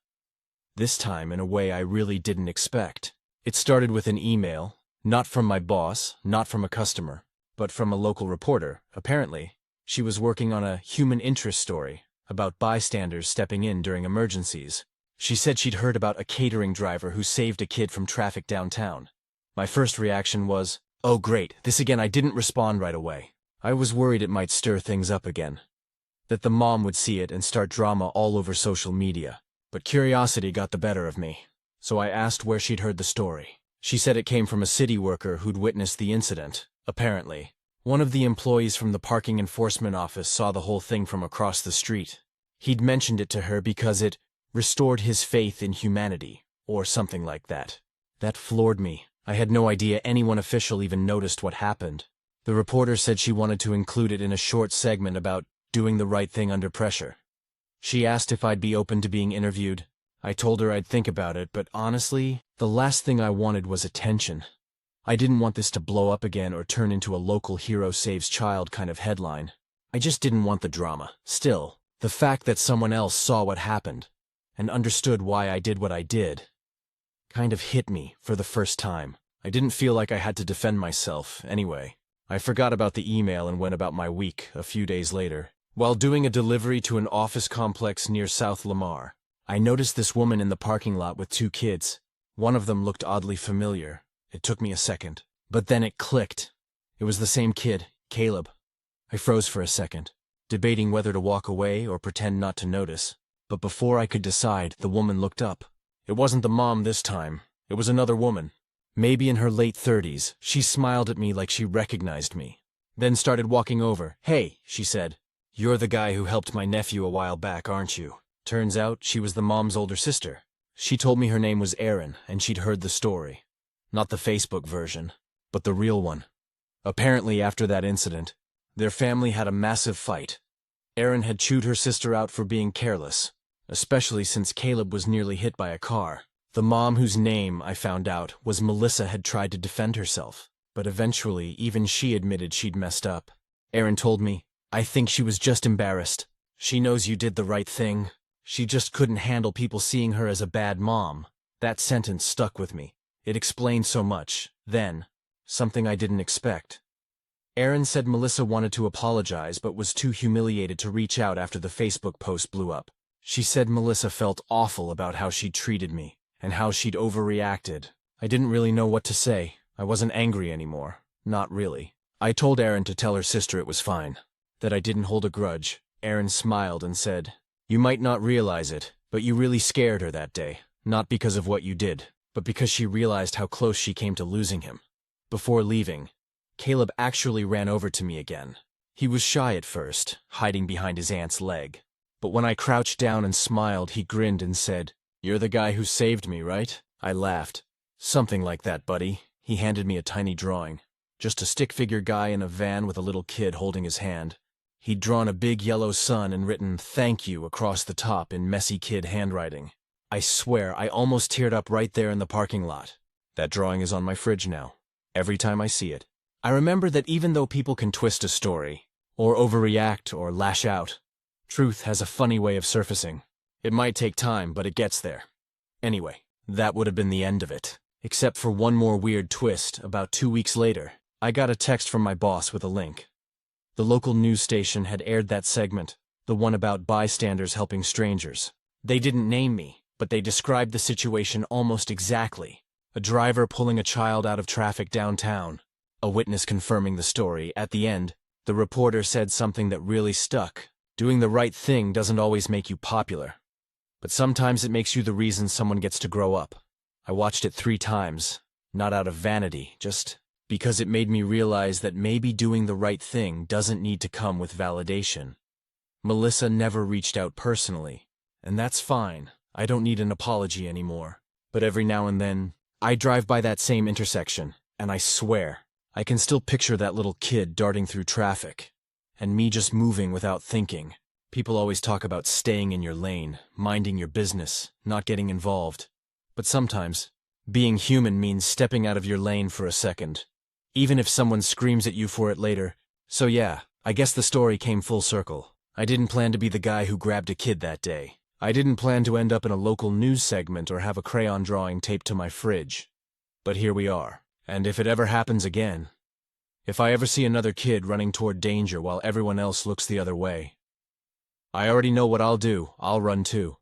This time in a way I really didn't expect. It started with an email, not from my boss, not from a customer, but from a local reporter. Apparently, she was working on a human interest story about bystanders stepping in during emergencies. She said she'd heard about a catering driver who saved a kid from traffic downtown. My first reaction was, "Oh great, this again." I didn't respond right away. I was worried it might stir things up again, that the mom would see it and start drama all over social media. But curiosity got the better of me, so I asked where she'd heard the story. She said it came from a city worker who'd witnessed the incident. Apparently, one of the employees from the parking enforcement office saw the whole thing from across the street. He'd mentioned it to her because it restored his faith in humanity, or something like that. That floored me. I had no idea anyone official even noticed what happened. The reporter said she wanted to include it in a short segment about doing the right thing under pressure. She asked if I'd be open to being interviewed. I told her I'd think about it, but honestly, the last thing I wanted was attention. I didn't want this to blow up again or turn into a local hero saves child kind of headline. I just didn't want the drama. Still, the fact that someone else saw what happened and understood why I did what I did kind of hit me for the first time. I didn't feel like I had to defend myself anyway. I forgot about the email and went about my week a few days later. While doing a delivery to an office complex near South Lamar, I noticed this woman in the parking lot with 2 kids. One of them looked oddly familiar. It took me a second, but then it clicked. It was the same kid, Caleb. I froze for a second, debating whether to walk away or pretend not to notice. But before I could decide, the woman looked up. It wasn't the mom this time. It was another woman. Maybe in her late 30s, she smiled at me like she recognized me. Then started walking over. "Hey," she said. "You're the guy who helped my nephew a while back, aren't you?" Turns out she was the mom's older sister. She told me her name was Erin, and she'd heard the story. Not the Facebook version, but the real one. Apparently, after that incident, their family had a massive fight. Erin had chewed her sister out for being careless, especially since Caleb was nearly hit by a car. The mom, whose name, I found out, was Melissa, had tried to defend herself, but eventually even she admitted she'd messed up. Erin told me, "I think she was just embarrassed. She knows you did the right thing. She just couldn't handle people seeing her as a bad mom." That sentence stuck with me. It explained so much. Then, something I didn't expect. Erin said Melissa wanted to apologize but was too humiliated to reach out after the Facebook post blew up. She said Melissa felt awful about how she'd treated me, and how she'd overreacted. I didn't really know what to say. I wasn't angry anymore. Not really. I told Erin to tell her sister it was fine, that I didn't hold a grudge. Erin smiled and said, "You might not realize it, but you really scared her that day, not because of what you did, but because she realized how close she came to losing him." Before leaving, Caleb actually ran over to me again. He was shy at first, hiding behind his aunt's leg. But when I crouched down and smiled, he grinned and said, "You're the guy who saved me, right?" I laughed. "Something like that, buddy." He handed me a tiny drawing. Just a stick figure guy in a van with a little kid holding his hand. He'd drawn a big yellow sun and written "Thank you" across the top in messy kid handwriting. I swear, I almost teared up right there in the parking lot. That drawing is on my fridge now. Every time I see it, I remember that even though people can twist a story, or overreact, or lash out, truth has a funny way of surfacing. It might take time, but it gets there. Anyway, that would have been the end of it. Except for one more weird twist. About 2 weeks later, I got a text from my boss with a link. The local news station had aired that segment, the one about bystanders helping strangers. They didn't name me, but they described the situation almost exactly. A driver pulling a child out of traffic downtown. A witness confirming the story. At the end, the reporter said something that really stuck. Doing the right thing doesn't always make you popular, but sometimes it makes you the reason someone gets to grow up. I watched it 3 times, not out of vanity, just because it made me realize that maybe doing the right thing doesn't need to come with validation. Melissa never reached out personally, and that's fine. I don't need an apology anymore. But every now and then, I drive by that same intersection, and I swear, I can still picture that little kid darting through traffic, and me just moving without thinking. People always talk about staying in your lane, minding your business, not getting involved. But sometimes, being human means stepping out of your lane for a second, even if someone screams at you for it later. So yeah, I guess the story came full circle. I didn't plan to be the guy who grabbed a kid that day. I didn't plan to end up in a local news segment or have a crayon drawing taped to my fridge. But here we are. And if it ever happens again, if I ever see another kid running toward danger while everyone else looks the other way, I already know what I'll do. I'll run too.